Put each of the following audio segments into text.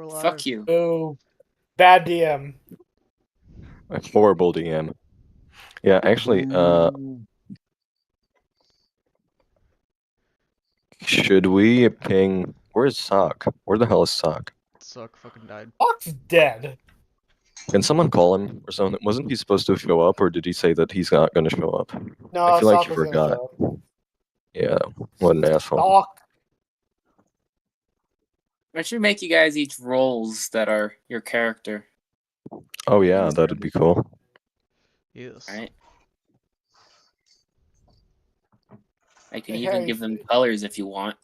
live. Fuck you. Oh, bad DM. A horrible DM. Yeah, actually, should we ping... Where's Sock? Where the hell is Sock? Suck fucking died. Fox dead. Can someone call him or something? Wasn't he supposed to show up, or did he say that he's not going to show up? No, I feel like Sock you was gonna forgot. show up. Yeah, what an asshole. Sock. I should make you guys each roles that are your character. Oh yeah, that'd be cool. Yes. Right? I can Hey, even give them colors if you want.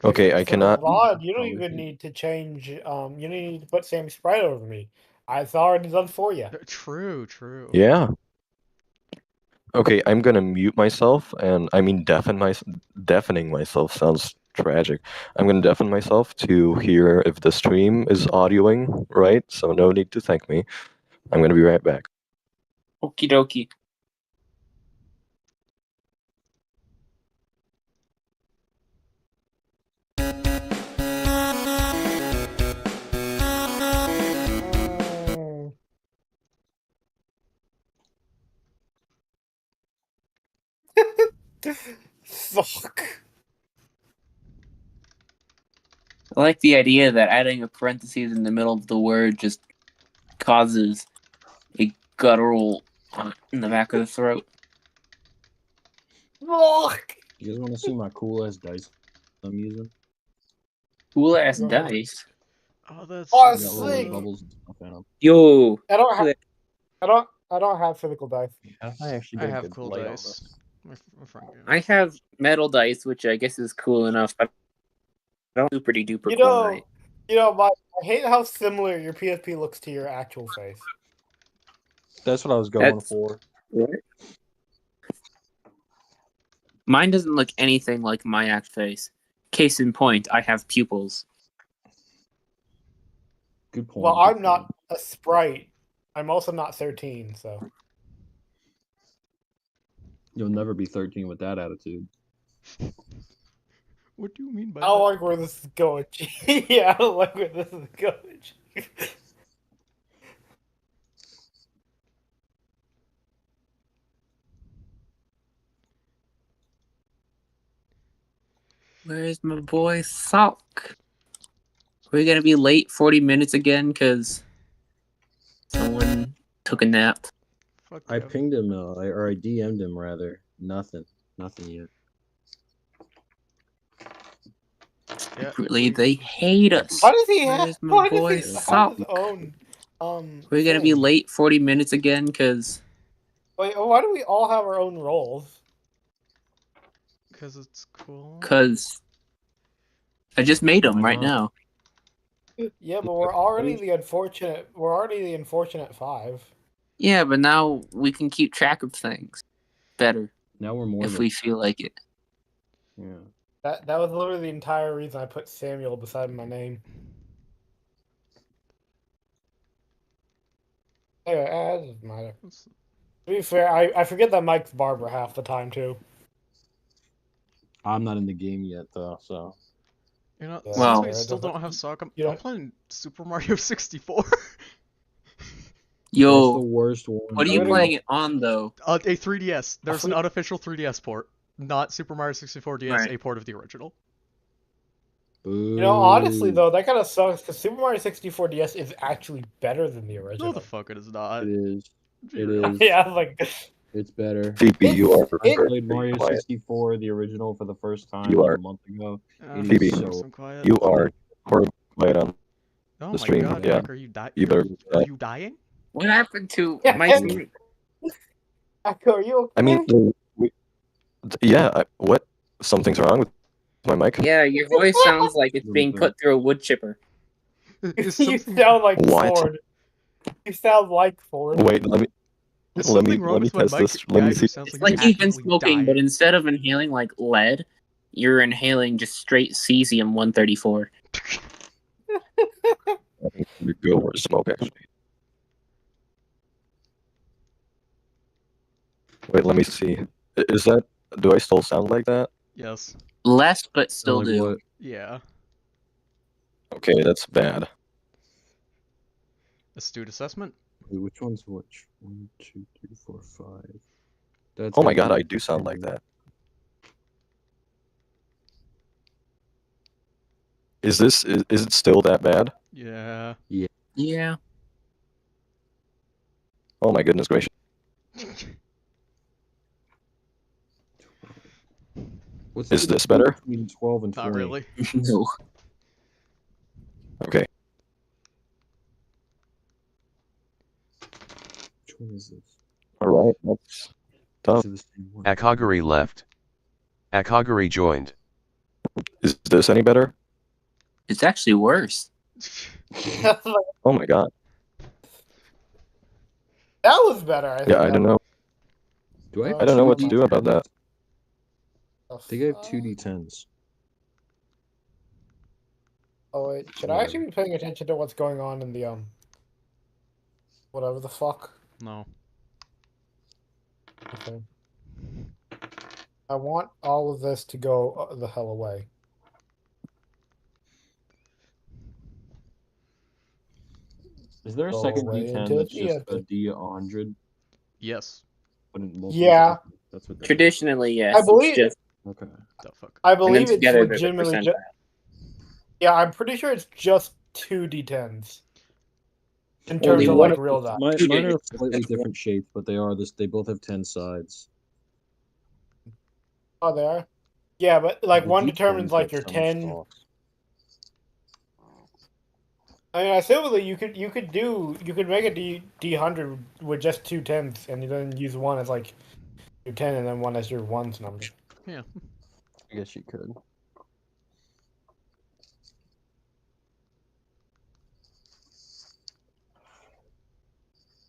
Okay, I cannot... Vaughn, you don't even need to change. You don't need to put Sam Sprite over me. It's already done for you. True, true. Yeah. Okay, I'm gonna mute myself, and I mean deafening myself sounds tragic. I'm gonna deafen myself to hear if the stream is audioing right, so no need to thank me. I'm gonna be right back. Okie dokie. Fuck. I like the idea that adding a parentheses in the middle of the word just causes a guttural in the back of the throat. Fuck. You guys want to see my cool ass dice I'm using? Cool ass No. dice. Oh, that's Oh, Got little sick. bubbles and stuff in them. Yo. I don't have physical dice. Yeah, I actually I got a have good cool light on dice. this. My friend gave me. I have metal dice, which I guess is cool enough, but I don't do pretty duper You cool. know, Right? I hate how similar your PSP looks to your actual face. That's what I was going That's- for. Mine doesn't look anything like my act face. Case in point, I have pupils. Good point. Well, good I'm point. not a sprite. I'm also not 13, so. You'll never be 13 with that attitude. What do you mean by I don't that? like where this is going. Yeah, I don't like where this is going. Where's my boy Sock? We're gonna be late 40 minutes again because someone took a nap. Fuck I yeah. pinged him, or I DM'd him rather. Nothing. Nothing yet. Yeah, Really, they hate us. Why does he have? Where's my Why boy does he have Sock? his own? We're gonna be thing? late 40 minutes again because Wait, why do we all have our own roles? Because it's cool. I just made them Why right not? now. Yeah, but we're already the unfortunate. We're already the unfortunate 5. Yeah, but now we can keep track of things better Now we're more if than... we feel like it. Yeah. That was literally the entire reason I put Samuel beside my name. Anyway, it doesn't matter. To be fair, I forget that Mike's Barbara half the time too. I'm not in the game yet, though, so... You know, Yeah, since well- we still don't have Sock, you I'm don't- playing Super Mario 64. That's the Yo, worst one. what are you Really? playing it on though? A 3DS. There's an unofficial 3DS port. Not Super Mario 64 DS, Right. a port of the original. Boo. You know, honestly though, that kind of sucks because Super Mario 64 DS is actually better than the original. No, the fuck it is not. It is. Be It real. is. Yeah, like It's better. Phoebe, you are I very played Mario quiet. 64, the original, for the first time You like are. a month ago. It Phoebe. is so... Some quiet. You are horribly quiet on Oh the my stream, god, yeah. Mike, are you dying? You better... Are you dying? What happened to Yeah, my? and- Echo, are you okay? I mean, yeah, what? Something's wrong with my mic? Yeah, your voice sounds like it's being put through a wood chipper. Is you something, sound like What? Ford. You sound like Ford. Wait, is let me something wrong with my test mic? this. Let me Geiger see. sounds It's like like he's you've been actively smoking, but dying. instead of inhaling like lead, you're inhaling just straight cesium-134. You go or smoke actually. Wait, let me see. Is that? Do I still sound like that? Yes. Less, but still like do. what? Yeah. Okay, that's bad. Astute assessment. Wait, which one's which? 1, 2, 3, 4, 5. That's Oh my gotta god, be I do sound like that. Is it still that bad? Yeah. Yeah. Oh my goodness gracious. What's Is the this difference better? between 12 and 20? Not really. No. Okay. Which one is this? Alright, that's tough. These are the same one. Akagari left. Akagari joined. Is this any better? It's actually worse. That Oh my god. was better. I think. Yeah, I don't know. Do I have I don't know what to two do about that. The I think I have fuck? 2d10s. Oh wait, should I actually be paying attention to what's going on in the whatever the fuck? No. Okay. I want all of this to go the hell away. Is there a Go second away d10 into that's the just a ether. d100? Yes. But in multiple Yeah. places? That's what that is. Traditionally, yes. I believe- It's just, Okay. The fuck. I and then believe it's together they're the legitimately percentile. yeah, I'm pretty sure it's just 2d10s. In terms Only of one like of real the- die. Mine are slightly different shapes, but they are this. They both have 10 sides. Oh, they are? Yeah, but like The one D10s determines like have your some 10. sauce. I mean, assumably you could make a D100 with just 2 10s and then use one as like your 10 and then one as your ones number. Yeah. I guess you could.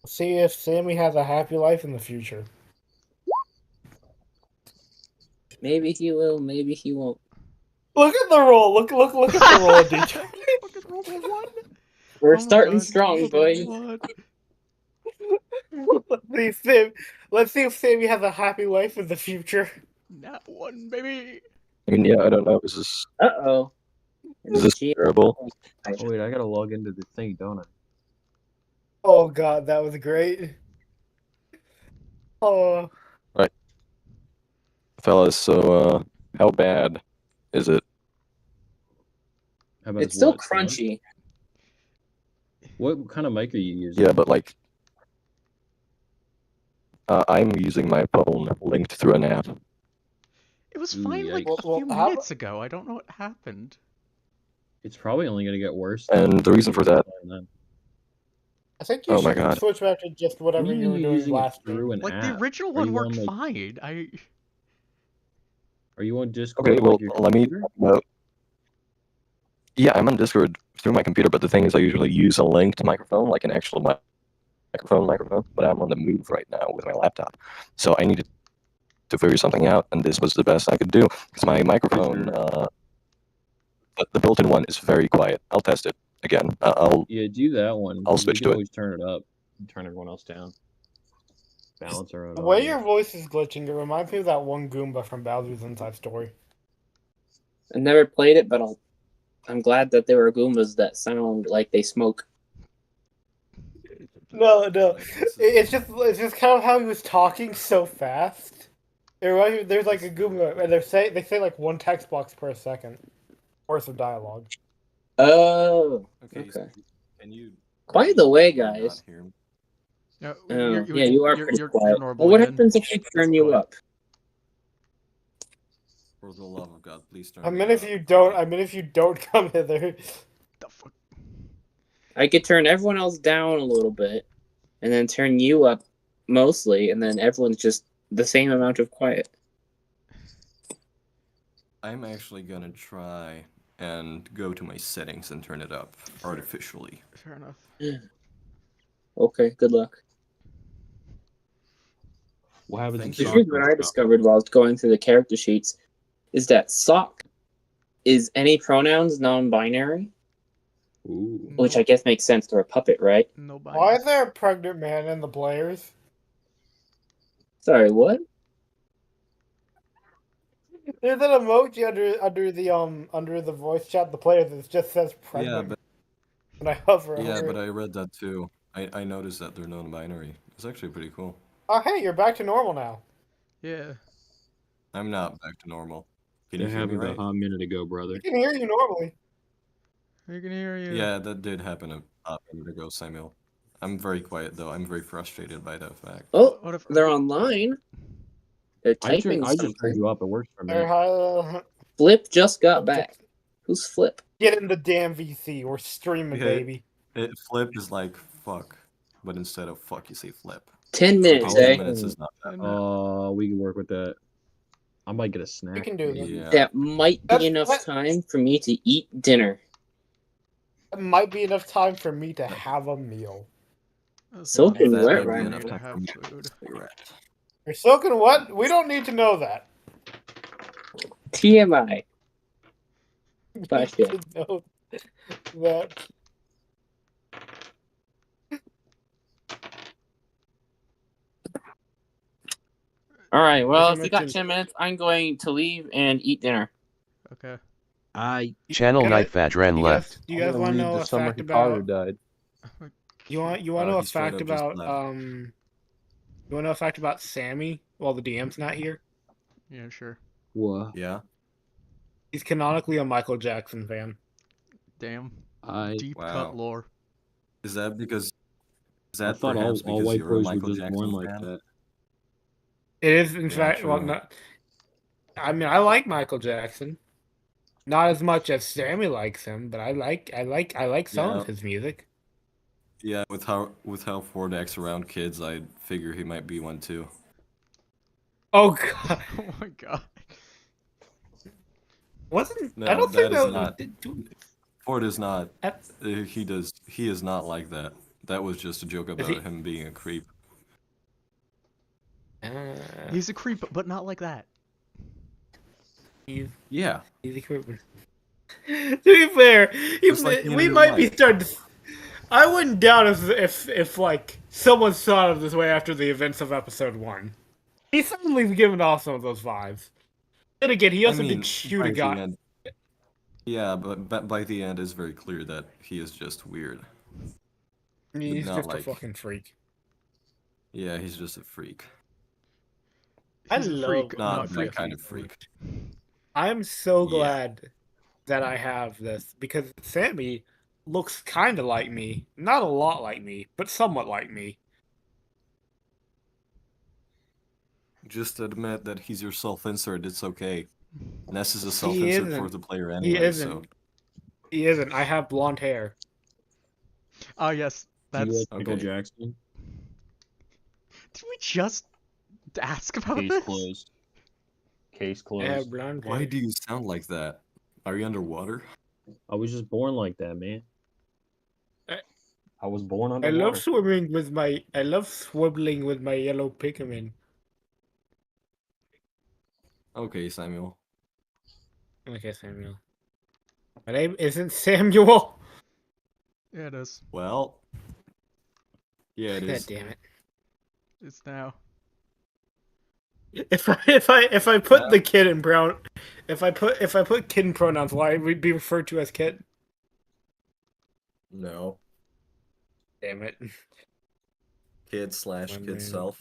See if Sammy has a happy life in the future. Maybe he will, maybe he won't. Look at the roll. Look at the roll, D20. Look at roll one. We're Oh my starting God, strong, roll boys. one. Let's see if Sammy has a happy life in the future. Nat one, baby. I mean, yeah, I don't know. Is Uh-oh. this terrible? Oh wait, I gotta log into the thing, don't I? Oh god, that was great. Oh, Fellas, so how bad is it? How about It's still what? What? crunchy. What kind of mic are you using? Yeah, but like I'm using my phone linked through an app. It was Ooh, fine like yikes. a Well, few how- minutes ago. I don't know what happened. It's probably only gonna get worse. And the reason for that, I think you Oh my should God. switch back to just whatever What do you were mean you're doing using it last through game. an Like the app? original Are one you worked on, like- fine. Are you on Discord? okay, well, like your let me. computer? Yeah, I'm on Discord through my computer, but the thing is, I usually use a linked microphone, like an actual microphone. But I'm on the move right now with my laptop, so I needed to figure something out, and this was the best I could do. Because my microphone, the built-in one, is very quiet. I'll test it again. I'll Yeah, do that one. I'll You switch can to it. always turn it up and turn everyone else down. Balance our own. The way audio. your voice is glitching, it reminds me of that one Goomba from Bowser's Inside Story. I never played it, but I'm glad that there are Goombas that sound like they smoke. No. It's just kind of how he was talking so fast. It reminds me, there's like a Goomba, and they say like one text box per second worth of dialogue. Oh, okay. Can you? By the way, can you not guys. hear me? No, Oh, yeah, you are pretty quiet. normal Well, what again. happens if we turn you Quiet. up? For the love of God, please turn I me mean, up. if you don't come hither. The fuck? I could turn everyone else down a little bit, and then turn you up mostly, and then everyone's just the same amount of quiet. I'm actually gonna try and go to my settings and turn it up artificially. Fair enough. Okay, good luck. What happens Thank if you. So Sock here's what goes I down? discovered while I was going through the character sheets, is that Sock is any pronouns non-binary, Ooh. which I guess makes sense for a puppet, right? Nobody. Why is there a pregnant man in the players? Sorry, what? There's an emoji under the voice chat the player that just says Yeah, pregnant. but When I hover yeah, over but it. I read that too. I noticed that they're non-binary. It's actually pretty cool. Oh hey, you're back to normal now. Yeah. I'm not back to normal. Can That you hear me happened a right? hot minute ago, brother. I can hear you normally. I can hear you. Yeah, that did happen a minute ago, Samuel. I'm very quiet though. I'm very frustrated by that fact. Oh, What if they're online. They're I typing just turned something. you up. It works for me. Flip just got back. Who's Flip? Get in the damn VC. We're streaming, Yeah. baby. Flip is like fuck, but instead of fuck, you say flip. 10 minutes, So 10 eh? minutes is not that bad. We can work with that. I might get a We snack. can do that. Yeah. That might be That's- enough that- time for me to eat dinner. It might be enough time for me to have a meal. That's Soaking not That wet might right be now. enough time Have for me. food. Cigarette. You're soaking what? We don't need to know that. TMI. We need Gotcha. to know that. Alright, well, As if I we got mentioned- 10 minutes, I'm going to leave and eat dinner. Okay. Channel Can Night I- Fadran left. Do you guys want to know a fact about? died. You want to know a He straight fact up just about left. You want to know a fact about Sammy while the DM's not here? Yeah, sure. What? Yeah. He's canonically a Michael Jackson fan. Damn. I Deep Wow. cut lore. Is that because? Is I that thought perhaps all because white you're a boys were Michael just Jackson born like fan? that. It is, in Yeah, fact, well, true. not. I mean, I like Michael Jackson. Not as much as Sammy likes him, but I like some Yeah. of his music. Yeah, with how Ford acts around kids, I figure he might be one too. Oh god, Oh my god. wasn't No, I don't that think is that not. did- Ford is not. That's- He is not like that. That was just a joke about he- him being a creep. He's a creep, but not like that. he's Yeah. a creep. To be fair, Just like in we real might be life. starting to. I wouldn't doubt if like someone saw it this way after the events of episode 1. He's certainly given off some of those vibes. Then again, he also did shoot by a the guy. end- Yeah, but by the end, it's very clear that he is just weird. He's not just like- a fucking freak. Yeah, he's just a freak. I He's a love freak, Not free. that kind of freak. I'm so Yeah. glad that I have this because Sammy looks kind of like me. Not a lot like me, but somewhat like me. Just admit that he's your self-insert. It's okay. Ness is a He self-insert for isn't. the player He anyway. isn't. So He isn't. I have blonde hair. Oh yes, Do you that's. like Michael okay. Jackson? Did we just ask about Case this? closed. Case I have closed. blonde hair. why do you sound like that? Are you underwater? I was just born like that, man. I- I was born I underwater. love swimming with my. I love swibbling with my yellow Pikmin. Okay, Samuel. Okay, Samuel. My name isn't Samuel. Yeah, it is. Well, yeah, it God is. damn it! It's now. If I put the kid in brown, if I put kid in pronouns, why would be referred to as kid? No. Damn it! Kid/kid Wondering. self.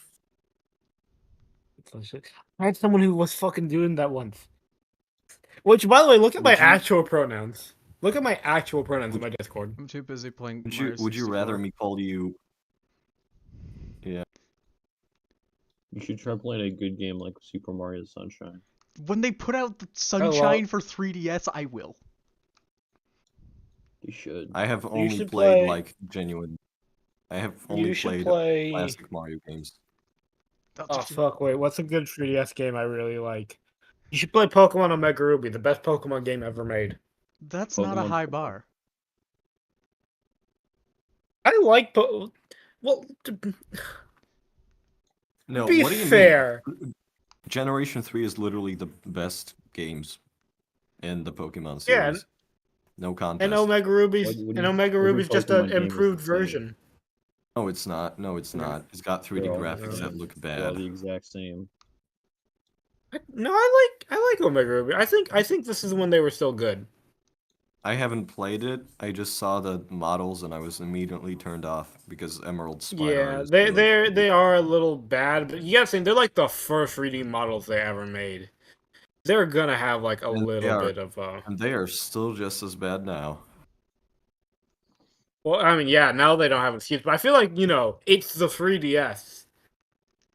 I had someone who was fucking doing that once. Which, by the way, look at my Would you- actual pronouns. Look at my actual pronouns in my Discord. I'm too busy playing. Would Mario you rather 64. me call you? Yeah. You should try playing a good game like Super Mario Sunshine. When they put out the Sunshine for 3DS, I will. You should. I have only should played play- like genuine. I have only You should played play. classic Mario games. Oh fuck! Wait, what's a good 3DS game I really like? You should play Pokemon Omega Ruby, the best Pokemon game ever made. That's not a Pokemon- high bar. I like well. No, Be what do you fair. mean? Generation 3 is literally the best games in the Pokemon Yeah, series. No contest. And Omega Ruby's What do you- and Omega every Ruby's just Pokemon an game is improved the same. version. No, it's not. No, it's not. It's got 3D They're all- graphics they're that look They're all bad. the exact same. No, I like Omega Ruby. I think this is when they were still good. I haven't played it. I just saw the models and I was immediately turned off because Emerald Spine Art Yeah, is they really they shitty. they are a little bad, but you gotta think they're like the first 3D models they ever made. They're gonna have like a And they little are bit of and they are still just as bad now. Well, I mean, yeah, now they don't have an excuse, but I feel like it's the 3DS.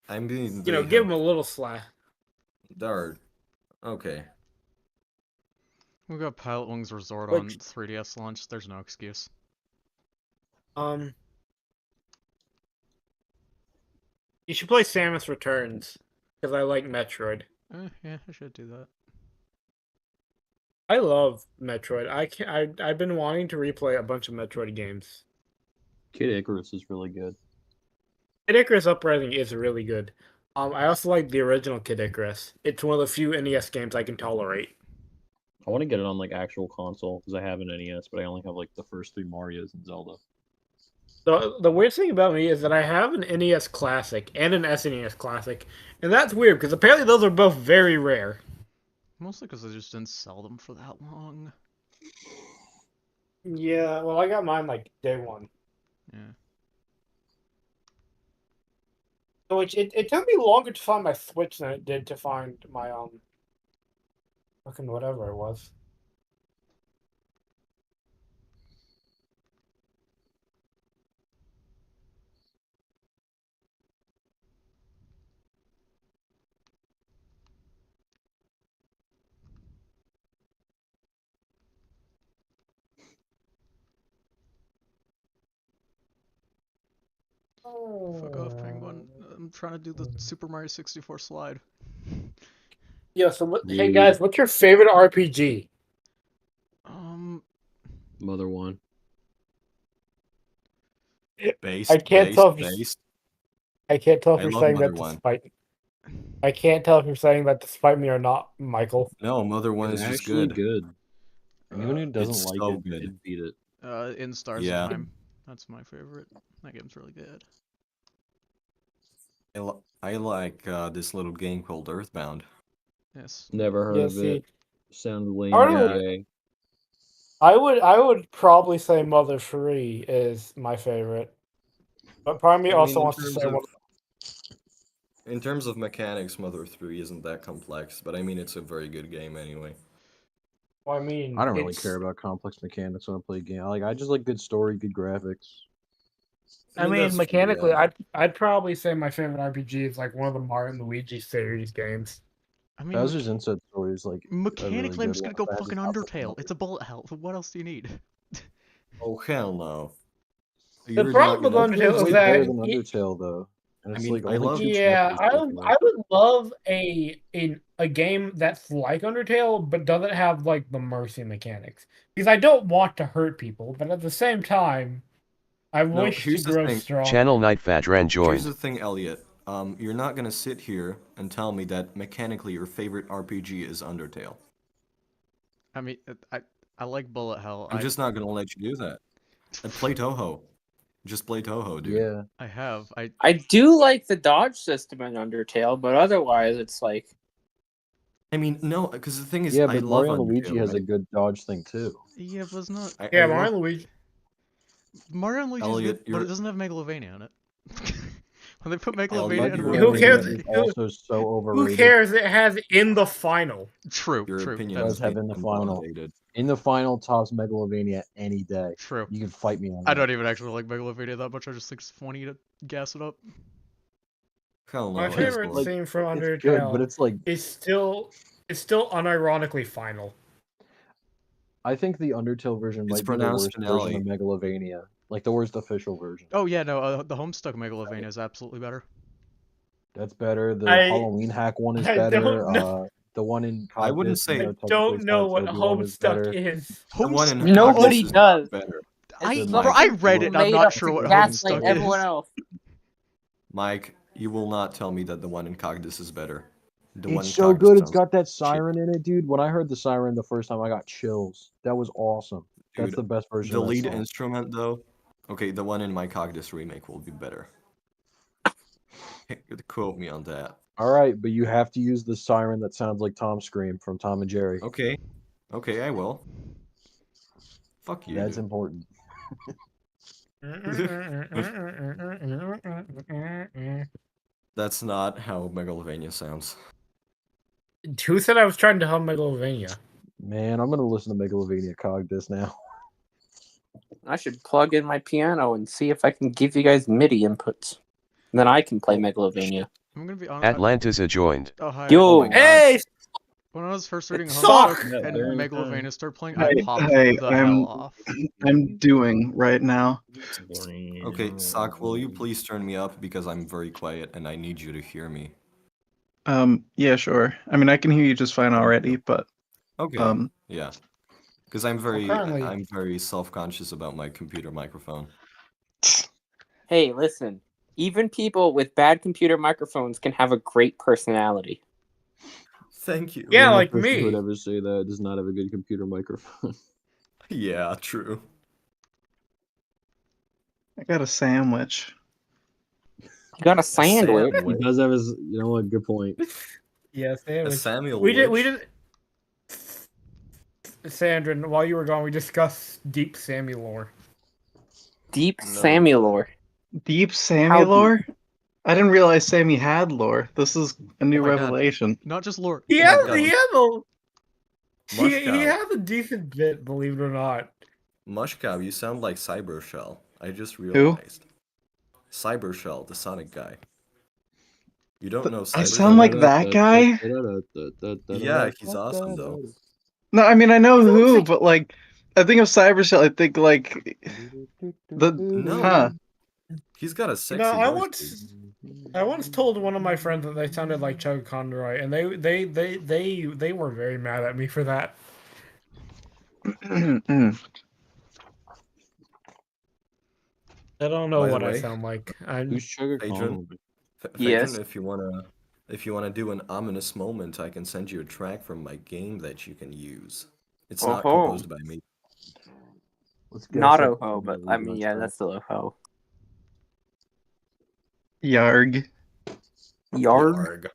I mean, Give they have them a little slack. they're okay. We got Pilot Wings Resort Like- on 3DS launch. There's no excuse. You should play Samus Returns because I like Metroid. Yeah, I should do that. I love Metroid. I've been wanting to replay a bunch of Metroid games. Kid Icarus is really good. Kid Icarus Uprising is really good. I also like the original Kid Icarus. It's one of the few NES games I can tolerate. I want to get it on like actual console because I have an NES, but I only have like the first 3 Marios and Zelda. The weird thing about me is that I have an NES Classic and an SNES Classic, and that's weird because apparently those are both very rare. Mostly because I just didn't sell them for that long. Yeah, well, I got mine like day one. Yeah. So it took me longer to find my Switch than it did to find my fucking whatever it was. Fuck off, Penguin. I'm trying to do the Super Mario 64 slide. Yeah. Hey guys, what's your favorite RPG? Mother 1. Based, I can't based, tell if you- based. I can't tell if I you're love saying Mother that 1. despite. I can't tell if you're saying that despite me or not, Michael. No, Mother 1 It's is just actually good. good. Anyone who doesn't It's like so it, good. should beat it. In Stars Yeah. of Time. That's my favorite. That game's really good. I like this little game called Earthbound. Yes. Never heard Yeah, of see, it. Sounds lame. Part of it- Okay. I would probably say Mother 3 is my favorite, but part of me I also mean, wants to say one. in terms of mechanics, Mother 3 isn't that complex, but I mean, it's a very good game anyway. Well, I mean, I don't really it's- care about complex mechanics when I play a game. I just like good story, good graphics. I mean, that's true, mechanically, yeah. I'd probably say my favorite RPG is like one of the Mario and Luigi series games. I mean, Bowser's Inside Story is like mechanically, I'm just gonna go one. fucking That has Undertale. It's a bullet hell. What else do you need? Oh, hell no. The You're problem with not gonna- Undertale It's is way that better than Undertale though. And it's I mean, like I only love- two yeah, chapters I working I would love a game that's like Undertale but doesn't have like the mercy mechanics because I don't want to hurt people, but at the same time, I No, wish to here's the grow thing. strong. Channel Nightfadran Here's joined. the thing, Elliot. You're not gonna sit here and tell me that mechanically your favorite RPG is Undertale. I mean, I like bullet hell. I'm just not gonna let you do that. And play Toho. Just play Toho, dude. Yeah. I have. I do like the dodge system in Undertale, but otherwise it's like I mean, no, because the thing is, Yeah, I but love Mario and Luigi Undertale, has a right? good dodge thing too. Yeah, but it's not. Yeah, I Mario love- and Luigi. Mario and Luigi's Elliot, good, but you're- it doesn't have Megalovania in it. When they put Elliot, Megalovania in you're- Who Mario, cares? Is also so Who overrated. cares? It has in the final. True, Your true. opinion That's does have in the final. invalidated. In the final, tops Megalovania any day. true. You can fight me on I that. don't even actually like Megalovania that much. I just think it's funny to gas it up. Hell no. My it's favorite like- scene from It's good, Undertale but it's like is still unironically final. I think the Undertale version It's might be the pronounced worst finale. version of Megalovania, like the worst official version. Oh yeah, no, the Homestuck Megalovania is absolutely better. That's better. The I- Halloween hack one is I better. don't know. The one in I wouldn't Cogdice, say- you I know, don't technically know it's what not Toby one is better. Homestuck is. The one in Nobody Cogdice is does. better. it's Bro, something I read people it and I'm made not up sure to what gaslight Homestuck everyone is. else. Mike, you will not tell me that the one in Cogdice is better. The one It's in so Cogdice good. It's sounds got that siren in it, dude. When I heard the siren the first time, I got chills. That was awesome. That's Dude, the best version the of that lead song. instrument, though. Okay, the one in my Cogdice remake will be better. Quote me on that. All right, but you have to use the siren that sounds like Tom Scream from Tom and Jerry. Okay. Okay, I will. Fuck you. That's dude. important. That's not how Megalovania sounds. Who said I was trying to hum Megalovania? Man, I'm gonna listen to Megalovania Cogdis now. I should plug in my piano and see if I can give you guys MIDI inputs. Then I can play Megalovania. I'm gonna be honest. Atlantis joined. Oh hi. Yo! Oh my God. Hey! When I was first reading suck! Homestuck and Megalovania started playing, Hey, I popped hey, the hell off. I'm doing right now. Okay, Sock, will you please turn me up because I'm very quiet and I need you to hear me. Yeah, sure. I mean, I can hear you just fine already, but Okay. Yeah. Because currently- I'm very self-conscious about my computer microphone. Hey, listen. Even people with bad computer microphones can have a great personality. Thank you. Yeah, The only like person who me. would ever say that does not have a good computer microphone. Yeah, true. I got a sandwich. You got a sandwich. He does have his, you know what? Good point. Yes, A Samuel we did. Witch. Sandra, while you were gone, we discussed Deep Sammy lore. Deep No. Sammy lore. Deep Sammy How deep? lore? I didn't realize Sammy had lore. This is a new Oh my God. revelation. Not just lore. He Oh my has, God. he has a, he Mushcow. has a decent bit, believe it or not. Mushcow, you sound like Cybershell. I just realized. Cybershell, the Sonic guy. You don't know I Cybershell? sound like that guy? Yeah, he's awesome though. No, I mean I know who, but like I think of Cybershell, I think like the No. huh. He's got a You sexy know, I voice. once told one of my friends that they sounded like Chug Conroy, and they were very mad at me for that. I don't know By the what I way, sound like. Who's Sugar Adrian? Kong? Yes. Patron, if you wanna do an ominous moment, I can send you a track from my game that you can use. It's not Oh-ho. composed by me. Let's go Not check Oho, but I mean, yeah, that's still Oho. Yarg. Yarg.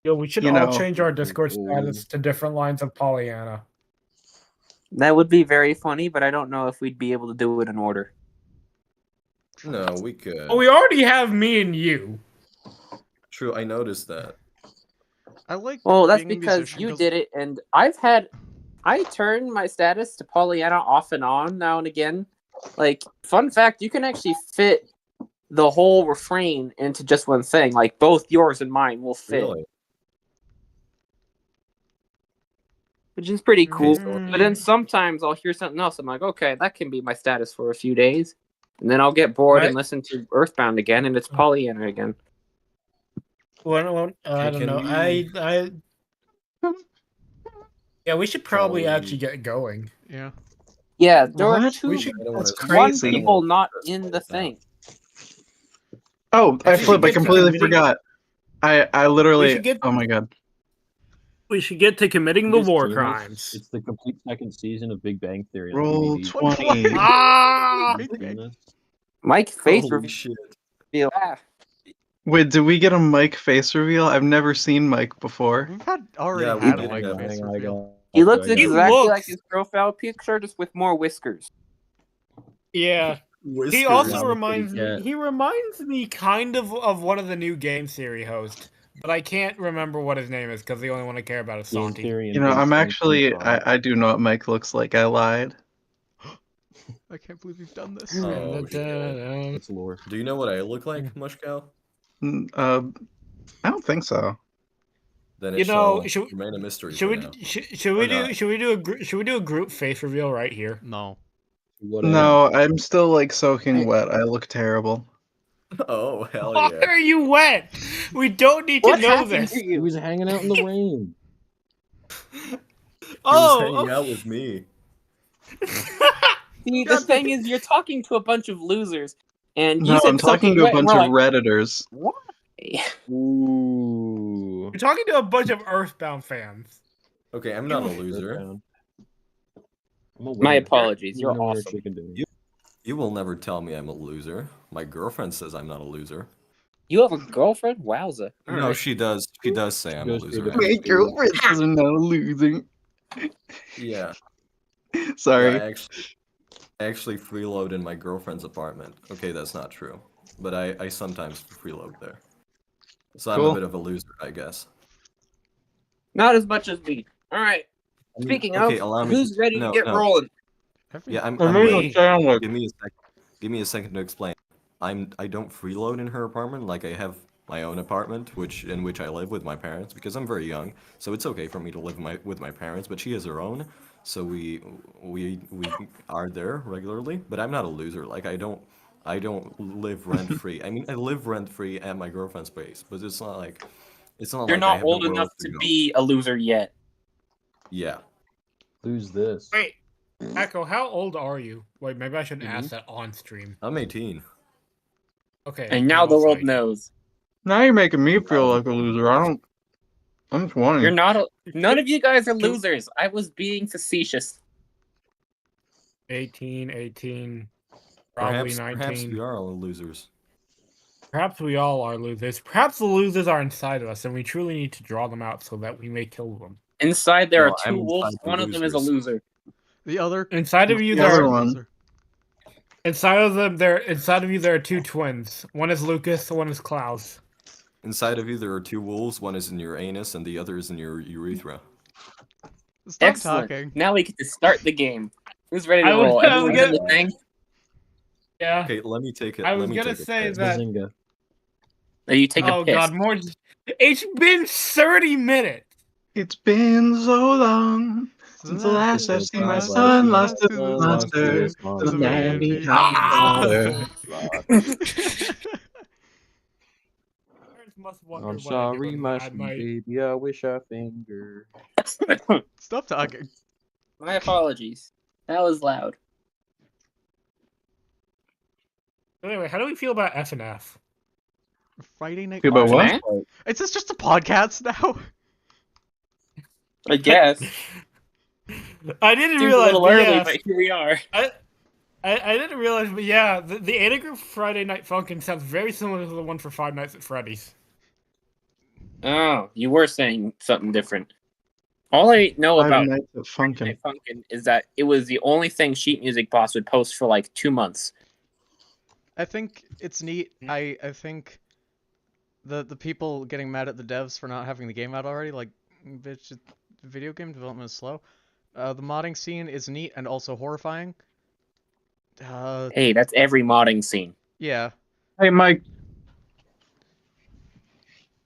Yo, we should You all know. change our Discord status to different lines of Pollyanna. That would be very funny, but I don't know if we'd be able to do it in order. No, we could. Oh, we already have me and you. True, I noticed that. I like. Well, that's being a because musician you did it, and I turn my status to Pollyanna off and on now and again. Like, fun fact, you can actually fit the whole refrain into just one thing. Like, both yours and mine will fit. Really? Which is pretty cool. Mm. But then sometimes I'll hear something else. I'm like, okay, that can be my status for a few days. And then I'll get bored and listen to Earthbound again, and it's Pollyanna again. Well, I don't Can know. we- Yeah, we should probably Shall we- actually get going. Yeah. Yeah, there are What? two We should. I don't That's wanna- one crazy. people not in the thing. Oh, I should flipped. I get to completely committing- forgot. I We literally should get- oh my god. We should get to committing You guys seen this? It's the complete second season of Big Bang Theory. on Roll DVD. 20. Ah! You guys seen this? Mike face Holy reveal. shit. Ah, Wait, did we get a Mike face reveal? I've never seen Mike before. We've already Yeah, we had a did Mike have face Hang on, reveal. he looks I got it. exactly looks- like his profile picture, just with more whiskers. Yeah. He Whiskers. also Yeah, reminds yeah. me. He reminds me kind of one of the new game theory hosts, but I can't remember what his name is because the only one I care about is Game Santi. Theory and You know, Big I'm Bang actually Theory. I do know what Mike looks like. I lied. I can't believe we've done this. Oh, shit. It's lore. Do you know what I look like, Mushcow? I don't think so. Then You it know, shall remain a mystery Should for we now. should we Or do not. should we do a group face reveal right here? No. What No, I'm still like soaking wet. I look terrible. Oh, hell Why yeah. are you wet? We don't need to What know happened this. to He you? was hanging out in the rain. He was Oh, hanging out with me. See, the thing is, you're talking to a bunch of losers, and you No, said I'm talking something to a wet, and bunch we're of like, Redditors. why? Ooh. We're talking to a bunch of Earthbound fans. Okay, I'm not a loser. I'm a My winner. apologies, I'm you're a winner awesome. chicken dinner. You will never tell me I'm a loser. My girlfriend says I'm not a loser. You have a girlfriend? Wowza. No, Alright. she does. She does say I'm a Goes loser. through the- My girlfriend doesn't know losing. Yeah. Sorry. Yeah, I actually freeload in my girlfriend's apartment. Okay, that's not true. But I sometimes freeload there. So I'm a Cool. bit of a loser, I guess. Not as much as me. Alright. I mean, Speaking okay, of, allow me who's to- ready no, to get no. rolling? Yeah, I'm I made ready. a sandwich. Give me a second to explain. I don't freeload in her apartment like I have my own apartment, in which I live with my parents because I'm very young. So it's okay for me to live with my parents, but she has her own. So we are there regularly, but I'm not a loser. Like I don't live rent free. I mean, I live rent free at my girlfriend's place, but it's not like You're I not have old nowhere enough else to go. be a loser yet. Yeah. Lose this. Wait, Echo, how old are you? Wait, maybe I shouldn't Mhm. ask that on stream. I'm 18. Okay. And now I'm the also world 18. knows. Now you're making me feel like a loser. I'm 20. You're not. None of you guys are losers. I was being facetious. 18, probably Perhaps 19. we are all losers. Perhaps we all are losers. Perhaps the losers are inside of us, and we truly need to draw them out so that we may kill them. Inside there No, are I'm two wolves. inside the One of them is a losers. loser. The other. Inside of you, The there other are one. inside of you there are two twins. One is Lucas, one is Klaus. Inside of you, there are two wolves. One is in your anus, and the other is in your urethra. Stop Excellent. talking. Now we get to start the game. Who's ready to I was- roll? I was Everyone gonna- have the thing? Yeah. Okay, let me take it. I let was me gonna take say it. that. Bazinga. No, you take Oh a piss. God, more. It's been 30 minutes. It's been so long since the last I've seen my son lost to the monster. The man behind the counter. Parents must wonder I'm what I do sorry, when my I sweet might- baby. I wish I finger. Stop talking. My apologies. That was loud. Anyway, how do we feel about FNF? Friday night. Feel about Funkin'. what? Is this just a podcast now? I guess. I didn't Seems a realize. little But early, yeah, but here we are. I didn't realize, but yeah, the Ada Group Friday Night Funkin' sounds very similar to the one for Five Nights at Freddy's. Oh, you were saying something different. All I know Five about Nights at Funkin'. Night Funkin' is that it was the only thing Sheet Music Boss would post for like 2 months. I think it's neat. I think the people getting mad at the devs for not having the game out already, like, bitch, video game development is slow. The modding scene is neat and also horrifying. Hey, that's every modding scene. Yeah. Hey, Mike.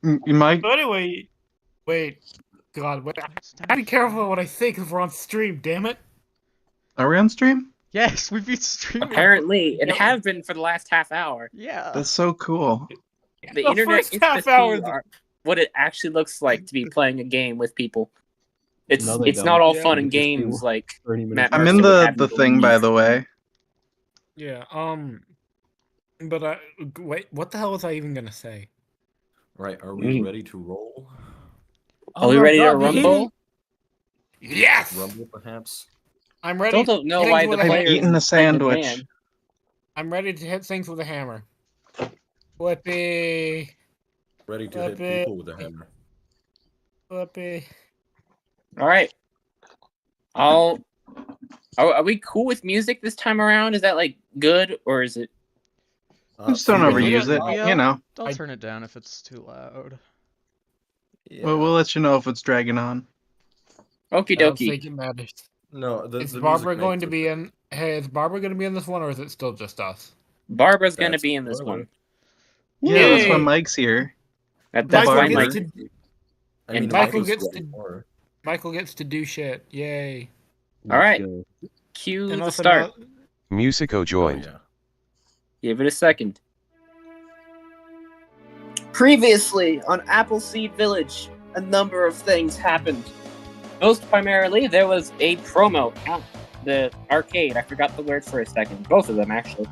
Mike? So anyway, wait, God, wait, I be careful what I say because we're on stream. Damn it! Are we on stream? Yes, we've been streaming. Apparently, it Yep. has been for the last half hour. Yeah. That's so cool. The The internet first gets to half hour. see what it actually looks like to be playing a game with people. It's No, they it's don't. not all Yeah. fun and They just do games like 30 minutes. Matt I'm in Mercer would the have you thing, by believe. the way. Yeah. But wait, what the hell was I even gonna say? Right, are we ready to roll? Are we my ready to God, rumble? Yes, Rumble, perhaps? I'm ready. Don't know Hitting why with the a I've players hammer. eaten a like the sandwich. band. I'm ready to hit things with a hammer. Flippy, Ready to hit Flippy. people with a hammer. flippy. All right. Are we cool with music this time around? Is that like good or is it? Just don't female- overuse it, Yeah. you know. I'll I- turn it down if it's too loud. Yeah. We'll let you know if it's dragging on. Okie I don't dokie. think it matters. No, Is the Barbara music going makes to it be better. in? Hey, is Barbara going to be in this one, or is it still just us? Barbara's gonna That's be in this spoiler. one. Yeah, that's why Yay. Mike's here. That's Michael why Barbara. Mike. gets to I mean, and Michael Michael's gets ready to- for it. Michael gets to do shit. Yay! All right. Let's go. Cue And the also start. Musico Oh, joined. yeah. Give it a second. Previously on Appleseed Village, a number of things happened. Most primarily, there was a promo at the arcade. I forgot the word for a second. Both of them, actually.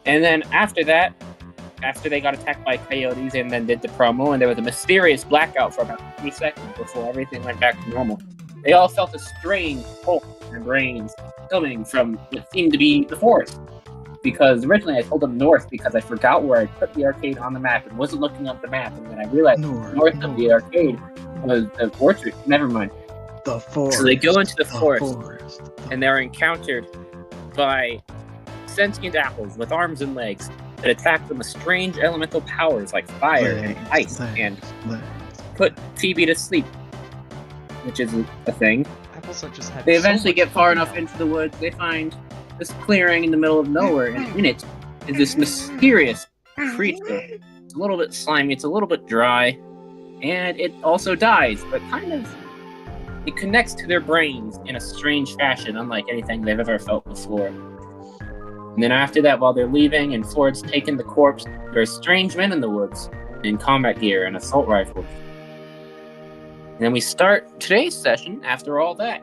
And then after that, after they got attacked by coyotes and then did the promo, and there was a mysterious blackout for about 3 seconds before everything went back to normal. They all felt a strange pull in their brains coming from what seemed to be the forest. because originally I told him north because I forgot where I put the arcade on the map and wasn't looking up the map, and then I realized north of the arcade was the orchard. Never mind. The forest. So they go into the forest. And they're encountered by sentient apples with arms and legs that attack them with strange elemental powers like fire and ice and put Phoebe to sleep, which is a thing. Apples that just had They so eventually much get far fucking enough help. into the woods, they find this clearing in the middle of nowhere, and in it is this mysterious creature. It's a little bit slimy, it's a little bit dry, and it also dies, but kind of it connects to their brains in a strange fashion, unlike anything they've ever felt before. And then after that, while they're leaving and Ford's taken the corpse, there are strange men in the woods in combat gear and assault rifles. And then we start today's session, after all that,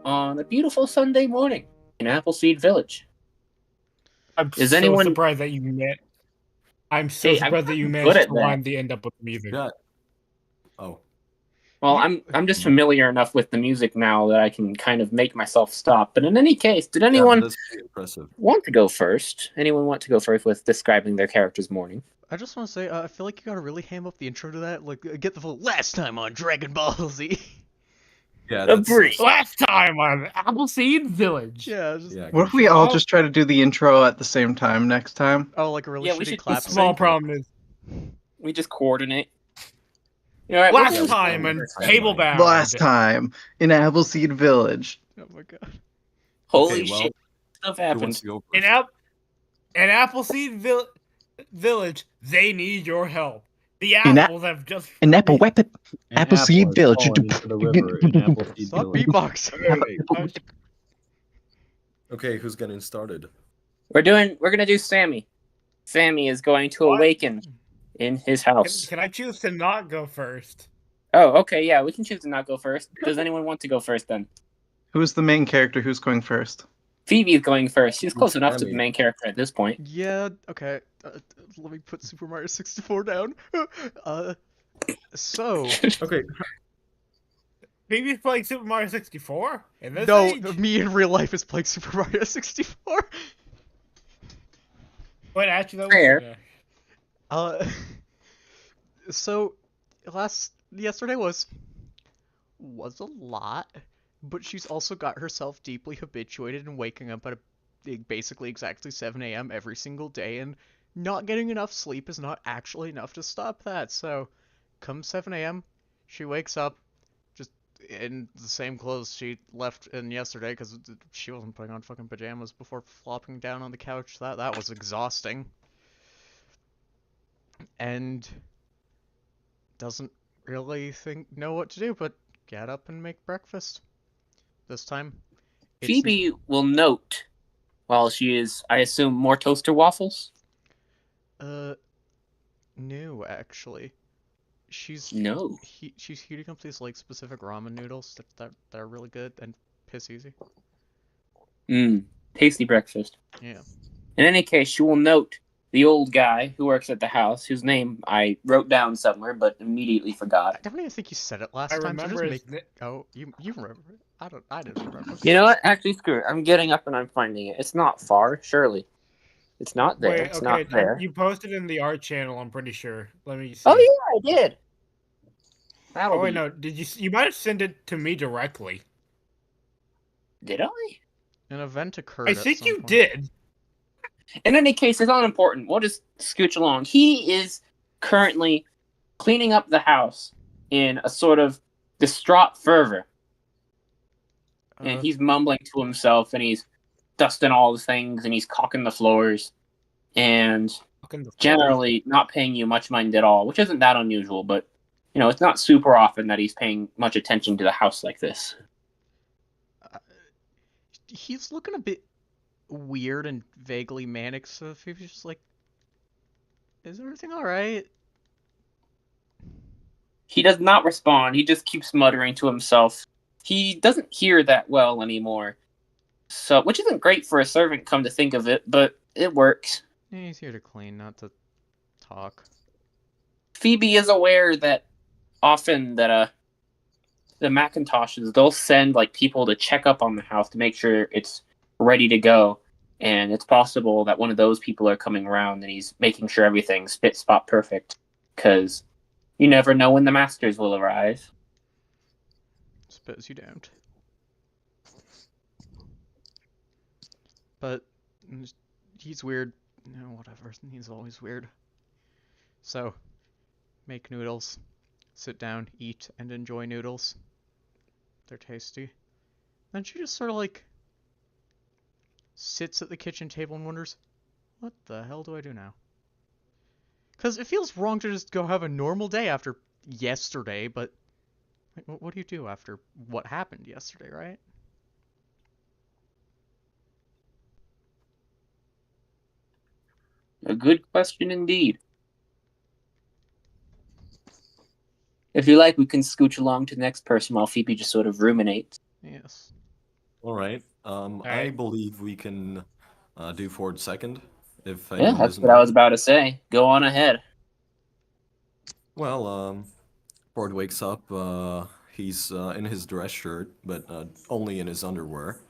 on a beautiful Sunday morning in Appleseed Village. I'm Is so anyone- surprised that you met. I'm so Hey, surprised I'm that you good managed at to that. line the end up with music. Yeah. Oh. Well, I'm just familiar enough with the music now that I can kind of make myself stop. But in any case, did anyone That's pretty impressive. want to go first? Anyone want to go first with describing their character's morning? I just want to say, I feel like you gotta really ham up the intro to that. Like, get the full last time on Dragon Ball Z. Yeah, that's Agree. Last time on Appleseed Village. Yeah, just, Yeah. What if we all just try to do the intro at the same time next time? oh, like a really Yeah, we shitty should clap. The small sync? problem is We just coordinate. You know, all right, we'll last go- time on Yeah. Tablebound. Last time in Appleseed Village. Oh my god. Holy Okay, well, shit, stuff Who happened. wants to go In first? Appleseed Village, they need your help. The In apples have just. An apple weapon. An Appleseed apple has Village. fallen into the river in Appleseed Stop Village. beatbox. Okay, who's getting started? We're gonna do Sammy. Sammy is going to What? awaken in his house. Can I choose to not go first? Oh, okay, yeah, we can choose to not go first. Does anyone want to go first then? Who's the main character? Who's going first? Phoebe is going first. She's close enough to the Sammy. main character at this point. Yeah, okay. Let me put Super Mario 64 down. So... Okay. Phoebe's playing Super Mario 64? In this No, age? me in real life is playing Super Mario 64. Wait, actually, that Fair. was. So yesterday was a lot, but she's also got herself deeply habituated in waking up at basically exactly 7 a.m. every single day, and not getting enough sleep is not actually enough to stop that. So, come 7 a.m., she wakes up just in the same clothes she left in yesterday because she wasn't putting on fucking pajamas before flopping down on the couch. That was exhausting. And doesn't really know what to do but get up and make breakfast. This time, it's Phoebe will note while she is, I assume, more toaster waffles. No, actually. She's No. she's heating up these like specific ramen noodles that are really good and piss easy. Tasty breakfast. Yeah. In any case, she will note the old guy who works at the house, whose name I wrote down somewhere but immediately I forgot. don't even think you said it last I time. So remember just his make... Oh, you remember it? I didn't remember. You know what? Actually, screw it. I'm getting up and I'm finding it. It's not far, surely. It's not there. Wait, It's okay, not there. you posted in the art channel, I'm pretty sure. Let me see. Oh yeah, I did. That'll Oh, wait, be... no, did you might have sent it to me directly. Did I? An event occurred. I at think some you point. did. In any case, it's not important. We'll just scooch along. He is currently cleaning up the house in a sort of distraught fervor. And he's mumbling to himself, and he's dusting all the things, and he's caulking the floors, and generally not paying you much mind at all, which isn't that unusual, but, you know, it's not super often that he's paying much attention to the house like this. He's looking a bit weird and vaguely manic, so if he's just like, is everything alright? He does not respond. He just keeps muttering to himself. He doesn't hear that well anymore. So, which isn't great for a servant, come to think of it, but it works. He's here to clean, not to talk. Phoebe is aware that often that the Macintoshes, they'll send like people to check up on the house to make sure it's ready to go. and it's possible that one of those people are coming around and he's making sure everything's spit spot perfect, because you never know when the masters will arrive. Suppose you don't. But he's weird. No, whatever. He's always weird. So, make noodles. Sit down, eat, and enjoy noodles. They're tasty. Then she just sort of like sits at the kitchen table and wonders, what the hell do I do now? Because it feels wrong to just go have a normal day after yesterday, but like, what do you do after what happened yesterday, right? A good question indeed. If you like, we can scooch along to the next person while Phoebe just sort of ruminates. Yes. All right. I right. believe we can do Ford second. If Yeah, anyone that's doesn't what I mind. was about to say. Go on ahead. Well, Ford wakes up. He's in his dress shirt, but only in his underwear.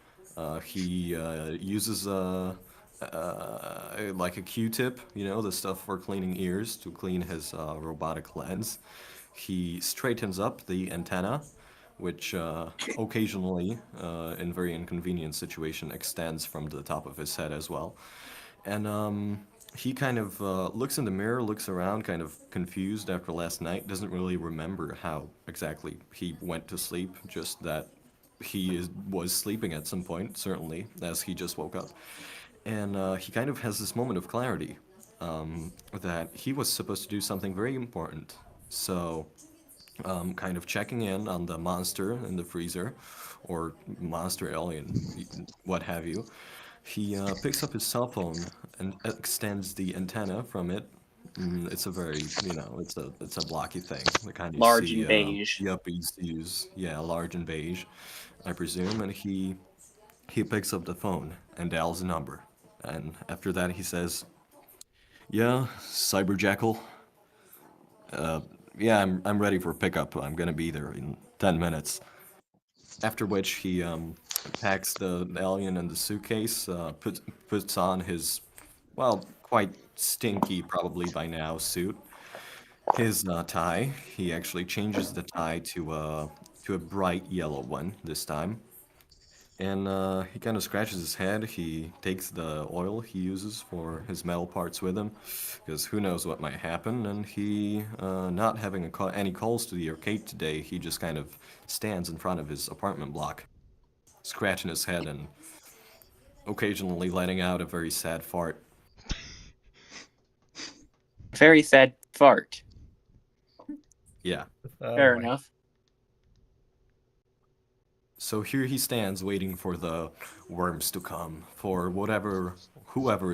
He uses like a Q-tip, you know, the stuff for cleaning ears, to clean his robotic lens. He straightens up the antenna, which occasionally, in very inconvenient situation, extends from the top of his head as well. And he kind of looks in the mirror, looks around, kind of confused after last night, doesn't really remember how exactly he went to sleep, just that was sleeping at some point, certainly, as he just woke up. And he kind of has this moment of clarity that he was supposed to do something very important. So, kind of checking in on the monster in the freezer, or monster alien, what have you. He picks up his cell phone and extends the antenna from it. It's a very, it's a blocky thing, the kind you Large see and beige. yuppies use. Yeah, large and beige, I presume. And he picks up the phone and dials a number. And after that, he says, "Yeah, Cyber Jackal. Yeah, I'm ready for pickup. I'm gonna be there in 10 minutes." After which he packs the alien in the suitcase, puts on his, well, quite stinky probably by now suit, his tie. He actually changes the tie to a bright yellow one this time. And he kind of scratches his head. He takes the oil he uses for his metal parts with him, because who knows what might happen. And he, not having any calls to the arcade today, he just kind of stands in front of his apartment block, scratching his head and occasionally letting out a very sad fart. Very sad fart. Yeah. Fair enough. So here he stands waiting for the worms to come, for whoever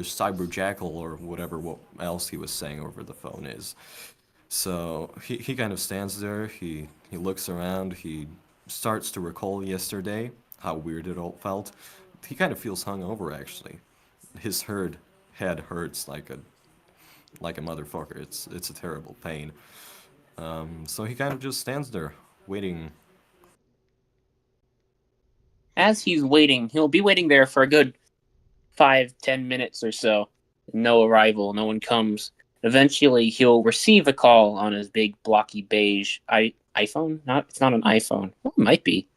Cyber Jackal or whatever else he was saying over the phone is. So he kind of stands there, he looks around, he starts to recall yesterday, how weird it all felt. He kind of feels hungover actually. His head hurts like a motherfucker. It's a terrible pain. So he kind of just stands there, waiting. As he's waiting, he'll be waiting there for a good 5-10 minutes or so. No arrival, no one comes. Eventually, he'll receive a call on his big blocky beige iPhone. It's not an iPhone. Well, it might be.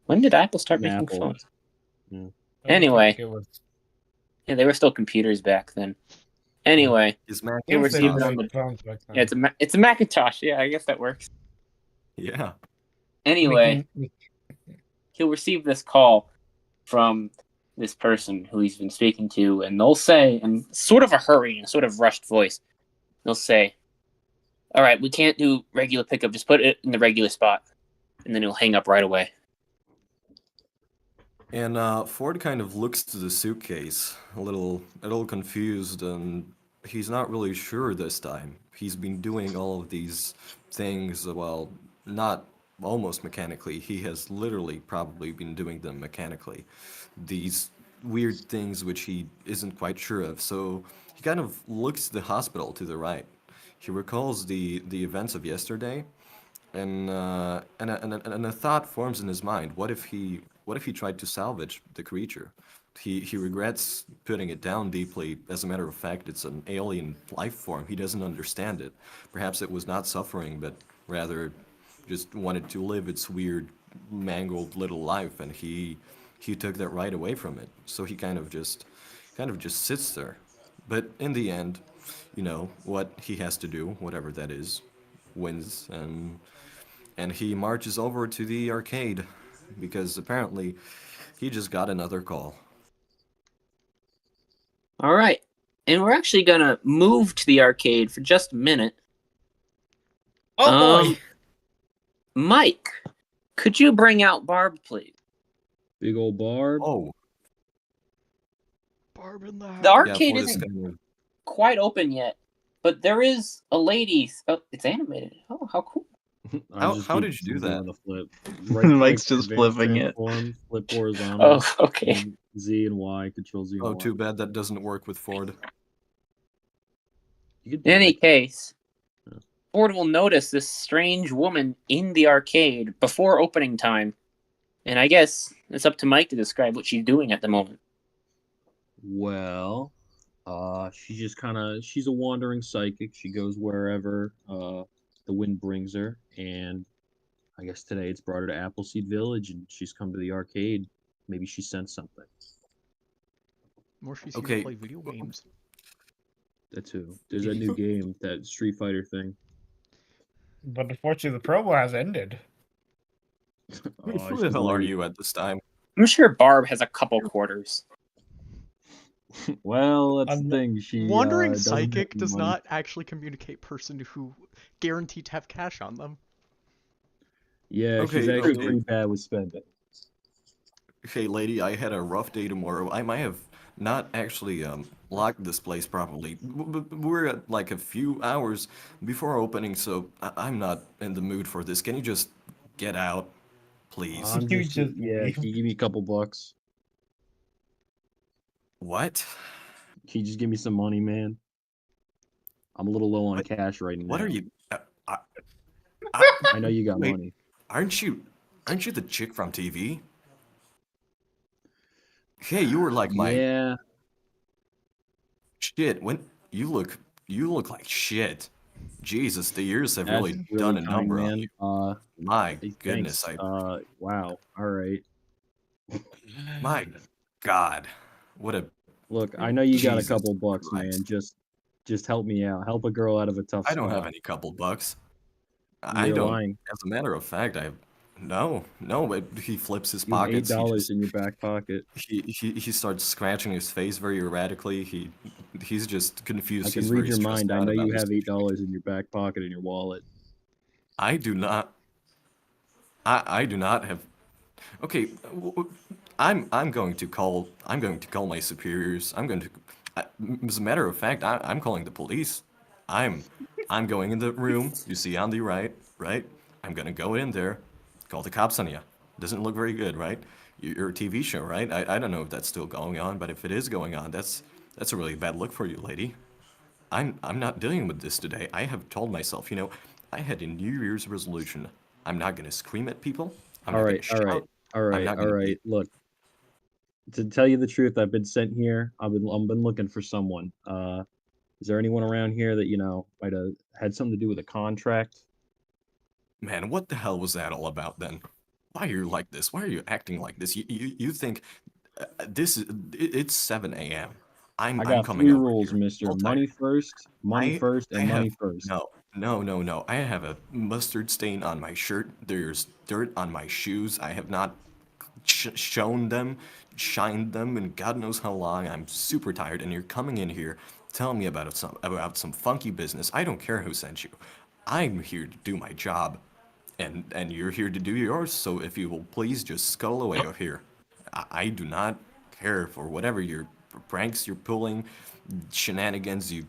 When did Apple start making Apple. phones? Yeah. Anyway, It was. yeah, they were still computers back then. Anyway, His Mac. he'll Yes, they receive did it on make the. phones back then. Yeah, it's a Macintosh. Yeah, I guess that works. Yeah. Anyway, he'll receive this call from this person who he's been speaking to, and they'll say, in sort of a hurry, in a sort of rushed voice, they'll say, "All right, we can't do regular pickup. Just put it in the regular spot," and then he'll hang up right away. And Ford kind of looks to the suitcase, a little confused, and he's not really sure this time. He's been doing all of these things, well, not almost mechanically. He has literally probably been doing them mechanically. These weird things which he isn't quite sure of. So he kind of looks to the hospital to the right. He recalls the events of yesterday, and a thought forms in his mind. What if he tried to salvage the creature? he regrets putting it down deeply. As a matter of fact, it's an alien life form. He doesn't understand it. Perhaps it was not suffering, but rather just wanted to live its weird, mangled little life, and he took that right away from it. So he kind of just sits there. But in the end, what he has to do, whatever that is, wins, and he marches over to the arcade because apparently he just got another call. All right. And we're actually going to move to the arcade for just a minute. Oh boy. Mike, could you bring out Barb, please? Big old Barb. Oh, Barb in the house. The arcade Ford is isn't kind of- quite open yet, but there is a lady. Oh, it's animated. Oh, how cool. How did you do that? The flip. Mike's click, just advanced flipping it. transform, flip horizontal. Oh, okay. and Z and Y, Control Z and Oh, Y. too bad that doesn't work with Ford. You could In do any it. case, Yeah. Ford will notice this strange woman in the arcade before opening time. And I guess it's up to Mike to describe what she's doing at the moment. Well, she's just she's a wandering psychic. She goes wherever the wind brings her, and I guess today it's brought her to Appleseed Village, and she's come to the arcade. Maybe she sensed something. More she's here Okay. to play video games. That too. There's that new game, that Street Fighter thing. But unfortunately, the promo has ended. Oh, Who the hell are you at this time? I'm sure Barb has a couple quarters. Well, that's I'm the thing. She Wandering doesn't have psychic any does money. not actually communicate person who guaranteed to have cash on them. Yeah, she's Okay, actually okay. pretty bad with spending. Hey, lady, I had a rough day tomorrow. I might have not actually locked this place properly. We're at like a few hours before opening, so I'm not in the mood for this. Can you just get out, please? I'm You just, just yeah. leave. Can you give me a couple bucks? What? Can you just give me some money, man? I'm a little low on What- cash right now. What are you? I know you got Wait. money. Aren't you the chick from TV? Hey, you were like my Yeah, shit. When you look like shit. Jesus, the years have that's really really done a kind, number on man. you. My Hey, goodness, thanks. Wow. All right. my God, what a Look, I know you got a Jesus couple bucks, man. Christ. Just help me out. Help a girl out of a tough I spot. don't have any couple bucks. I You're don't. lying. As a matter of fact, no. But he flips his You have pockets. $8 in your back pocket. He starts scratching his face very erratically. He's just confused. I can He's read very your stressed mind. I out know about you this have situation. $8 in your back pocket in your wallet. I do not. I do not have. Okay, I'm going to call my superiors. As a matter of fact, I'm calling the police. I'm going in the room you see on the right. I'm gonna go in there, call the cops on you. Doesn't look very good, right? You're a TV show, right? I don't know if that's still going on, but if it is going on, that's a really bad look for you, lady. I'm not dealing with this today. I have told myself, I had a New Year's resolution. I'm not gonna scream at people. I'm All not right, gonna shout. I'm not all gonna right. Look, to tell you the truth, I've been sent here. I've been looking for someone. Is there anyone around here that might have had something to do with a contract? Man, what the hell was that all about then? Why are you like this? Why are you acting like this? You think it's 7 a.m. I'm I got coming three over rules, here. mister. All Money tired. first, money I first, I and have money first. no. I have a mustard stain on my shirt. There's dirt on my shoes. I have not shown them, shined them, and God knows how long. I'm super tired, and you're coming in here telling me about some funky business. I don't care who sent you. I'm here to do my job, and you're here to do yours. So if you will please just scuttle away out here. I do not care for whatever your pranks you're pulling, shenanigans, you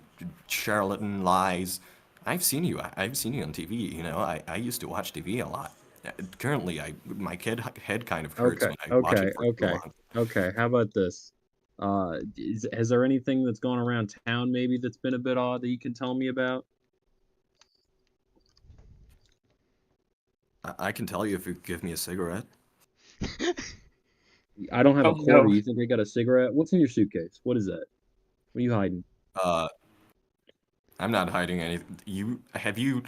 charlatan lies. I've seen you. I've seen you on TV. I used to watch TV a lot. Currently, my head kind of hurts when I watch it for too long. Okay. How about this? Has there anything that's gone around town maybe that's been a bit odd that you can tell me about? I can tell you if you give me a cigarette. I don't have a Oh, quarter. no. You think I got a cigarette? What's in your suitcase? What is that? What are you hiding? I'm not hiding anything. Have you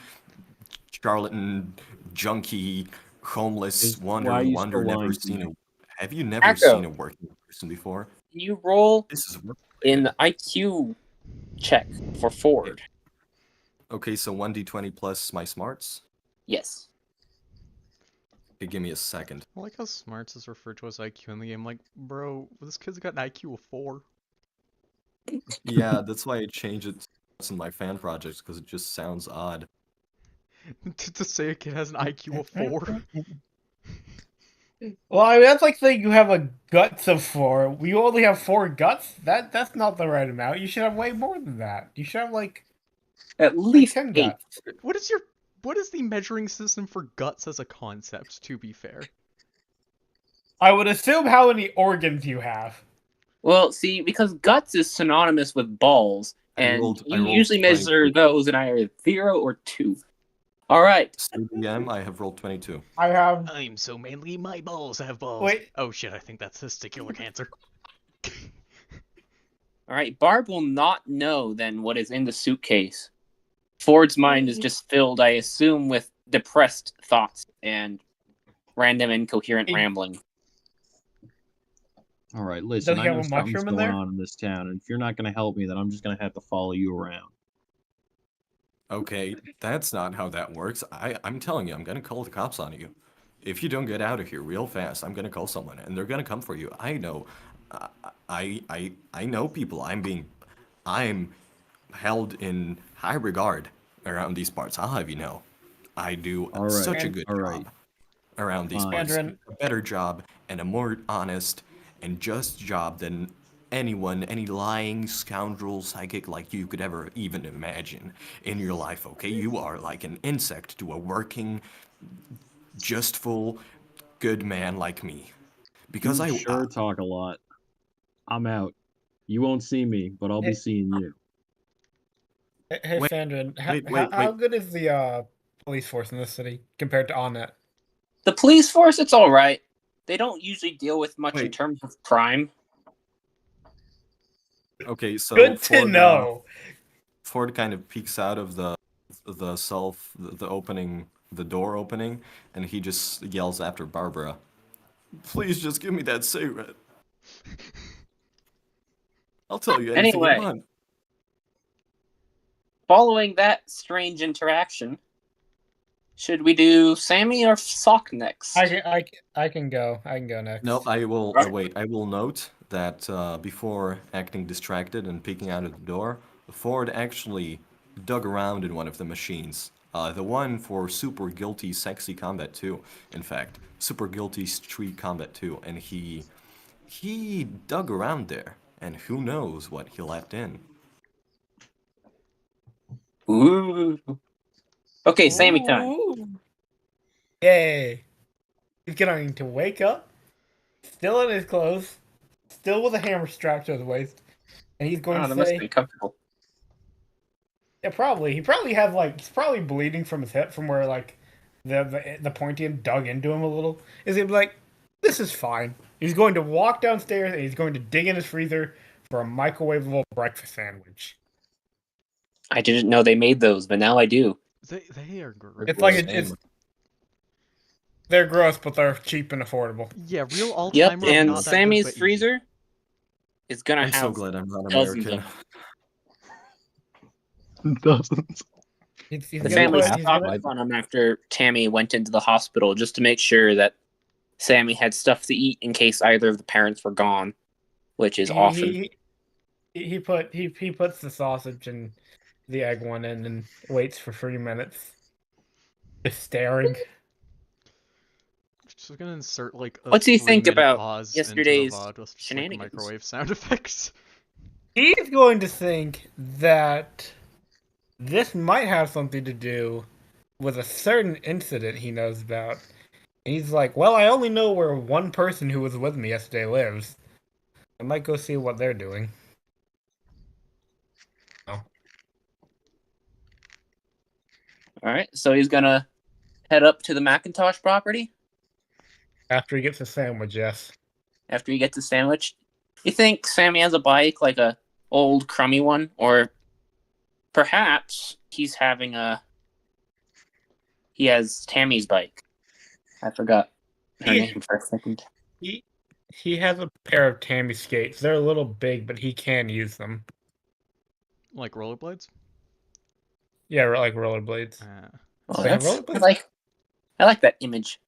charlatan, junkie, homeless, Why are you wonder, still never lying to seen me? a have you never seen Echo, a working person before? can you roll This is work. in the IQ check for Ford? Okay, so 1d20 plus my smarts. Yes. Okay, give me a second. I like how smarts is referred to as IQ in the game. Like, bro, this kid's got an IQ of 4. Yeah, that's why I changed it in my fan projects because it just sounds odd. To say a kid has an IQ of 4. Well, I mean, that's like saying you have a guts of 4. You only have 4 guts. That's not the right amount. You should have way more than that. You should have like At least 10 8. guts. What is the measuring system for guts as a concept, to be fair? I would assume how many organs you have. Well, see, because guts is synonymous with balls, and I you rolled usually measure 22. those in either 0 or 2. All right. CDM, I have rolled 22. I have. I'm so manly, my balls have balls. Wait. Oh shit, I think that's testicular cancer. All right. Barb will not know then what is in the suitcase. Ford's mind is just filled, I assume, with depressed thoughts and random incoherent rambling. All right, listen. Does I he have know a something's mushroom in going there? on in this town, and if you're not going to help me, then I'm just going to have to follow you around. Okay, that's not how that works. I'm telling you, I'm gonna call the cops on you. If you don't get out of here real fast, I'm gonna call someone, and they're gonna come for you. I know, I know people. I'm held in high regard around these parts. I'll have you know, I do All right, such a And- good all job right. around these Fine. parts. Mandarin. A better job and a more honest and just job than anyone, any lying scoundrel psychic like you could ever even imagine in your life, okay? You are like an insect to a working, justful, good man like me. Because You I sure talk a lot. I'm out. You won't see me, but I'll be seeing you. Hey, Wait, Sandra, wait. how good is the police force in this city compared to Onnet? The police force, it's all right. They don't usually deal with much in Wait. terms of crime. Okay, so Good to know. Ford kind of peeks out of the opening, the door opening, and he just yells after Barbara, "Please just give me that cigarette. I'll tell you anything you Anyway, want." following that strange interaction, should we do Sammy or Sock next? I can go. I can go next. No, I will wait. I will note that before acting distracted and peeking out of the door, Ford actually dug around in one of the machines. The one for Super Guilty Sexy Combat 2, in fact. Super Guilty Street Combat 2. And he dug around there. And who knows what he left in. Ooh. Okay, Sammy time. Ooh. Yay. He's going to wake up, still in his clothes, still with a hammer strapped to his waist, and he's going Oh, to that must say, be comfortable. yeah, probably. He probably had like he's probably bleeding from his hip from where like the pointy end dug into him a little. Is he like, this is fine. He's going to walk downstairs and he's going to dig in his freezer for a microwavable breakfast sandwich. I didn't know they made those, but now I do. They are great. It's like Same. they're gross, but they're cheap and affordable. Yeah, real all Yep, timer. and not that Sammy's good, but easy. freezer is gonna I'm have so glad I'm not dozens American. of Dozens. He's the gonna family put, he's stocked gonna, on him after Tammy went into the hospital just to make sure that Sammy had stuff to eat in case either of the parents were gone, which is often. he puts the sausage and the egg one in and waits for 3 minutes, just staring. Just gonna insert like a What do you think 3-minute about pause yesterday's into the VOD with just, like, shenanigans? microwave sound effects. He's going to think that this might have something to do with a certain incident he knows about. And he's like, well, I only know where one person who was with me yesterday lives. I might go see what they're doing. Oh. All right, so he's gonna head up to the Macintosh property. After he gets a sandwich, yes. after he gets a sandwich. You think Sammy has a bike, like a old crummy one, or perhaps he has Tammy's bike. I forgot her name for a second. He has a pair of Tammy skates. They're a little big, but he can use them. Like rollerblades? Yeah, like rollerblades. Oh, Wait, rollerblades? I like that image.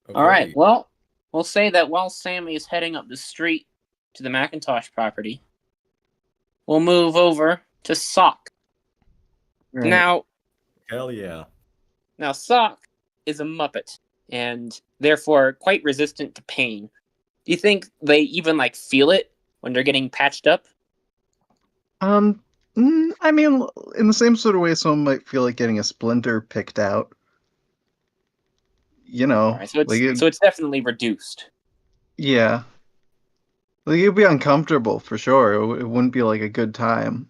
Okay. All right. Well, we'll say that while Sammy is heading up the street to the Macintosh property, we'll move over to Sock. Right. Hell yeah. Now Sock is a Muppet and therefore quite resistant to pain. Do you think they even feel it when they're getting patched up? I mean, in the same sort of way, someone might feel like getting a splinter picked out. You know, All right, so it's definitely reduced. Yeah. Like, it'd be uncomfortable for sure. It wouldn't be like a good time.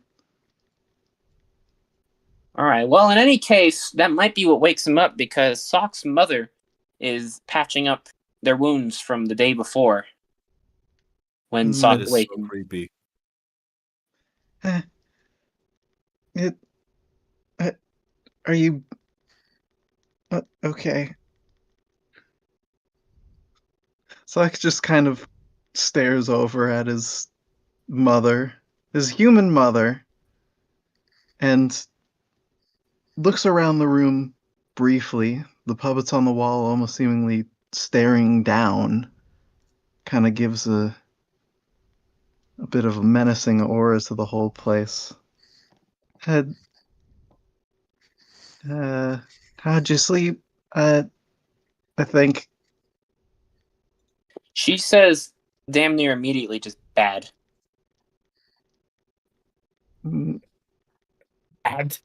All right. Well, in any case, that might be what wakes him up because Sock's mother is patching up their wounds from the day before when Sock That is awakened. so creepy. Are you okay? Sock just kind of stares over at his mother, his human mother, and looks around the room briefly. The puppets on the wall almost seemingly staring down. Kind of gives a bit of a menacing aura to the whole place. How'd you sleep? I think. She says damn near immediately just bad. Bad.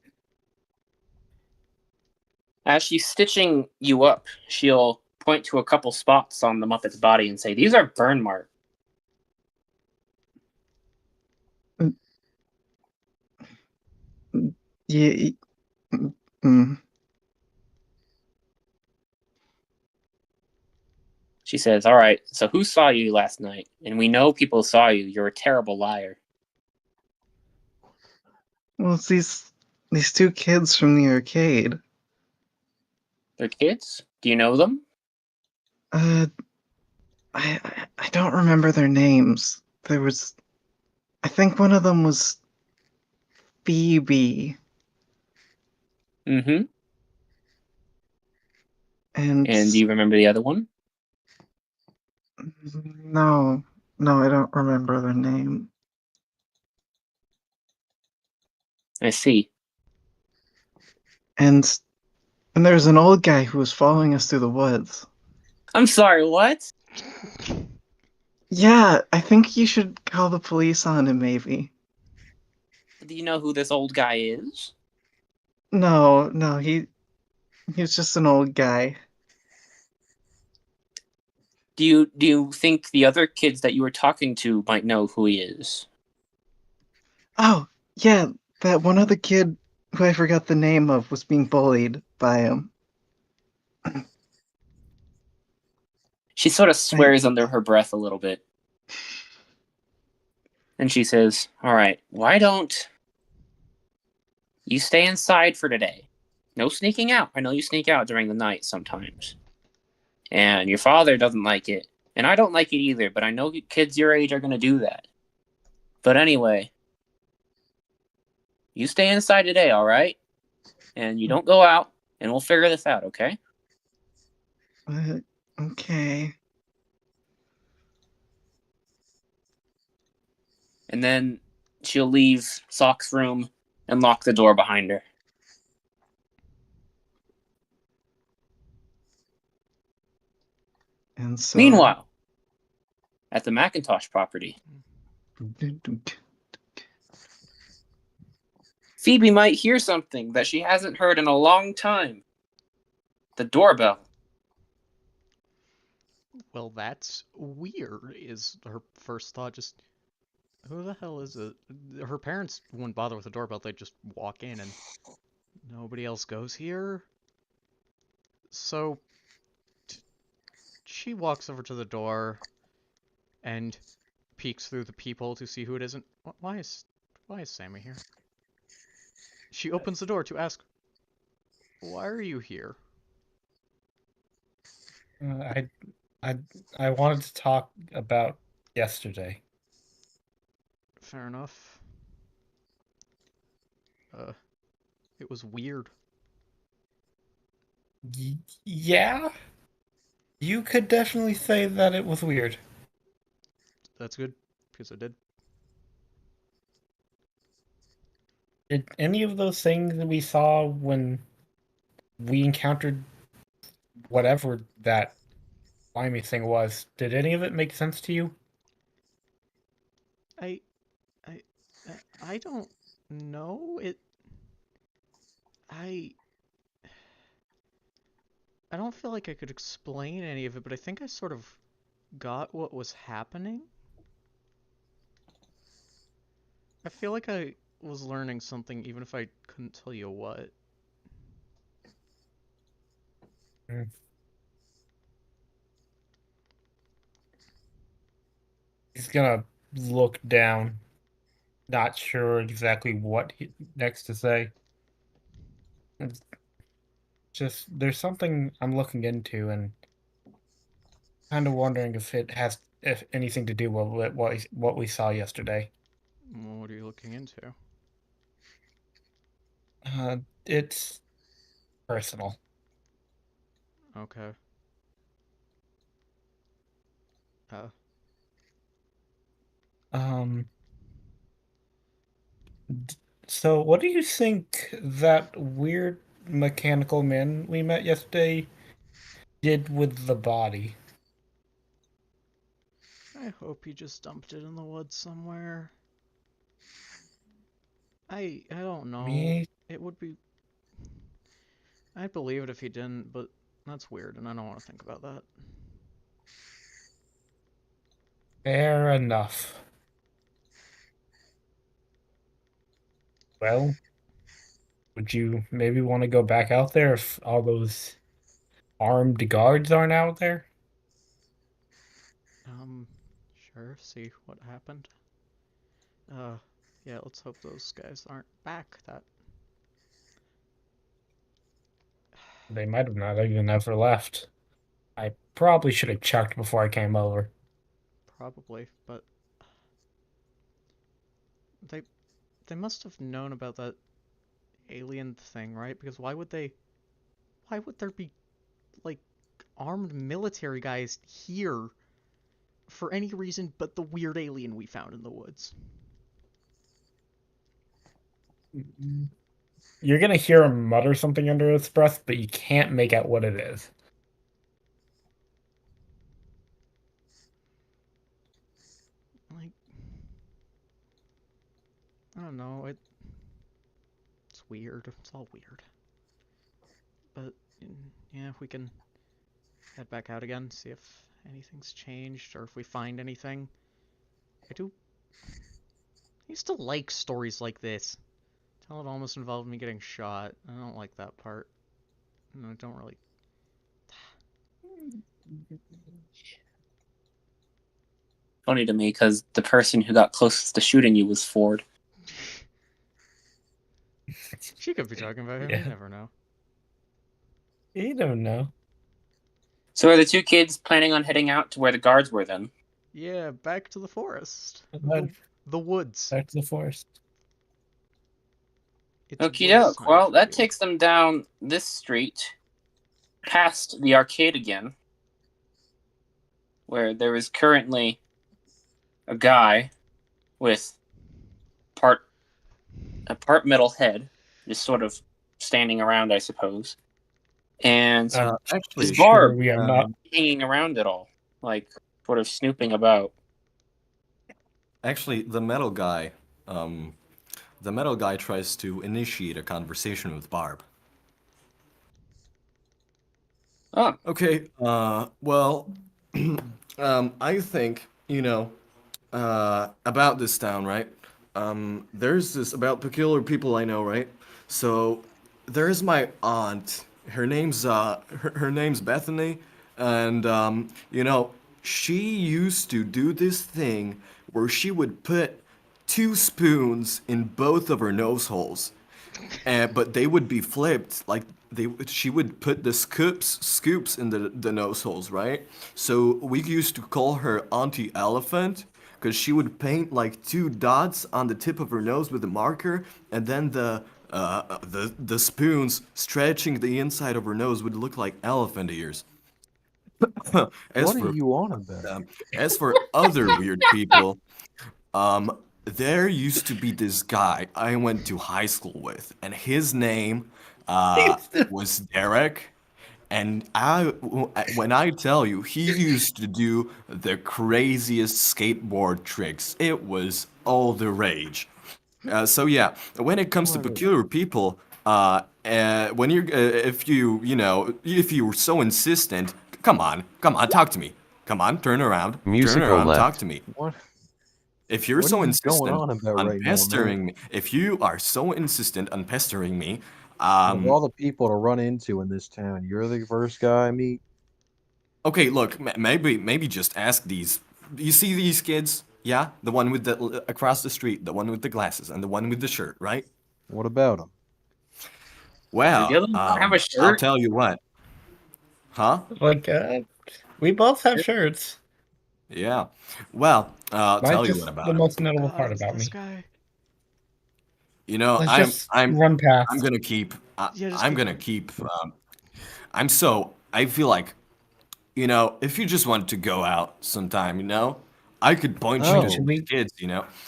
As she's stitching you up, she'll point to a couple spots on the Muppet's body and say, "These are burn marks." Yeah. Mm. She says, "All right, so who saw you last night? And we know people saw you. You're a terrible liar." Well, it's these two kids from the arcade. They're kids? Do you know them? I don't remember their names. I think one of them was Phoebe. Mm-hmm. And do you remember the other one? No, I don't remember their name. I see. And there's an old guy who was following us through the woods. I'm sorry, what? Yeah, I think you should call the police on him, maybe. Do you know who this old guy is? No, he's just an old guy. Do you think the other kids that you were talking to might know who he is? Oh, yeah, that one other kid who I forgot the name of was being bullied by him. She sort of swears under her breath a little bit. And she says, "All right, why don't you stay inside for today? No sneaking out. I know you sneak out during the night sometimes. And your father doesn't like it. And I don't like it either, but I know kids your age are going to do that. But anyway, you stay inside today, all right? And you don't go out, and we'll figure this out, okay?" Okay. And then she'll leave Sock's room and lock the door behind her. And so. Meanwhile, at the Macintosh property, Phoebe might hear something that she hasn't heard in a long time. The doorbell. Well, that's weird, is her first thought. Just, who the hell is it? Her parents wouldn't bother with the doorbell, they'd just walk in and nobody else goes here? So she walks over to the door and peeks through the peephole to see who it is. And why is Sammy here? She opens the door to ask, "Why are you here?" I wanted to talk about yesterday. Fair enough. It was weird. Yeah, you could definitely say that it was weird. That's good, because I did. Did any of those things that we saw when we encountered whatever that slimy thing was, did any of it make sense to you? I, I, I don't know. I, I don't feel like I could explain any of it, but I think I sort of got what was happening. I feel like I was learning something, even if I couldn't tell you what. He's gonna look down, not sure exactly what next to say. It's just there's something I'm looking into, and kind of wondering if anything to do with what we saw yesterday. Well, what are you looking into? It's personal. Okay. Um. So, what do you think that weird mechanical man we met yesterday did with the body? I hope he just dumped it in the woods somewhere. I don't know. Me, It would be. I'd believe it if he didn't, but that's weird, and I don't want to think about that. fair enough. Well, would you maybe want to go back out there if all those armed guards aren't out there? Sure, see what happened. Yeah, let's hope those guys aren't back. They might have not even ever left. I probably should have checked before I came over. Probably, but they must have known about that alien thing, right? Because why would there be, like, armed military guys here for any reason but the weird alien we found in the woods? You're gonna hear him mutter something under his breath, but you can't make out what it is. Like, I don't know, it's weird. It's all weird. But, yeah, if we can head back out again, see if anything's changed, or if we find anything. I used to like stories like this. Till it almost involved me getting shot. I don't like that part. No, I don't really. Funny to me because the person who got closest to shooting you was Ford. She could be talking about him. Yeah. You never know. You don't know. So are the two kids planning on heading out to where the guards were then? Yeah, back to the forest. Back The woods. to the forest. It's Okie woods, doke. my Well, that friend. takes them down this street, past the arcade again, where there is currently a guy with a part metal head, just sort of standing around, I suppose, and Actually, his barb we are not. hanging around it all, like sort of snooping about. actually, the metal guy tries to initiate a conversation with Barb. Oh, Okay, well, I think, about this town, right? There's this about peculiar people I know, right? So, there's my aunt, her name's Bethany, and she used to do this thing where she would put 2 spoons in both of her nose holes, but they would be flipped. Like she would put the scoops in the nose holes, right? So we used to call her Auntie Elephant because she would paint like 2 dots on the tip of her nose with a marker, and then the spoons stretching the inside of her nose would look like elephant ears. as What are for you on about? as for other weird people, there used to be this guy I went to high school with, and his name was Derek. And when I tell you, he used to do the craziest skateboard tricks. It was all the rage. So yeah, when it comes to peculiar people, when you're, if you're so insistent, come on, talk to me. Come on, turn around, Musical talk left. to me. What? If you're What so are you going insistent on about on right now, pestering man? me, if you are so insistent on pestering me, Of all the people to run into in this town, you're the first guy I meet. okay, look, maybe just ask these. You see these kids? Yeah, the one with the across the street, the one with the glasses, and the one with the shirt, right? What about him? Does the Well, other one not have a I'll shirt? tell you what. Huh? Like, we both have shirts. Yeah. Well, I'll Mine's tell you just what the about it. most notable God, part it's about this me. guy. You know, Let's I'm just I'm run past. I'm gonna keep. Yeah, just I'm keep gonna going. keep. I feel like, if you just want to go out sometime, I could point you Wait, to should some we kids.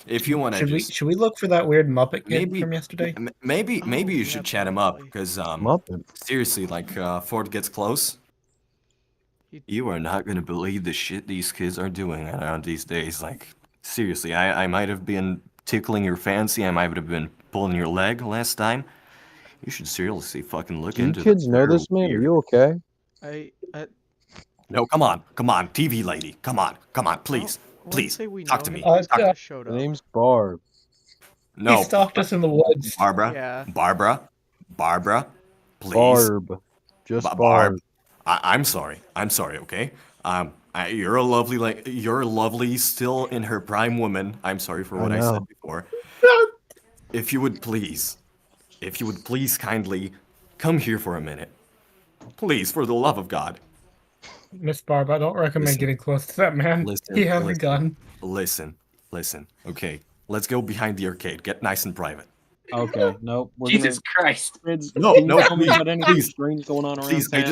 If you want to should we just should we look for that weird Muppet kid maybe from yesterday? maybe Oh, you yeah, should chat him up probably. because Muppet. seriously, like Ford gets close. You are not gonna believe the shit these kids are doing around these days. Like, seriously, I might have been tickling your fancy. I might have been pulling your leg last time. You should seriously fucking look Do you into that. kids know They're this man? Are weird. you okay? I No, come on, TV lady, come on, please, I wouldn't please, say we talk know to him. me. He just Talk kind to of showed The up. name's Barb. me. He No, stalked us in the woods. Yeah. Barbara, please, Barb. Just Barb. Barb. I'm sorry. Okay. You're lovely, still in her prime woman. I'm sorry for I what I said know. before. If you would please, kindly come here for a minute. Please, for the love of God. Miss Barb, I don't recommend Listen. getting close to that man. He has a gun. Listen. Okay, let's go behind the arcade. Get nice and private. Okay, nope. We're Jesus Christ. Kids, No, can you no, tell me please, about anything strange going on around please. town?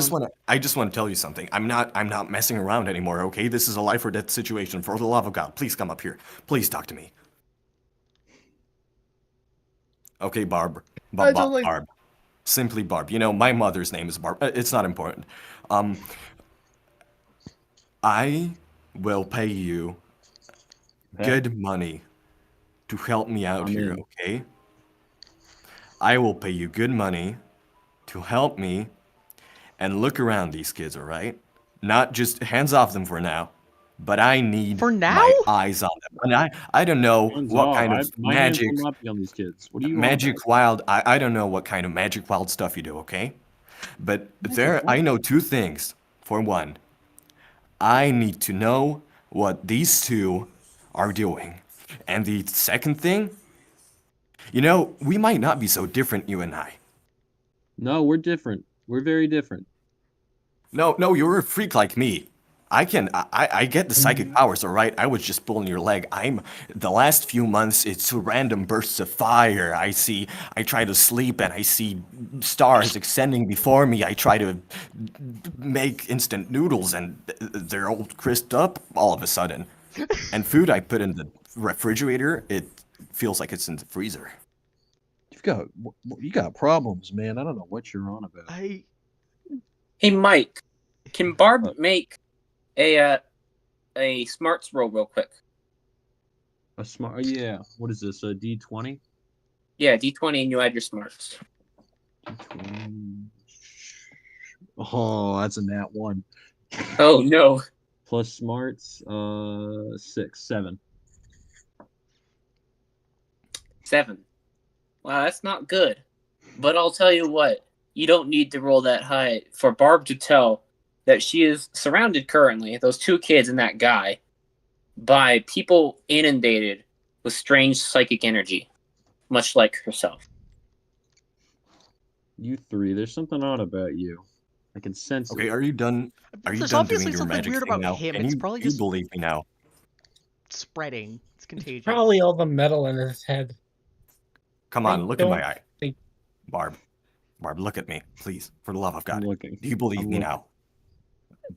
I just want to tell you something. I'm not messing around anymore. Okay, this is a life or death situation. For the love of God, please come up here. Please talk to me. Okay, Barb. Barb. Simply Barb. My mother's name is Barb. It's not important. I will pay you good money to help me out I'm here, in. okay? I will pay you good money to help me and look around these kids, all right? Not just hands off them for now, but I need For now? my eyes on them. And I don't know Hands what off. kind of My hands magic, will not be on these kids. What are you on about? magic wild, I don't know what kind of magic wild stuff you do, okay? But I know 2 things. For one, I need to know what these 2 are doing. And the second thing, we might not be so different, you and I. No, we're different. We're very different. No, you're a freak like me. I get the psychic powers, all right? I was just pulling your leg. The last few months, it's random bursts of fire. I try to sleep and I see stars extending before me. I try to make instant noodles and they're all crisped up all of a sudden. And food I put in the refrigerator, it feels like it's in the freezer. You got problems, man. I don't know what you're on about. Hey, Mike, can Barb make a smarts roll real quick? A smart, yeah. What is this? A D20? Yeah, D20 and you add your smarts. Oh, that's a nat 1. Oh, no. Plus smarts, 7. 7. Wow, that's not good. But I'll tell you what. you don't need to roll that high for Barb to tell that she is surrounded currently, those 2 kids and that guy, by people inundated with strange psychic energy, much like herself. You 3, there's something odd about you. I can sense Okay, it. are you done? Are you There's done obviously doing your something magic weird thing about now? him. Can It's you probably you just believe me now? spreading. It's contagious. Probably all the metal in his head. Come I on, look in my don't eye. think- Barb, look at me, please, for the love of I'm God. looking. Do you believe I'm me looking. now?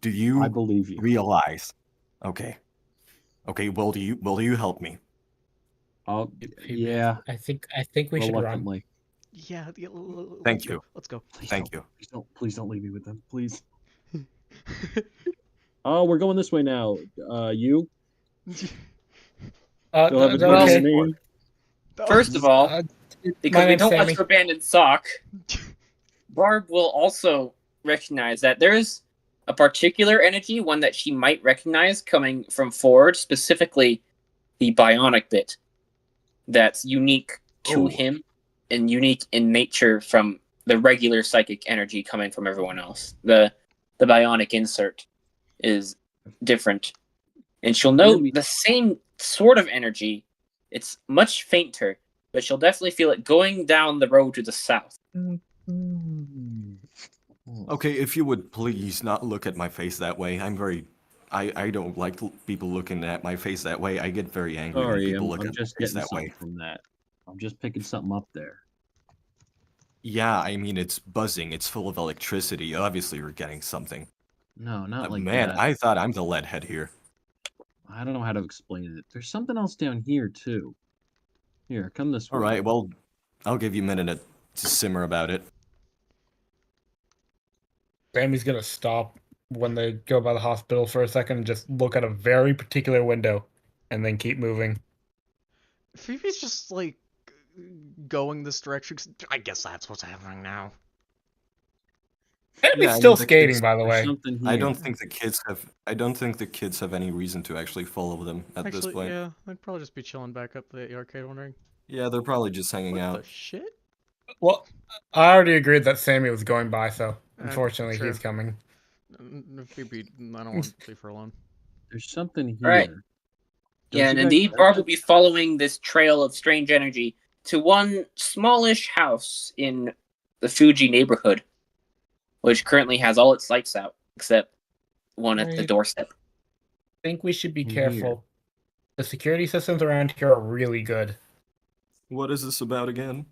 Do you I believe you. realize? Okay. Okay, will you help me? I'll, Phoebe, yeah, I think we should run. reluctantly. Yeah, Thank let's you. go. Let's go. Thank you. Please don't leave me with them, please. Oh, we're going this way now. You still haven't told okay. your name. First of all, Uh, because my we name's don't want Sammy. to abandon Sock, Barb will also recognize that there's a particular energy, one that she might recognize coming from Ford, specifically the bionic bit, that's unique to Oh. him and unique in nature from the regular psychic energy coming from everyone else. The bionic insert is different. And she'll know the same sort of energy. It's much fainter, but she'll definitely feel it going down the road to the south. Okay, if you would please not look at my face that way. I don't like people looking at my face that way. I get very angry when Sorry, people I'm look at just my face getting that something way. from that. I'm just picking something up there. Yeah, I mean, it's buzzing. It's full of electricity. Obviously, you're getting something. No, not like Man, that. I thought I'm the lead head here. I don't know how to explain it. There's something else down here too. Here, come this way. All right, well, I'll give you a minute to simmer about it. Sammy's gonna stop when they go by the hospital for a second and just look at a very particular window, and then keep moving. Phoebe's just like going this direction. 'Cause I guess that's what's happening now. Sammy's Yeah, I mean, still the skating, kids- by the There's way. something here. I don't think the kids have any reason to actually follow them at this Actually, point. yeah, they'd probably just be chilling back up the arcade wondering. Yeah, they're probably just hanging What out. the shit? Well, I already agreed that Sammy was going by, so unfortunately sure. he's coming. Phoebe, I don't want to leave her alone. There's something here. All right. Don't Yeah, you and guys indeed, like Barb it? will be following this trail of strange energy to one smallish house in the Fuji neighborhood, which currently has all its lights out except one at the Right. doorstep. I think we should be In careful. The security systems around here are really good. What is this about again?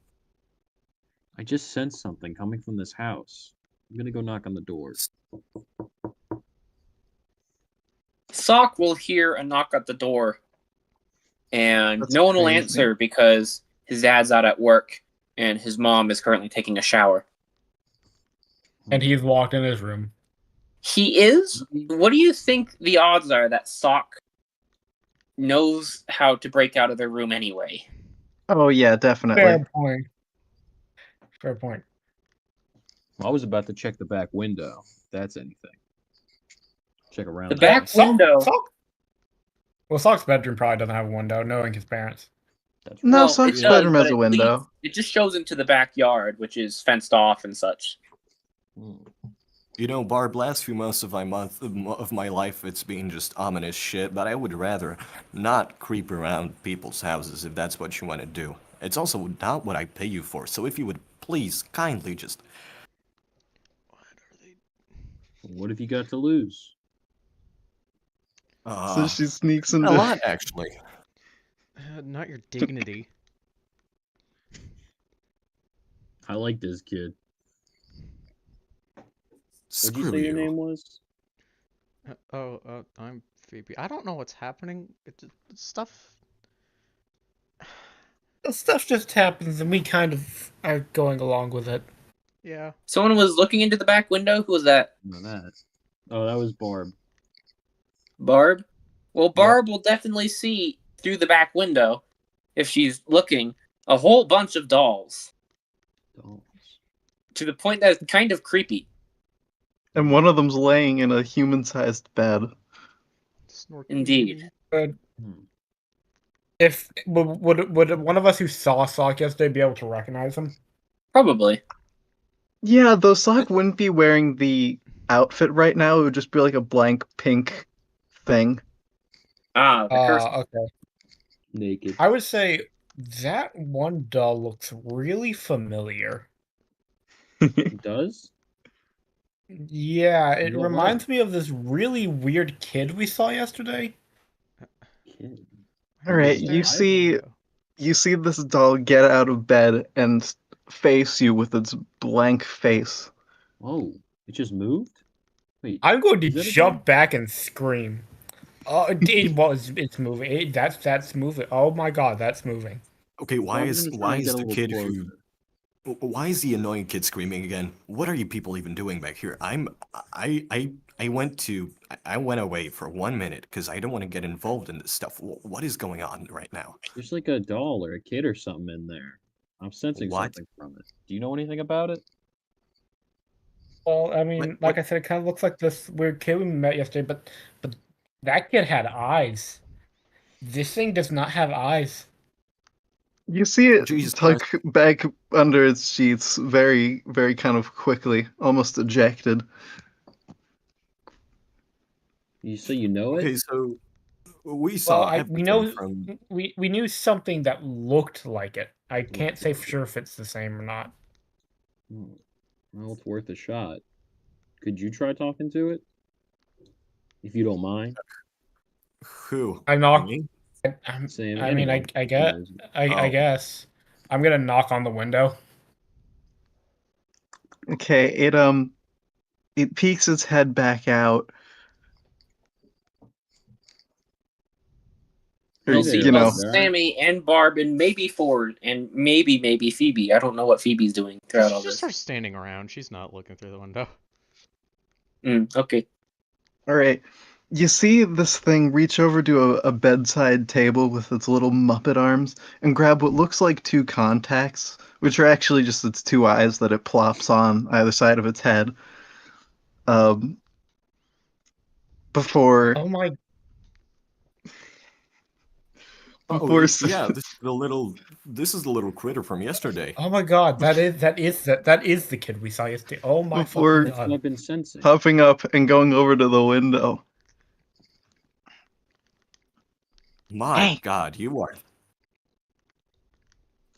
I just sensed something coming from this house. I'm gonna go knock on the doors. Sock will hear a knock at the door, and That's no one will crazy. answer because his dad's out at work and his mom is currently taking a shower. And he's locked in his room. He is? What do you think the odds are that Sock knows how to break out of their room anyway? Oh yeah, definitely. Fair point. Fair point. Well, I was about to check the back window. If that's anything. Check around. The that back way. window. Well, Sock's bedroom probably doesn't have a window, knowing his parents. That's No, Well, Sock's it does, bedroom but has a it window. leads- it just shows into the backyard, which is fenced off and such. Hmm. You know, Barb, last few months of my life, it's been just ominous shit, but I would rather not creep around people's houses if that's what you want to do. It's also not what I pay you for, so if you would please kindly just... What have you got to lose? So she sneaks into. a lot, actually. Not your dignity. I like this kid. What'd you Screw say your you. name was? I'm Phoebe. I don't know what's happening. Stuff. Stuff just happens, and we kind of are going along with it. Yeah. Someone was looking into the back window. Who was that? No, that. Oh, that was Barb. Barb? Well, Barb will definitely see through the back window, if she's looking, a whole bunch of dolls. Dolls. To the point that it's kind of creepy. And one of them's laying in a human-sized bed. Snorky. Indeed. But Hmm. if would one of us who saw Sock yesterday be able to recognize him? Probably. Yeah, though Sock wouldn't be wearing the outfit right now. It would just be like a blank pink thing. Ah, the curse. Okay. Naked. I would say that one doll looks really familiar. It does? Yeah, it In what reminds way? me of this really weird kid we saw yesterday. Kid. All right, So you I- see this doll get out of bed and face you with its blank face. Oh, it just moved? Wait. I'm going to Is that a jump doll? back and scream. Oh, it's moving. That's moving. Oh my god, that's moving. Okay, Well, I'm gonna try why and get is a the little kid closer. why is the annoying kid screaming again? What are you people even doing back here? I went to I went away for 1 minute because I don't want to get involved in this stuff. What is going on right now? There's like a doll or a kid or something in there. I'm sensing What? something from it. Do you know anything about it? Well, I mean, like What? I said, it kind of looks like this weird kid we met yesterday, but that kid had eyes. This thing does not have eyes. You see it Jesus tuck Christ. back under its sheets very, very kind of quickly, almost ejected. You say you know it? Okay, so we Well, saw we everything know from we knew something that looked like it. I can't say for Okay. sure if it's the same or not. Oh, well, it's worth a shot. Could you try talking to it? If you don't mind. who? I knock. Me? Saying I mean, anyone. I who get. knows. I Oh, guess I'm gonna knock on the window. okay. It peeks its head back out. Or, Hey You'll see there, you both know, Barbara. Sammy and Barb and maybe Ford and maybe Phoebe. I don't know what Phoebe's doing throughout She all just this. starts standing around. She's not looking through the window. Okay. all right. You see this thing reach over to a bedside table with its little Muppet arms and grab what looks like two contacts, which are actually just its two eyes that it plops on either side of its head. Um, before Oh my! oh, before yeah, this is the little critter from yesterday. Oh my God! That is the kid we saw yesterday. Oh my fucking before That's what God! I've been sensing. puffing up and going over to the window. My Hey, God, you are.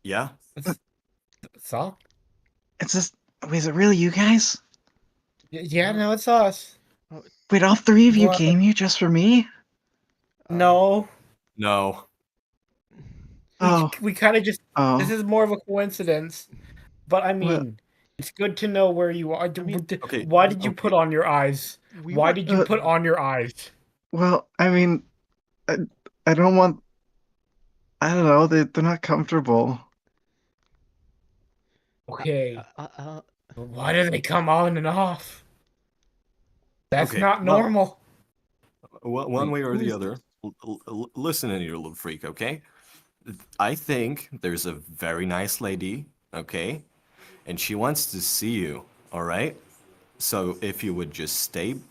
Yeah? Sock? it's this. Wait, is it really you guys? Yeah, no, it's us. Wait, all three of you What? came here just for me? No, No. Oh, we kind of just. This oh. is more of a coincidence, but I Well, mean, it's good to know where you are. I mean, Okay, Why did you okay. put on your eyes? we Why were. did you put on your eyes? well, I mean, I, I don't want. I don't know. They're not comfortable. Okay, Uh, why do they come on and off? That's Okay, not well, normal. one Wait, way or who the is other. this? Listen in, you little freak, okay? I think there's a very nice lady, okay? And she wants to see you, alright? So if you would just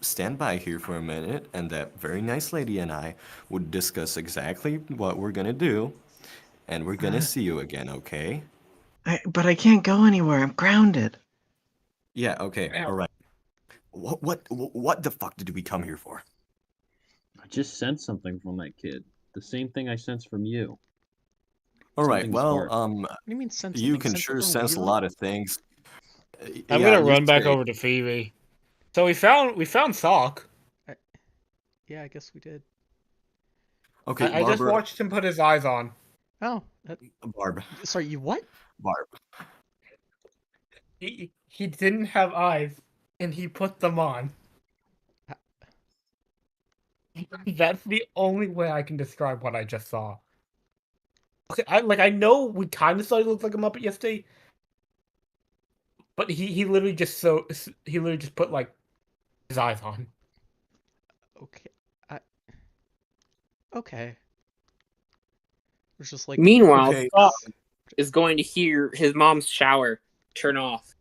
stand by here for a minute, and that very nice lady and I would discuss exactly what we're gonna do, and we're gonna Uh, see you again, okay? but I can't go anywhere. I'm grounded. Yeah, okay, alright. What the fuck did we come here for? I just sensed something from that kid. The same thing I sensed from you. Alright, Something's well, dark. what do you mean sense you something? can Sense sure something sense a weird? lot of things. I'm Yeah, gonna you run back say. over to Phoebe. So we found Sock. Yeah, I guess we did. Okay, I just Barbara, watched him put his eyes on. Oh, Barb, sorry. You what? Barb. He didn't have eyes, and he put them on. That's the only way I can describe what I just saw. Okay, I know we kind of saw he looked like a Muppet yesterday, but he literally just put like his eyes on. Okay. Okay. It's just like Meanwhile, Okay, Spock is going to hear his mom's shower turn off,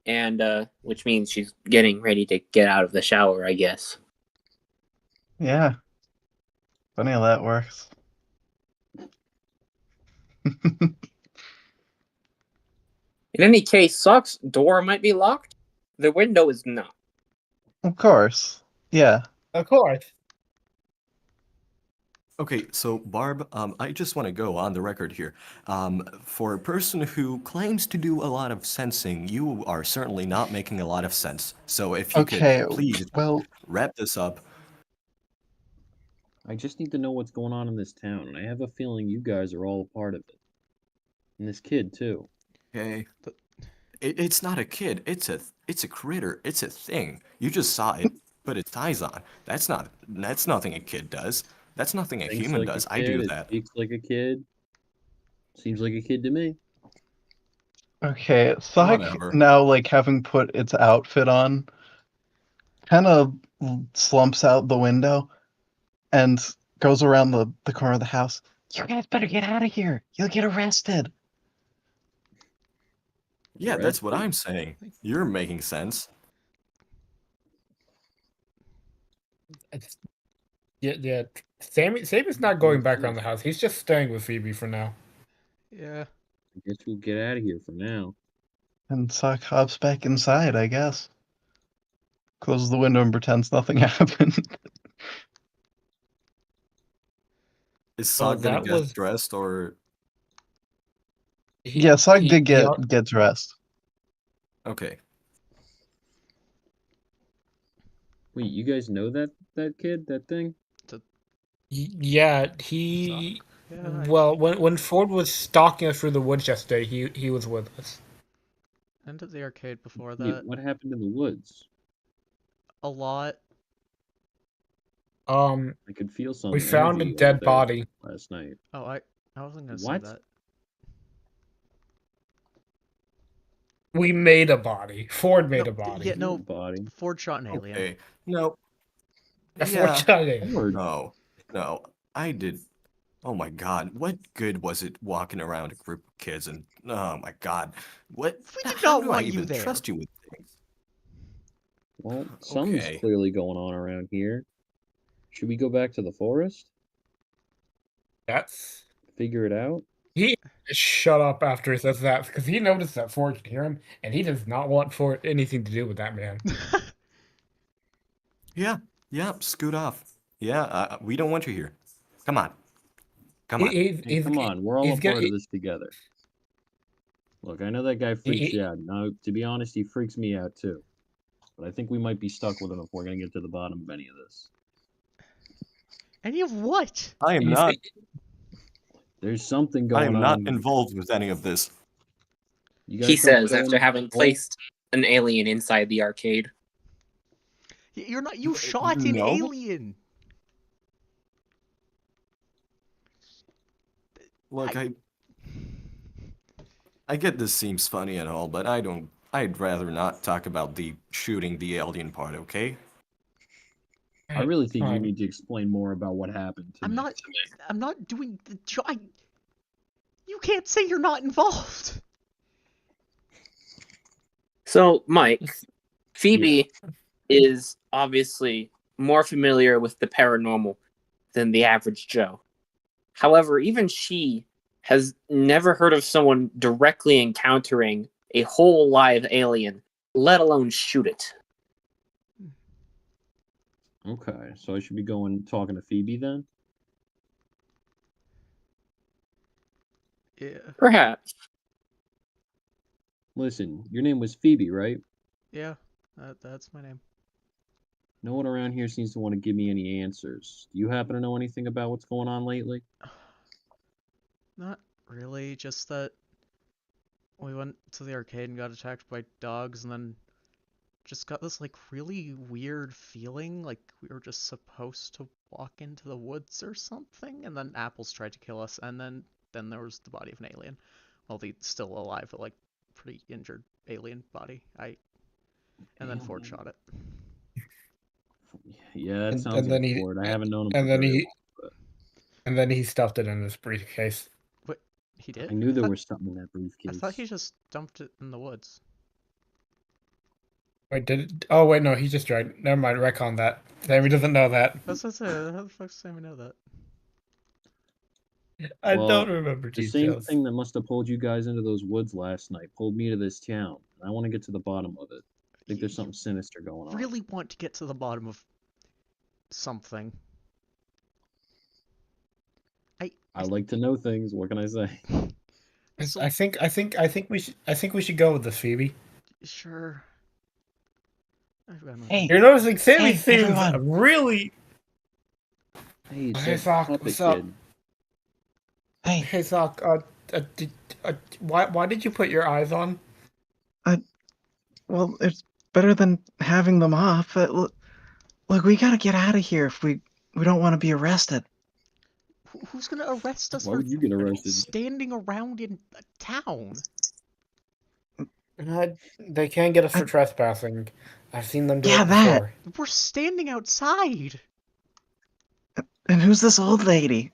and which means she's getting ready to get out of the shower, I guess. Yeah. Funny how that works. In any case, Sock's door might be locked. The window is not. Of course. Yeah. Of course. Okay, so Barb, I just want to go on the record here. For a person who claims to do a lot of sensing, you are certainly not making a lot of sense. So if you Okay. could please Well, wrap this up. I just need to know what's going on in this town, and I have a feeling you guys are all a part of it. And this kid too. Okay. It's not a kid. It's a critter. It's a thing. You just saw it put its eyes on. That's nothing a kid does. That's nothing a Thinks human like does. a I kid, do it that. speaks like a kid. Seems like a kid to me. okay. Sock Whatever. now, like, having put its outfit on, kind of slumps out the window and goes around the corner of the house. You guys better get out of here. You'll get arrested. Yeah, that's what Arrested? I'm saying. You're making sense. It's, yeah. Sammy's not going back around the house. He's just staying with Phoebe for now. Yeah. I guess we'll get out of here for now. And Sock hops back inside, I guess. Closes the window and pretends nothing happened. Is Oh, Sog gonna that get was dressed or Yeah, Sock did he get dressed. okay? Wait, you guys know that kid, that thing? yeah, he Yeah. well when Ford was stalking us through the woods yesterday, he was with us. End of the arcade before Wait, that. what happened in the woods? A lot. Um, I could feel some we found a energy over dead there body. last night. Oh, I wasn't gonna say What? that. We made a body. Ford made No, a body. yeah, no. Body. Ford shot an alien. Okay. No. Ford Yeah. shot it. Ford. No. No. I did. Oh my God. What good was it walking around a group of kids and oh my God. What? We did How not do I want you even there. trust you with things? Well, something's Okay. clearly going on around here. Should we go back to the forest? That's Figure it out? he shut up after he says that because he noticed that Ford could hear him and he does not want Ford anything to do with that man. Yeah. Yeah. Scoot off. Yeah. We don't want you here. Come on. Come on. Hey, come on, we're all a he's part gonna- of this together. Look, I know that guy freaks you out. Now, to be honest, he freaks me out too. But I think we might be stuck with him if we're gonna get to the bottom of any of this. Any of what? I am he's- not. There's something I going am not on. involved with any of this. You guys He don't says feel after any- having placed an alien inside the arcade. You're not. You shot an No. alien. Look, I get this seems funny and all, but I'd rather not talk about the shooting the alien part, okay? I really think you Fine. need to explain more about what happened to I'm me. not doing the job. You can't say you're not involved. So, Mike, Phoebe is obviously more familiar with the paranormal than the average Joe. However, even she has never heard of someone directly encountering a whole live alien, let alone shoot it. Okay, so I should be going talking to Phoebe then? Yeah. Perhaps. Listen, your name was Phoebe, right? Yeah. That's my name. No one around here seems to want to give me any answers. Do you happen to know anything about what's going on lately? Not really. Just that we went to the arcade and got attacked by dogs, and then just got this like really weird feeling, like we were just supposed to walk into the woods or something, and then apples tried to kill us, and then there was the body of an alien. Well, the still alive, but like pretty injured alien body. And then Ford shot it. Yeah, that And- sounds and then like he- Ford. I haven't known him and for then very he- long, but And then he stuffed it in his briefcase. What? He did? I knew there thought, was something in that I briefcase. thought he just dumped it in the woods. Wait, did it? Oh wait, no, he just tried. Never mind, retcon that. Sammy doesn't know that. That's what I said. How the fuck does Sammy know that? I Well, don't remember The same details. thing that must have pulled you guys into those woods last night pulled me to this town. I want to get to the bottom of it. I think there's You something sinister going on. really want to get to the bottom of something. I like to know things. What can I say? So, I think we should go with this, Phoebe. sure. I've got Hey, You're noticing Sammy Hey, seems everyone. really. Hey, Hey, that Sock, puppet what's up? kid. Hey, Hey, Sock. Why did you put your eyes on? well, it's better than having them off. Look, we gotta get out of here if we don't want to be arrested. Who's gonna arrest us Why for would you get arrested? standing around in a town? They can't get us for I- trespassing. I've seen them do Yeah, it that. before. We're standing outside. And who's this old lady?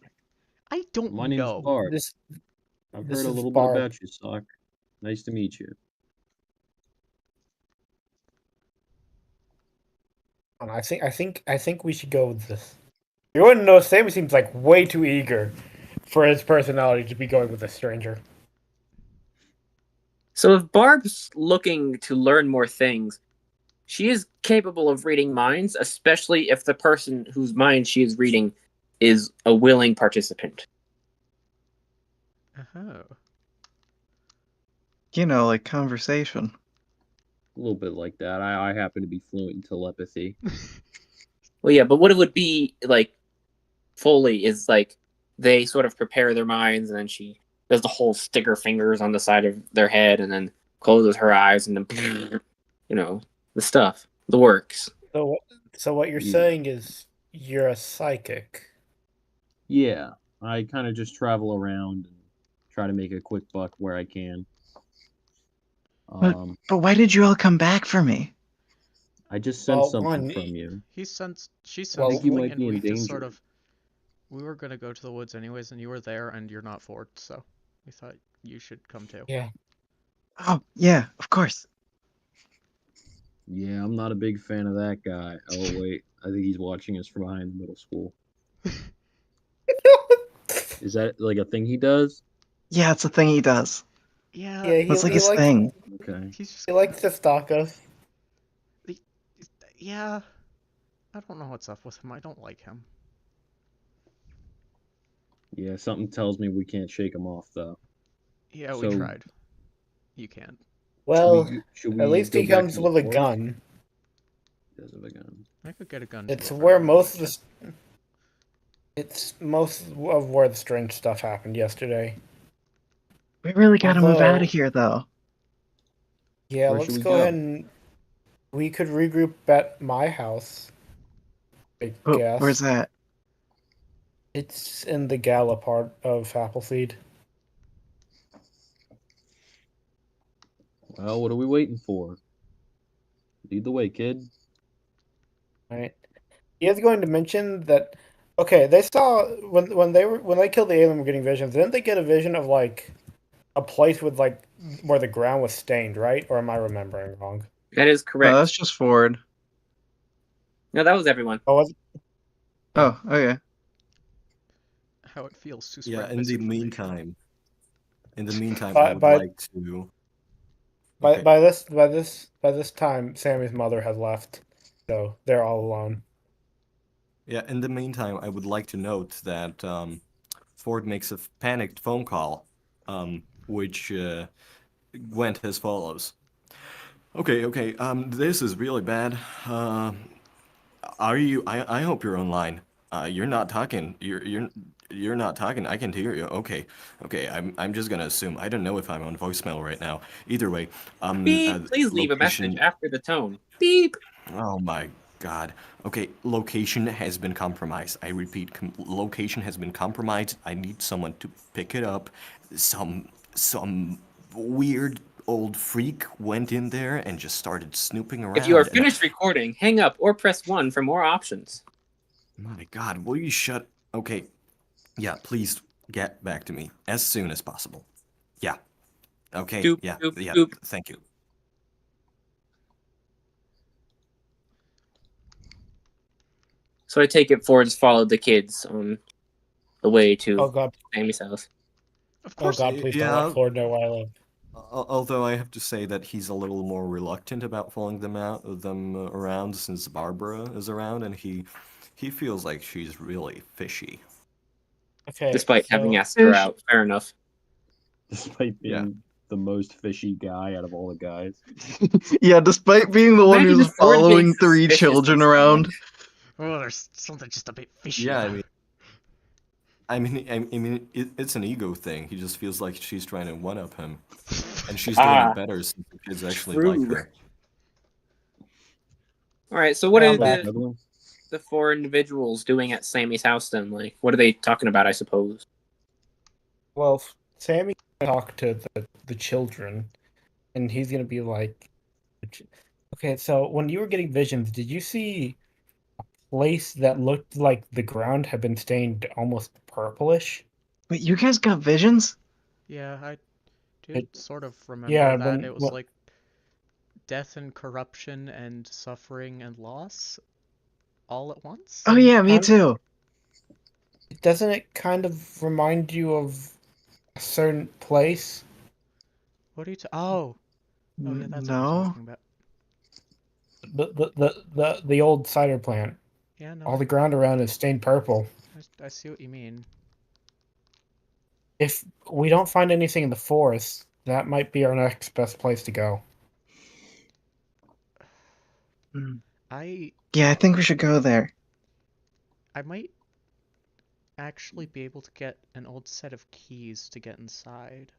I don't My name's know. Bart. This I've this heard a is little bit Bart. about you, Sock. Nice to meet you. I think we should go with this. You wouldn't know. Sammy seems like way too eager for his personality to be going with a stranger. So if Barb's looking to learn more things, she is capable of reading minds, especially if the person whose mind she is reading is a willing participant. Oh. Like conversation. A little bit like that. I happen to be fluent in telepathy. Well, yeah, but what it would be like fully is like they sort of prepare their minds, and then she does the whole sticker fingers on the side of their head, and then closes her eyes, and then the stuff, the works. So what you're Yeah. saying is you're a psychic. Yeah, I kind of just travel around and try to make a quick buck where I can. But why did you all come back for me? I just sensed Well, something one, from you. She sensed Well, something, you might and be in we just sort danger. of we were gonna go to the woods anyways, and you were there, and you're not Ford, so we thought you should come too. yeah. Oh, yeah, of course. Yeah, I'm not a big fan of that guy. Oh wait, I think he's watching us from behind the middle school. Is that like a thing he does? Yeah, it's a thing he does. Yeah, Yeah, It's like he his likes thing. Okay. he's just he likes to stalk us. yeah. I don't know what's up with him. I don't like him. Yeah, something tells me we can't shake him off though. Yeah, we So tried. You can't. Well, should at we least go he back comes to the with a forest? gun. He does have a gun. I could get a gun. It's too if I where really most of wanted the it's most of where the strange stuff happened yesterday. We really gotta move out Although- of here, though. Yeah, Where should let's we go go? ahead and we could regroup at my house. I Oh, guess. where's that? It's in the gala part of Appleseed. Well, what are we waiting for? Lead the way, kid. Right. He is going to mention that. Okay, they saw when they killed the alien, were getting visions. Didn't they get a vision of like a place with like where the ground was stained, right? Or am I remembering wrong? That is correct. Oh, that's just Ford. No, that was everyone. Oh, was Oh, okay. how it feels to Yeah, spread in the misinformation. meantime, By- I would by- like to. by Okay. by this time, Sammy's mother had left, so they're all alone. Yeah, in the meantime, I would like to note that Ford makes a panicked phone call, which went as follows. Okay, this is really bad. Are you? I hope you're online. You're not talking. You're not talking. I can hear you. Okay. I'm just gonna assume. I don't know if I'm on voicemail right now. Either way, Beep. Please leave a location. message after the tone. Beep. Oh my God. Okay, location has been compromised. I repeat, location has been compromised. I need someone to pick it up. Some weird old freak went in there and just started snooping around. If you are and- finished recording, hang up or press 1 for more options. My God, will you shut? Okay, yeah, please get back to me as soon as possible. Yeah. Okay. Doop, Yeah. doop, Yeah. doop. Thank you. So I take it Ford's followed the kids on the way to Oh god, Sammy's house. Of oh course. god, please don't Yeah. let Ford know where I live. Although I have to say that he's a little more reluctant about following them around since Barbara is around, and he feels like she's really fishy. Okay, Despite having so asked her out. Fair enough. Despite being Yeah. the most fishy guy out of all the guys. Yeah, despite being the one Imagine who's if Ford getting following three suspicious children of someone. around. Oh, there's something just a bit fishy. Yeah, about it's an ego thing. He just feels like she's trying to one-up him, and she's doing Ah, it better since the kids actually true. like her. All right, so what Yeah, are I'm back. the four individuals doing at Sammy's house then? Like, what are they talking about? I suppose. well, Sammy talked to the children, and he's gonna be like, okay, so when you were getting visions, did you see a place that looked like the ground had been stained almost purplish? Wait, you guys got visions? Yeah, I did It- sort of remember yeah, that. when It was well, like death and corruption and suffering and loss all at once. Oh yeah, me Kind- too. doesn't it kind of remind you of a certain place? What are you? Oh, yeah, that's what you're No. talking about. The old cider plant. Yeah, no, All the ground around is stained purple. I see what you mean. If we don't find anything in the forest, that might be our next best place to go. I Yeah, I think we should go there. might actually be able to get an old set of keys to get inside.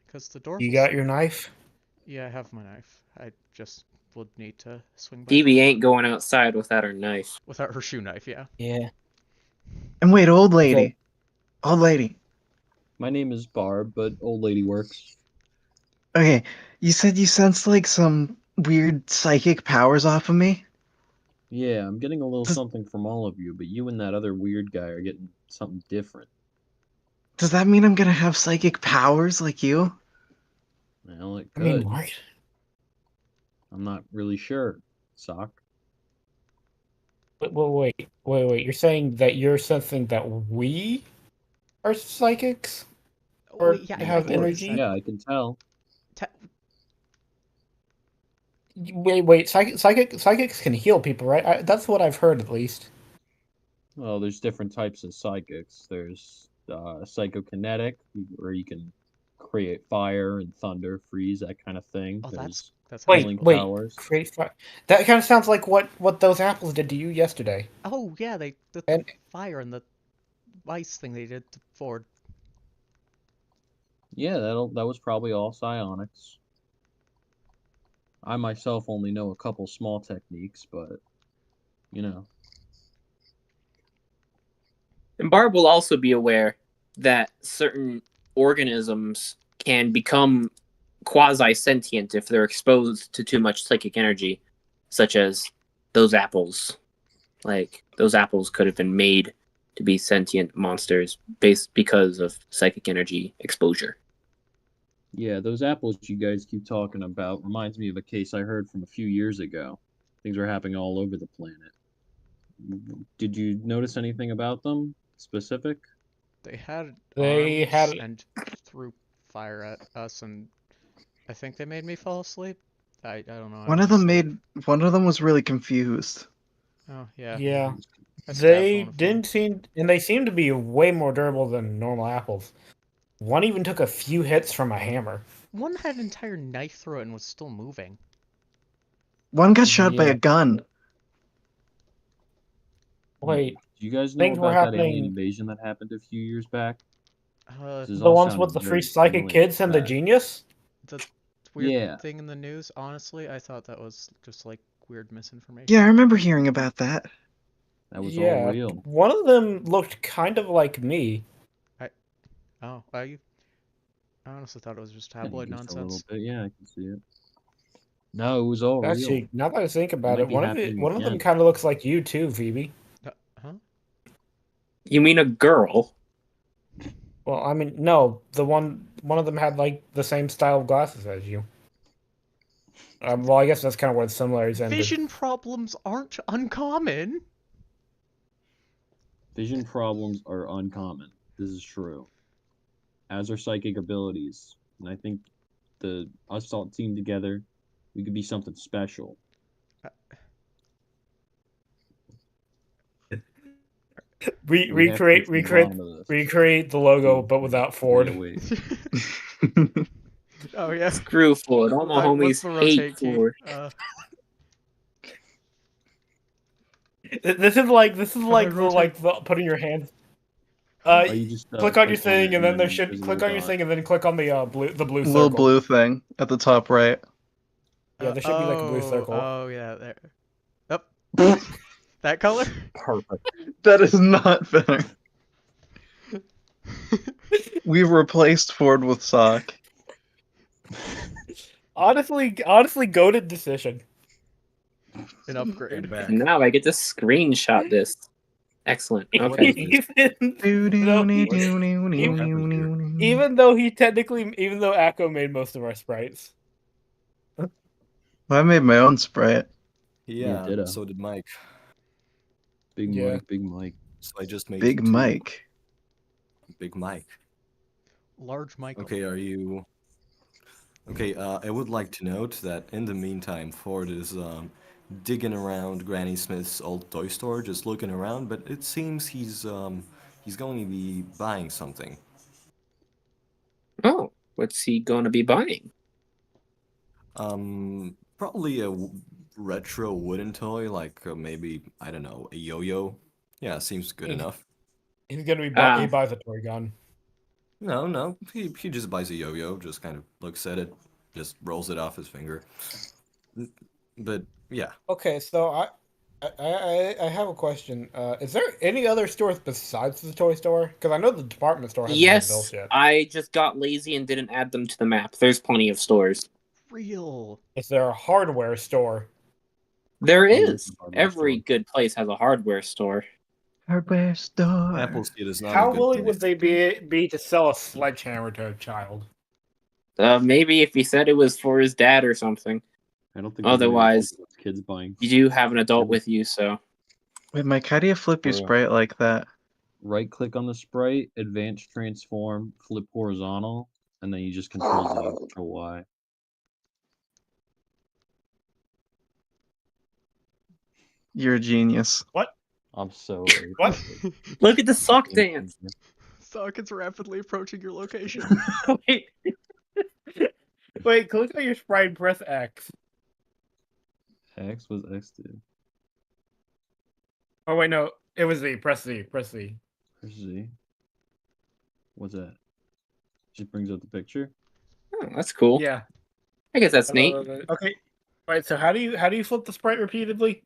Because the door. You got your knife? Yeah, I have my knife. I just would need to swing by Phoebe ain't going outside without her knife. without her shoe knife. Yeah. Yeah. And wait, old lady. Okay. Old lady. My name is Barb, but old lady works. Okay, you said you sensed like some weird psychic powers off of me? Yeah, I'm getting a little Does- something from all of you, but you and that other weird guy are getting something different. Does that mean I'm gonna have psychic powers like you? Well, it I mean, could. what? I'm not really sure. Sock. Wait. You're saying that you're sensing that we are psychics? Or Wait, yeah, have I energy? said- Yeah, I can tell. Wait. Psychics can heal people, right? That's what I've heard, at least. Well, there's different types of psychics. There's psychokinetic, where you can create fire and thunder, freeze, that kind of thing. Oh, There's that's healing Wait. powers. Create fire. That kind of sounds like what those apples did to you yesterday. Oh yeah, the And- fire and the ice thing they did to Ford. Yeah, that was probably all psionics. I myself only know a couple small techniques, but you know. And Barb will also be aware that certain organisms can become quasi-sentient if they're exposed to too much psychic energy, such as those apples. Like, those apples could have been made to be sentient monsters based because of psychic energy exposure. Yeah, those apples you guys keep talking about reminds me of a case I heard from a few years ago. Things are happening all over the planet. Did you notice anything about them specific? They had They arms had- and threw fire at us, and I think they made me fall asleep. I don't know. I One was of them asleep. one of them was really confused. Oh yeah. Yeah. I stabbed They one of them. didn't seem, and they seem to be way more durable than normal apples. One even took a few hits from a hammer. One had an entire knife through it and was still moving. One got shot by Yeah. a gun. Wait, Do you guys know things were about that alien happening- invasion that happened a few years back? This is the all ones sounding with the very free psychic familiar kids to and the Pat. genius? The weird Yeah. thing in the news, honestly, I thought that was just like weird misinformation. Yeah, I remember hearing about that. That was Yeah, all real. one of them looked kind of like me. Oh, I honestly thought it was just Yeah, tabloid just a little nonsense. bit. Yeah, I can see it. No, it was all real. Actually, now that I think about Might it, be one happening of them again. kind of looks like you too, Phoebe. Huh? You mean a girl? Well, I mean, no, the one of them had like the same style of glasses as you. Well, I guess that's kind of where the similarities ended. Vision problems aren't uncommon. Vision problems are uncommon. This is true. As are psychic abilities, and I think us all team together, we could be something special. We have to get to the bottom of this. Recreate the logo, but without Ford. Yeah, wait. Oh yeah. Screw Ford. All my What's homies the hate rotate key? Ford. This is like rotate. the putting your hands. You just Click on your it, thing, and then there there's should a click little on your dot. thing, and then click on the blue Little circle. blue thing at the top right. Yeah, there should be like a blue circle. Oh yeah, there. Up. That color? Perfect. That is not fair. We've replaced Ford with Sock. Honestly, goated decision. An upgrade. Back. Now I get to screenshot this. Excellent. What Okay. is Even though Akko made most of our sprites. I made my own sprite. Yeah, ditto. so did Mike. Big Yeah. Mike, Big Mike. So I just made Big two. Mike. Big Mike. Large Michael. Okay, are you? Okay, I would like to note that in the meantime, Ford is digging around Granny Smith's old toy store, just looking around. But it seems he's going to be buying something. Oh, what's he going to be buying? Probably a retro wooden toy, like maybe I don't know, a yo-yo. Yeah, seems good enough. He's gonna be he buys a toy gun. No, he just buys a yo-yo, just kind of looks at it, just rolls it off his finger. But yeah. Okay, so I have a question. Is there any other stores besides the toy store? Because I know the department store hasn't been built Yes, yet. I just got lazy and didn't add them to the map. There's plenty of stores. Real. Is there a hardware store? There there's is. a hardware Every store. good place has a hardware store. Hardware store. Appleseed is not How a good willing place. would they be to sell a sledgehammer to a child? Maybe if he said it was for his dad or something. I don't think. there's any Otherwise, kids buying. you do have an adult with you, so. Wait, Mike, how do you flip your For real. sprite like that? Right click on the sprite, advanced transform, flip horizontal, and then you just control Z and control Y. You're a genius. I'm so. What? Look at the sock dance. Sock is rapidly approaching your location. Wait. Wait, click on your sprite and press X. X was X2. Oh wait, no, it was Z. Press Z. Press Z. Where's Z? What's that? Just brings up the picture. Oh, that's cool. Yeah. I guess that's neat. Okay. Right. So how do you flip the sprite repeatedly?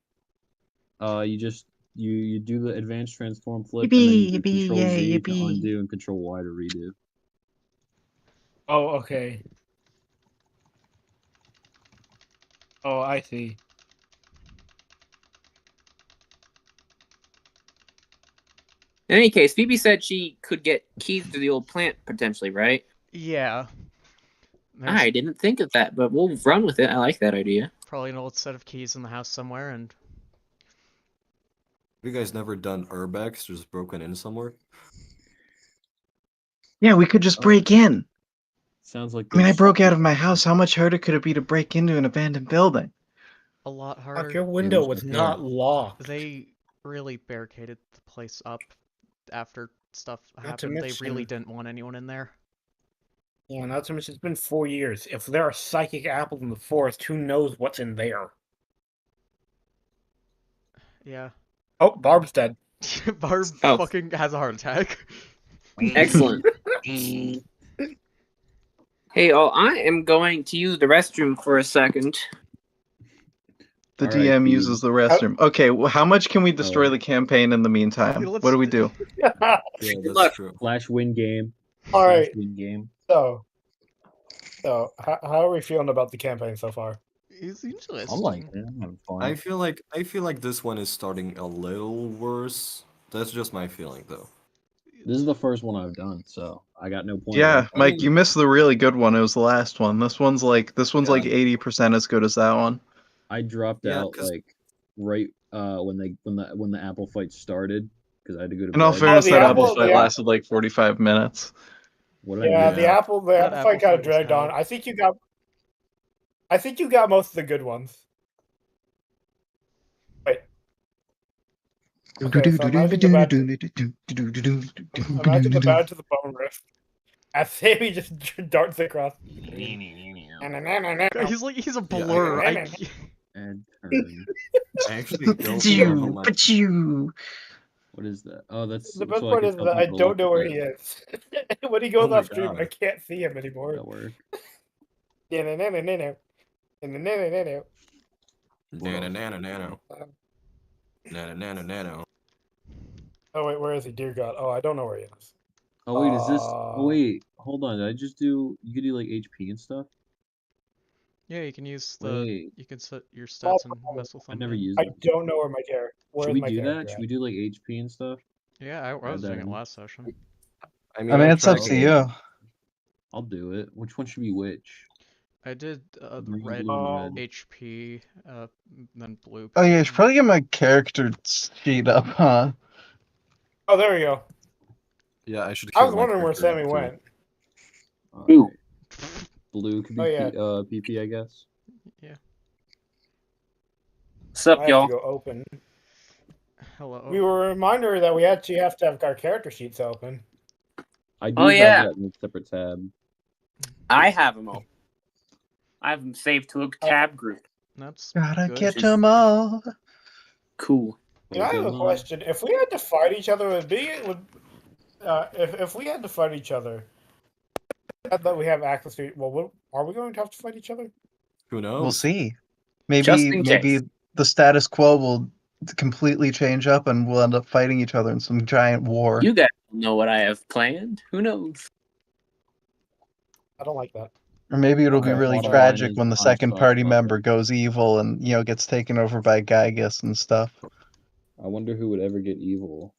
You just you do the advanced transform flip, and then you do Yippee, control yeah, Z to yippee. undo and control Y to redo. Oh, okay. Oh, I see. In any case, Phoebe said she could get keys to the old plant potentially, right? Yeah. I didn't think of that, but we'll run with it. I like that idea. Probably an old set of keys in the house somewhere, and Have you guys never done urbex, just broken in somewhere? Yeah, we could just break in. Sounds like. I mean, I there's broke out of something- my house. How much harder could it be to break into an abandoned building? a lot Fuck, harder. your window was was my not phone. locked. They really barricaded the place up after stuff Not to happened. They mention- really didn't want anyone in there. Yeah, not so much. It's been 4 years. If there are psychic apples in the forest, who knows what's in there? Yeah. Oh, Barb's dead. Barb Oh. fucking has a heart attack. Excellent. Hey, I am going to use the restroom for a second. The All right, DM Pete. uses the restroom. Okay, well, how much can we destroy Oh. the campaign in the meantime? Let's- What do we do? Yeah, Good that's luck. true. Flash win game. All Flash right. win game. So how are we feeling about the campaign so far? It's interesting. I'm like, man, I'm having fun. I feel like this one is starting a little worse. That's just my feeling, though. This is the first one I've done, so I got no point. Yeah, Mike, you missed the really good one. It was the last one. This one's like Yeah. 80% as good as that one. I dropped Yeah, out 'cause- like right when the apple fight started, because I had to go to In all bed. fairness, the that apple- apple fight the app- lasted like 45 minutes. What did I Yeah, miss? the apple That fight apple kind fight of was dragged on. hell. I think you got most of the good ones. Wait. Okay, so imagine the bad to the bone rift. As Sammy just darts across the screen. He's a Yeah, blur. Add turn. I actually don't know how much. What is that? Oh, that's The best so part can is tell that I people, don't look know at where that. he is. When he goes Oh my off stream, God. I can't see him anymore. That work. Nano, nano, nano. Nano, nano. Oh wait, where is he? Dear God. Oh, I don't know where he is. Oh wait, is this? Oh wait, hold on. Did I just do? You could do like HP and stuff. Yeah, you can use Wait, you can set your stats and mess with I them. never and- used I it. don't know where my character. Where Should is we my do character that? Should at? we do like HP and stuff? Yeah, I was Add doing that it in. last session. I mean, it's up to you. I'll do it. Which one should be which? I did the Green, red blue, and red. HP, then blue. Oh yeah, I should probably get my character sheet up, huh? Oh, there we go. Yeah, I should. I was kill my wondering where character Sammy too. went. Ooh. Alright. Blue could be Oh, yeah. PP, I guess. What's up, I have y'all? to go open. Hello. We were a reminder that we actually have to have our character sheets open. I do Oh, have yeah. that in a separate tab. I have them all. I have them saved to a tab group. That's Gotta good. get them all. Cool. You know, I have a Pokemon. question. If we had to fight each other, if we had to fight each other, that we have access to. Well, are we going to have to fight each other? Who knows? We'll see. Just Maybe in maybe case. the status quo will completely change up, and we'll end up fighting each other in some giant war. You guys don't know what I have planned. Who knows? I don't like that. Or maybe it'll be Okay, really bottom tragic line is when the I'm second party soft, member okay. goes evil and gets taken over by Gygus and stuff. I wonder who would ever get evil.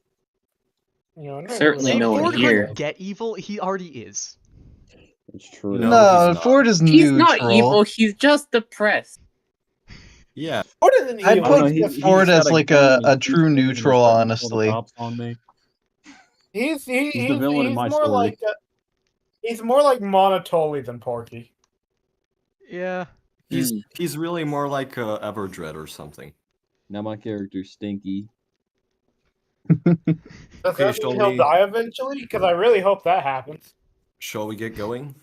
You know, Certainly See, no one Ford here. couldn't get evil. He already is. It's true. No, No, he's not. Ford is He's neutral. not evil. He's just depressed. Yeah, What is an I'd evil? put He's just- Ford just as got like gun a and he's true swinging and neutral, they're starting to call honestly. the cops on me. He's the villain in my more story. like he's more like Monotoli than Porky. Yeah. he's really more like Everdread or something. Now my character's stinky. Does Okay, that shall mean he'll we- die eventually? Because I really hope that happens. Shall we get going?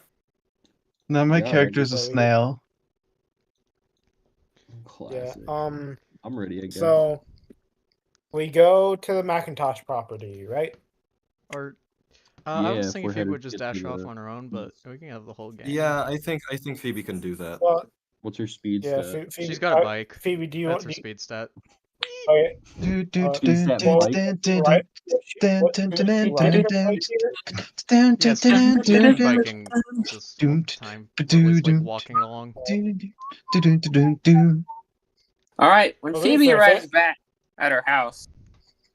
No, my Yeah, character's a ready. snail. Classic. Yeah. I'm ready, I guess. So we go to the Macintosh property, right? Or Yeah, I was if thinking we're Phoebe headed would just to get dash to off the on her own, but we can have the whole gang. Yeah, I think Phoebe can do that. Well, What's her speed yeah. stat? Phoebe, She's got a bike. Phoebe, do you That's want? her speed stat. Okay. Speed stat Well, bike? right. What, is she riding a bike here? Yes, she's biking this whole time. Or at least like walking along. All right. When Okay, Phoebe fair, arrives fair. back at her house,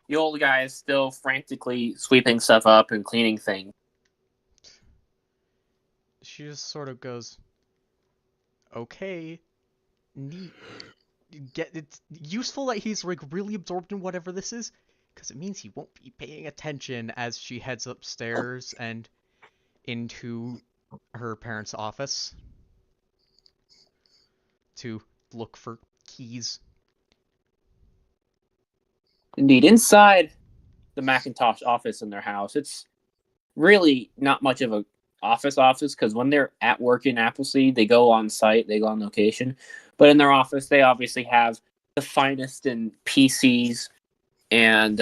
the old guy is still frantically sweeping stuff up and cleaning things. She just sort of goes, okay, neat. It's useful that he's like really absorbed in whatever this is, because it means he won't be paying attention as she heads upstairs and into her parents' office to look for keys. Indeed, inside the Macintosh office in their house, it's really not much of a office because when they're at work in Appleseed, they go on site, they go on location. But in their office, they obviously have the finest in PCs, and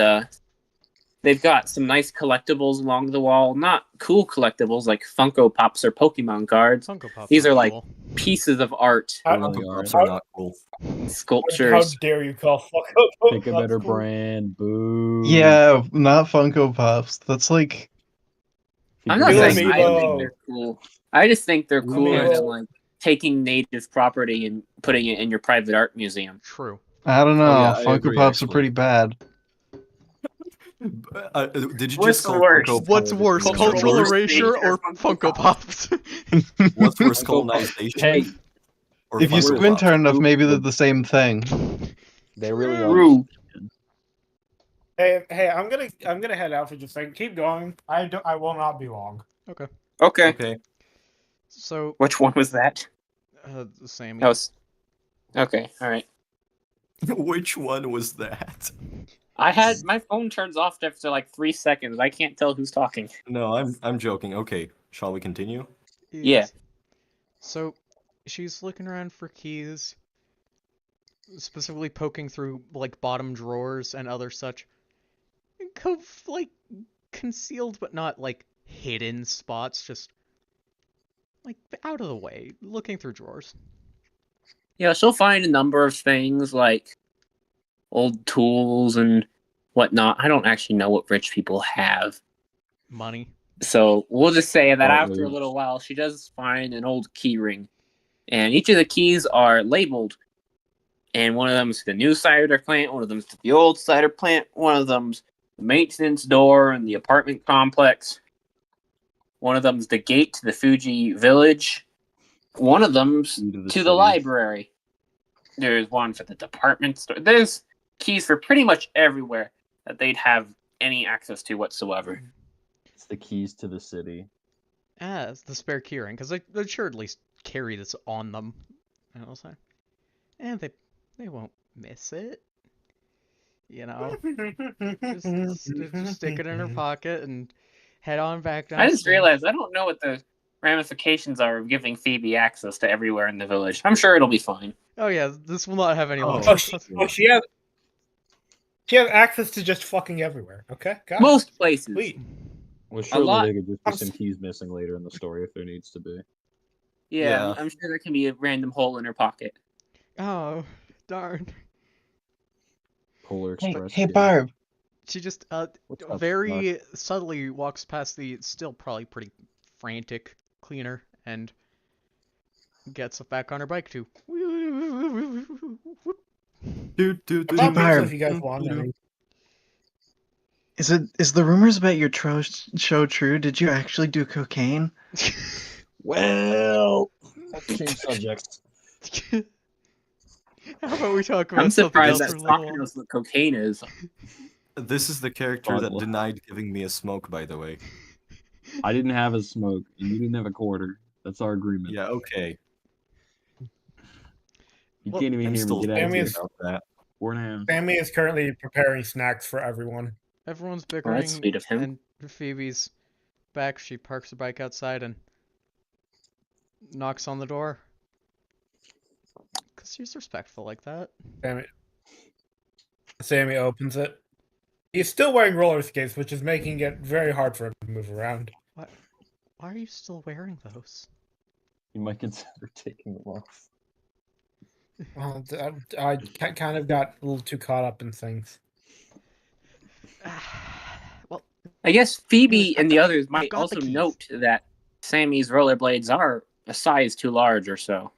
they've got some nice collectibles along the wall. Not cool collectibles like Funko Pops or Pokemon cards. Funko Pops These are like cool. pieces of art, How, Really Funko are. Pops are not cool. how sculptures. dare you call Funko? Pick a better brand. Boo. Yeah, not Funko Pops. That's like I'm not Real saying I Amiibo. think they're cool. I just think they're cooler Amiibo. than like taking native property and putting it in your private art museum. True. I don't know. yeah, I Funko agree, Pops are actually. pretty bad. Did you What's just the call worst? Funko What's Pops worse, Cultural cultural erasure erasure or or Funko Funko Pops? What's worse, Funko colonization? Hey, Or If you Funko squint Pops? hard enough, maybe they're the same thing. they really are. True. Hey, I'm gonna head out for just a second. Keep going. I will not be long. Okay. Okay. Okay. So, Which one was that? Sammy. That was. Okay. All right. Which one was that? I had my phone turns off after like 3 seconds. I can't tell who's talking. No, I'm joking. Okay, shall we continue? Yeah. Yes. So, she's looking around for keys, specifically poking through like bottom drawers and other such, like concealed but not like hidden spots, just like out of the way, looking through drawers. Yeah, she'll find a number of things like old tools and whatnot. I don't actually know what rich people have. Money. So we'll just say that after a Cartloads. little while, she does find an old key ring. And each of the keys are labeled. And one of them's to the new cider plant, one of them's to the old cider plant, one of them's the maintenance door in the apartment complex, one of them's the gate to the Fuji village, one of them's Key to the to the city. library. There's one for the department store. There's keys for pretty much everywhere that they'd have any access to whatsoever. It's the keys to the city. It's the spare keyring, because they should at least carry this on them. You know what I'm saying? And they won't miss it. You know? just stick it in her pocket and head on back down. I just realized I don't know what the ramifications are of giving Phoebe access to everywhere in the village. I'm sure it'll be fine. Oh yeah, this will not have any long. She has access to just fucking everywhere. Okay, got it. Most places. Sweet. Well, surely lot- there could just be I'm some s- keys missing later in the story if there needs to be. Yeah, Yeah. I'm sure there can be a random hole in her pocket. Oh, darn. Polar Hey, Express. hey key. Barb. She just What's up, very subtly walks past the still probably pretty frantic cleaner and gets back on her bike too. About me, Barb. if you guys want. I mean, Is the rumors about your show true? Did you actually do cocaine? Well, let's change subjects. How about we talk about I'm something surprised else that for a little Spock while? knows what cocaine is. This is the character that Fuck. denied giving me a smoke, by the way. I didn't have a smoke, and you didn't have a quarter. That's our agreement. Yeah, okay. You Well, can't even I'm hear still me. Get out of Sammy here. is- about that. 4.5. Sammy is currently preparing snacks for everyone. Everyone's Well, bickering, that's sweet of him. and Phoebe's back. She parks her bike outside and knocks on the door. Because she's respectful like that. Sammy opens it. He's still wearing roller skates, which is making it very hard for him to move around. Why are you still wearing those? You might consider taking them off. Well, I kind of got a little too caught up in things. Well, I guess Phoebe Anyways, and the others I've might got the also keys. note that Sammy's rollerblades are a size too large or so.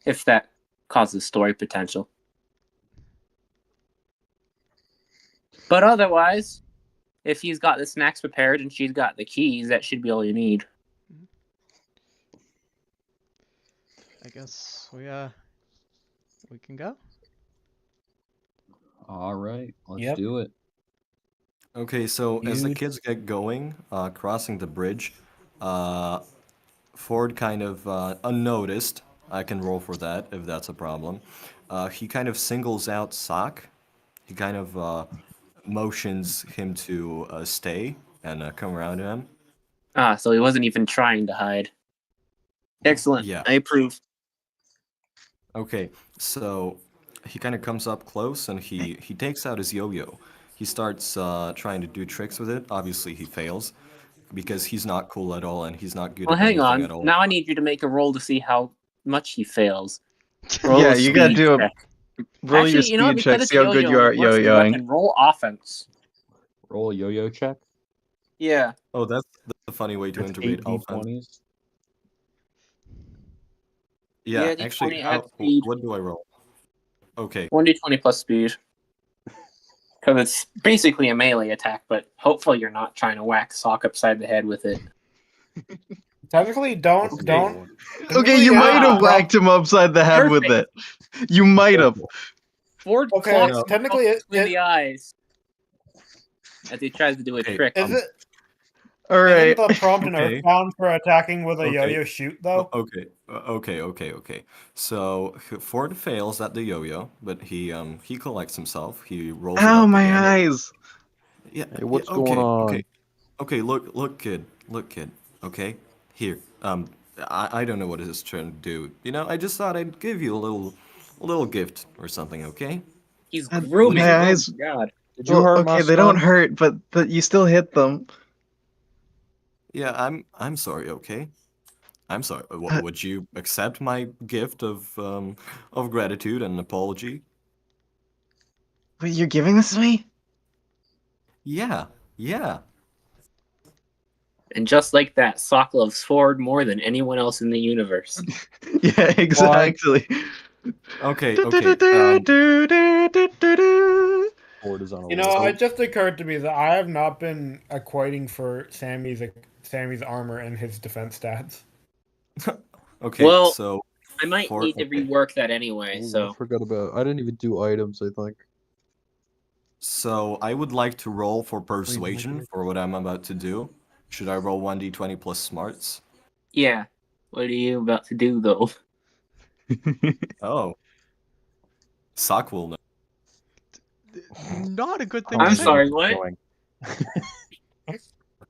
If that causes story potential. But otherwise, if he's got the snacks prepared and she's got the keys, that should be all you need. I guess we can go. All right, let's Yep. do it. Okay, so as the Dude. kids get going, crossing the bridge, Ford kind of unnoticed. I can roll for that if that's a problem. He kind of singles out Sock. He kind of motions him to stay and come around to him. Ah, so he wasn't even trying to hide. Excellent. Yeah. I approve. Okay, so he kind of comes up close and he takes out his yo-yo. He starts trying to do tricks with it. Obviously, he fails because he's not cool at all and he's not good Well, at hang anything on. at all. Now I need you to make a roll to see how much he fails. Roll Yeah, a you gotta speed do a check. roll your Actually, you know what? speed check. Because See how it's good you are yo-yoing, at worse than yo-yoing. weapon, roll offense. Roll a yo-yo check. Yeah. Oh, that's a funny way to That's integrate 8 offense. d20s. Yeah, Yeah, actually, D20 at speed. what do I roll? Okay, 1d20 plus speed. Because it's basically a melee attack, but hopefully you're not trying to whack Sock upside the head with it. Technically, don't. Okay, you might have whacked him upside the head with it. You might have. Ford Okay, clocks technically him in the eyes. as he tries to do a Okay, trick. Is it? All right. Isn't the prompt in Okay. Earthbound for attacking with a Okay. yo-yo shoot though? Okay. So Ford fails at the yo-yo, but he collects himself. He rolls it Ow, up my again. eyes. Yeah. Hey, what's yeah, going on? Okay. Look, kid. Okay. Here. I don't know what it's trying to do. You know, I just thought I'd give you a little gift or something. Okay. He's Uh, grooming. my Oh eyes. my god. Did you Well, hurt okay, my they don't son? hurt, but you still hit them. Yeah. I'm sorry. Okay. I'm sorry. Uh, Would you accept my gift of gratitude and apology? Wait, you're giving this to me? Yeah. And just like that, Sock loves Ford more than anyone else in the universe. Yeah, exactly. Okay. Ford is on a You roll. know, So- it just occurred to me that I have not been equating for Sammy's armor and his defense stats. Okay. Well, So I might Ford- need to rework that anyway, Ooh, so I forgot about. I didn't even do items. I think. So I would like to roll for persuasion for what I'm about to do. Should I roll 1d20 plus smarts? yeah. What are you about to do though? Oh. Sock will know. Not a good thing I'm to say. sorry, what? Going. I'm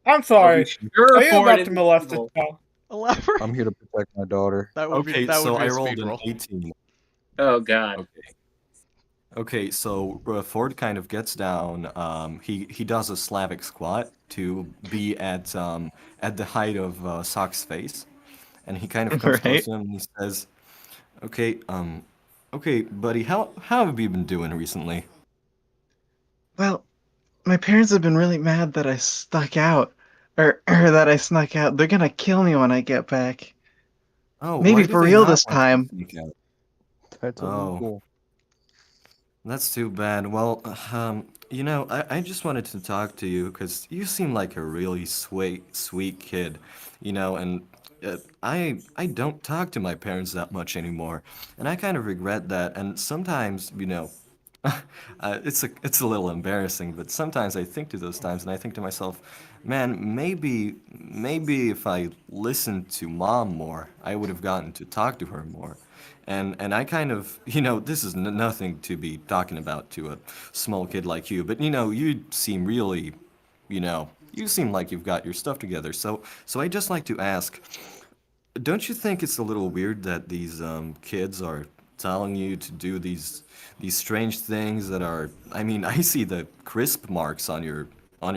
Are sorry. you sure Are you Ford about to isn't molest a evil? child? Elaborate. I'm here to protect my daughter. That would Okay, be so a I speed rolled an roll. 18. Oh god. Okay, so Ford kind of gets down. He does a Slavic squat to be at the height of Sock's face, and he kind of comes close Right. to him and he says, "Okay, buddy, how have you been doing recently?" Well, my parents have been really mad that I stuck out. Or that I snuck out. They're gonna kill me when I get back. Oh, Maybe why do for they real not this want you to time. sneak out? That's Oh. illegal. That's too bad. Well, you know, I just wanted to talk to you because you seem like a really sweet kid, you know, and I don't talk to my parents that much anymore, and I kind of regret that. And sometimes, you know, it's a little embarrassing, but sometimes I think to those times and I think to myself, man, maybe if I listened to mom more, I would have gotten to talk to her more. And I kind of, you know, this is nothing to be talking about to a small kid like you, but you know, you seem really, you know, you seem like you've got your stuff together. So I just like to ask, don't you think it's a little weird that these kids are telling you to do these strange things that are, I mean, I see the crisp marks on your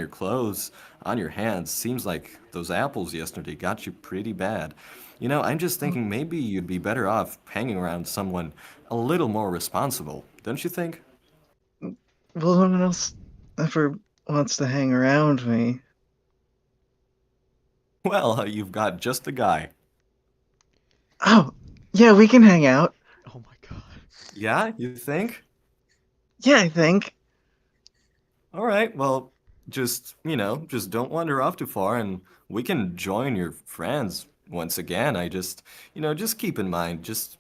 clothes, on your hands. Seems like those apples yesterday got you pretty bad. You know, I'm just thinking maybe you'd be better off hanging around someone a little more responsible, don't you think? Well, no one else ever wants to hang around me. Well, you've got just the guy. Oh, yeah, we can hang out. Oh my god. Yeah, you think? Yeah, I think. All right, well, just, you know, just don't wander off too far and we can join your friends once again. I just, you know, just keep in mind, just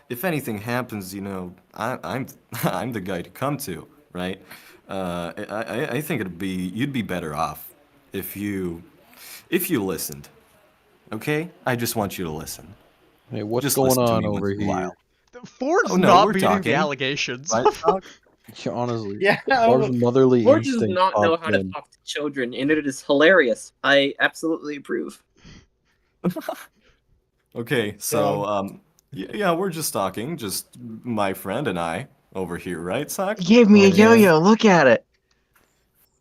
if anything happens, you know, I'm I'm the guy to come to, right? I think you'd be better off if you listened. Okay? I just want you to listen. Hey, what's Just going listen to on me once over in a while. here? Ford's Oh, no, not we're beating the talking. allegations. Right, Doc? Yeah, honestly, Yeah. Barb's motherly Ford does instinct not know popped how to in. talk to children, and it is hilarious. I absolutely approve. Okay, so yeah, we're just talking, just my friend and I over here, right, Sock? He gave me a Oh, yeah. yo-yo. Look at it.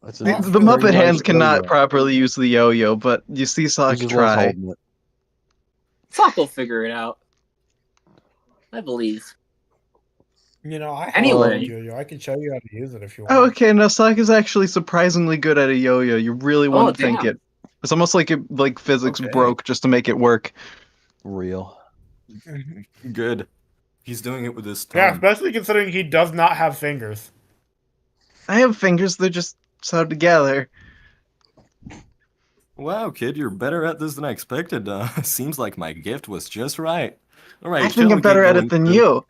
That's The, a the very Muppet nice hands cannot yo-yo. properly use the yo-yo, but you see He Sock just loves try. holding it. Sock will figure it out. I believe. You know, I have Anyway. a yo-yo. I can show you how to use it if you want. Oh, okay, no, Sock is actually surprisingly good at a yo-yo. You really Oh, wouldn't think damn. it. It's almost like physics Okay. broke just to make it work. Real. Good. He's doing it with his Yeah, tongue. especially considering he does not have fingers. I have fingers, they're just sewed together. Wow, kid, you're better at this than I expected. Seems like my gift was just right. All right, I shall think I'm we get better at going, it than crew? you.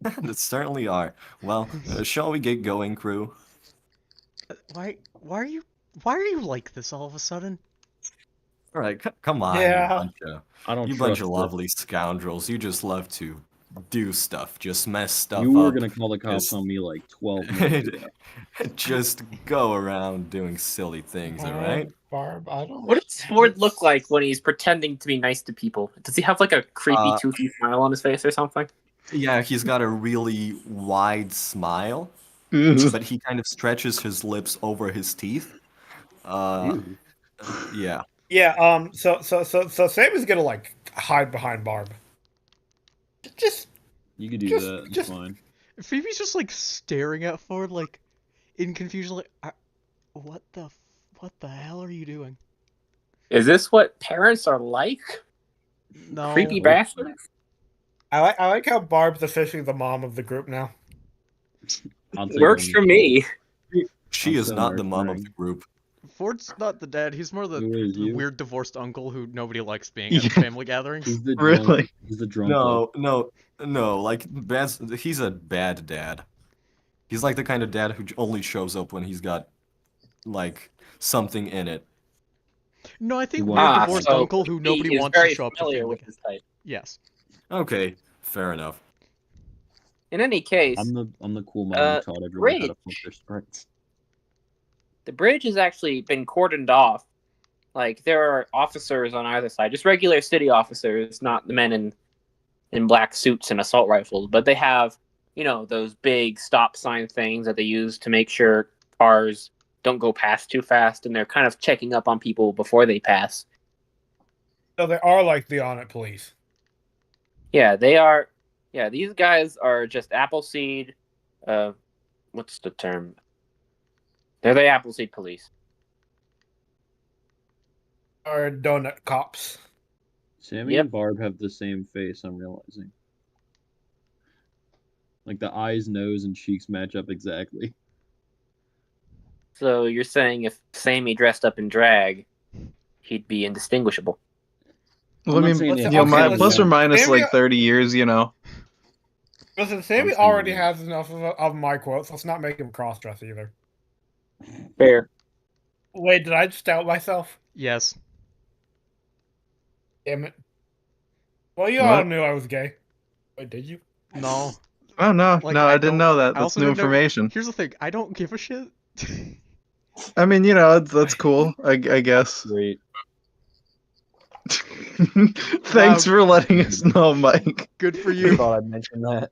That certainly are. Well, shall we get going, crew? Why are you like this all of a sudden? All right, come on, Yeah. I don't you bunch trust of this. lovely scoundrels. You just love to do stuff, just mess stuff You were up. gonna call the cops just- on me like 12 minutes ago. just go around doing silly things, all right? Barb, I don't. What does Ford look like when he's pretending to be nice to people? Does he have like a creepy, Uh, toothy smile on his face or something? Yeah, he's got a really wide smile, Ugh. but he kind of stretches his lips over his teeth. Uh, Ew. yeah. Yeah. So Sam is gonna like hide behind Barb. Just. You could do Just- that. It's just- fine. Phoebe's just like staring at Ford like in confusion, like, what the hell are you doing? Is this what parents are like? No. Creepy bastards? I like how Barb's officially the mom of the group now. I'll take Works for me. She I'll is send not her the a mom of ring. the group. Ford's not the dad. He's more the Who is you? weird divorced uncle who nobody likes being at Yeah. family gatherings. He's the Really? drunk. He's the drunk. No, like he's a bad dad. He's like the kind of dad who only shows up when he's got like something in it. No, I think He weird was- divorced so uncle who nobody he is wants to very show up to familiar family. with this type. Yes. Okay, fair enough. In any case, I'm the cool mom who taught everyone how to pump their sprites. the bridge has actually been cordoned off. Like, there are officers on either side, just regular city officers, not the men in black suits and assault rifles, but they have, those big stop sign things that they use to make sure cars don't go past too fast, and they're kind of checking up on people before they pass. So they are like the On It police. Yeah, they are. Yeah, these guys are just Appleseed. What's the term? They're the Appleseed police. Or donut cops. Sammy Yep. and Barb have the same face, I'm realizing. Like the eyes, nose, and cheeks match up exactly. So you're saying if Sammy dressed up in drag, he'd be indistinguishable? Well, I'm I not mean, saying listen, they you know, have okay, my, plus or listen. minus Maybe- like 30 years, you know. Listen, Sammy saying already that. has enough of my quotes. Let's not make him cross-dress either. Fair. Wait, did I just out myself? Yes. Damn it. Well, you all What? knew I was gay. Wait, did you? No. Oh, no, Like, no, I didn't don't- know that. I That's also new didn't know- information. Here's the thing. I don't give a shit. I mean, you know, that's cool, I guess. Great. Thanks for letting us know, Mike. Good for I you. thought I'd mention that.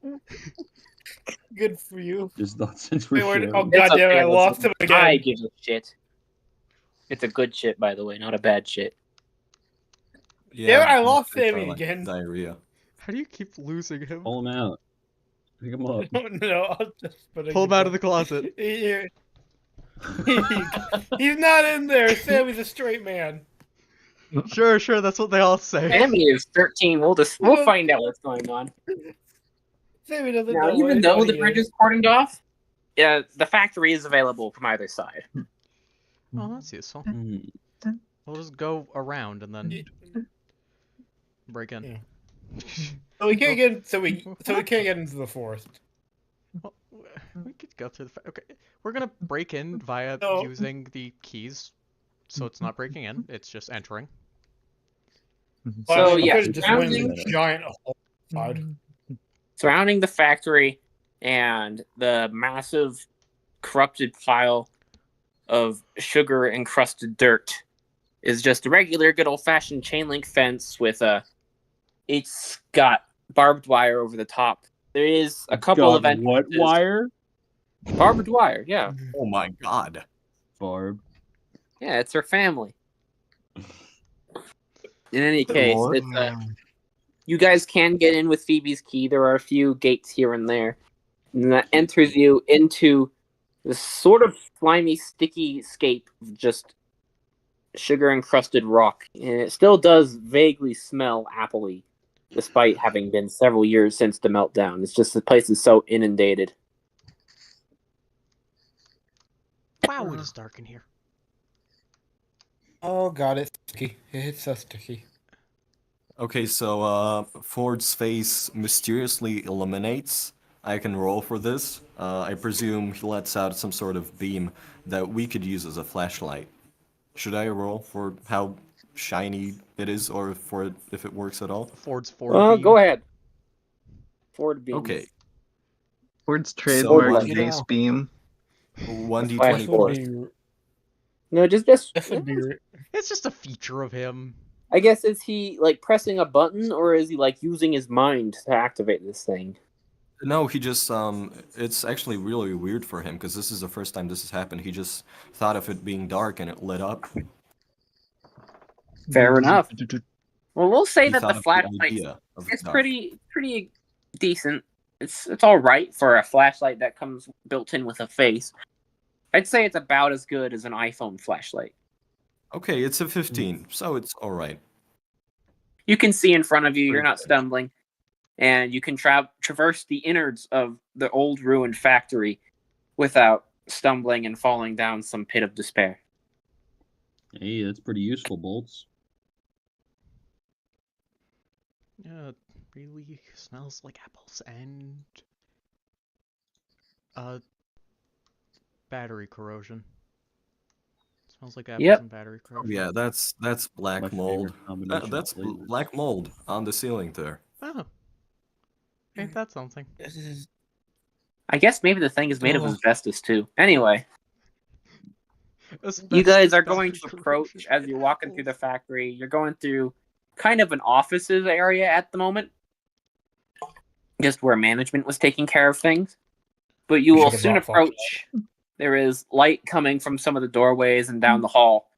Good for you. Just not since we're Wait, wait, sharing. oh, God damn it, I lost him again. I give a shit. It's a good shit, by the way, not a bad shit. Damn it, I lost I Sammy like again. Diarrhea. How do you keep losing him? Pull him out. Pick him up. No, I'll just put Pull him out of the closet. He's not in there. Sammy's a straight man. Sure, that's what they all say. Sammy is 13. We'll find out what's going on. Sammy doesn't Now, know even what though he the bridge is. is cordoned off, the factory is available from either side. Oh, that's useful. Hmm. We'll just go around and then break in. So we can't get. So we can't get into the forest. Well, we could go through the. Okay, we're gonna break in via No. using the keys, so it's not breaking in. It's just entering. So, we yeah, could've just went in surrounding- the giant hole outside. Surrounding the factory and the massive corrupted pile of sugar encrusted dirt is just a regular good old fashioned chain link fence with it's got barbed wire over the top. There is a couple of God, what entrances. wire? Barbed wire, yeah. Oh my god. Barb. Yeah, it's her family. In any case, Lord. it's you guys can get in with Phoebe's key. There are a few gates here and there. And that enters you into this sort of slimy, sticky scape of just sugar-encrusted rock. And it still does vaguely smell appley, despite having been several years since the meltdown. It's just the place is so inundated. Wow, it is dark in here. Oh god, it's sticky. It's so sticky. Okay, so Ford's face mysteriously illuminates I can roll for this. I presume he lets out some sort of beam that we could use as a flashlight. Should I roll for how shiny it is, or for it, if it works at all? Ford's Ford beam. Go ahead. Ford beam. Okay. Ford's So trademark light. Ace Beam. 1d20 Flash This forward. would be. No, just This would be. It's just a feature of him. I guess, is he like pressing a button, or is he like using his mind to activate this thing? No, he just it's actually really weird for him because this is the first time this has happened. He just thought of it being dark and it lit up. Fair enough. Well, we'll say He that thought the of flashlight idea of it is dark. pretty decent. It's all right for a flashlight that comes built in with a face. I'd say it's about as good as an iPhone flashlight. Okay, it's a 15, so it's all right. You can see in front of you. You're Pretty not good. stumbling, and you can traverse the innards of the old ruined factory without stumbling and falling down some pit of despair. Hey, that's pretty useful, Bolts. Yeah, it really smells like apples and battery corrosion. Smells like apples Yep. and battery corrosion. Yeah, that's black My mold. favorite combination. That's of flavors. black mold on the ceiling there. Oh. Ain't that something? This is. I guess maybe the thing is made of Oh. asbestos too. Anyway, you guys are going to approach as you're walking through the factory. You're going through kind of an offices area at the moment, just where management was taking care of things. But you will Should've soon brought approach. There is light coming from some of the doorways and down the hall,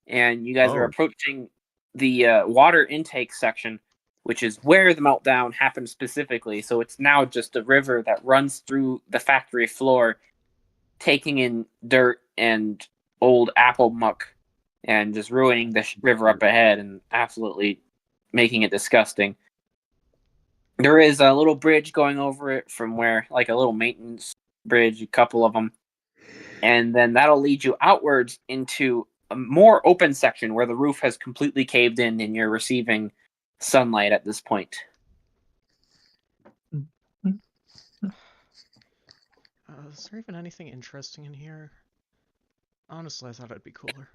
and you guys are Oh. approaching the water intake section, which is where the meltdown happened specifically. So it's now just a river that runs through the factory floor, taking in dirt and old apple muck and just ruining the river up ahead and absolutely making it disgusting. There is a little bridge going over it from where, like a little maintenance bridge, a couple of them. And then that'll lead you outwards into a more open section where the roof has completely caved in and you're receiving sunlight at this point. Is there even anything interesting in here? Honestly, I thought it'd be cooler.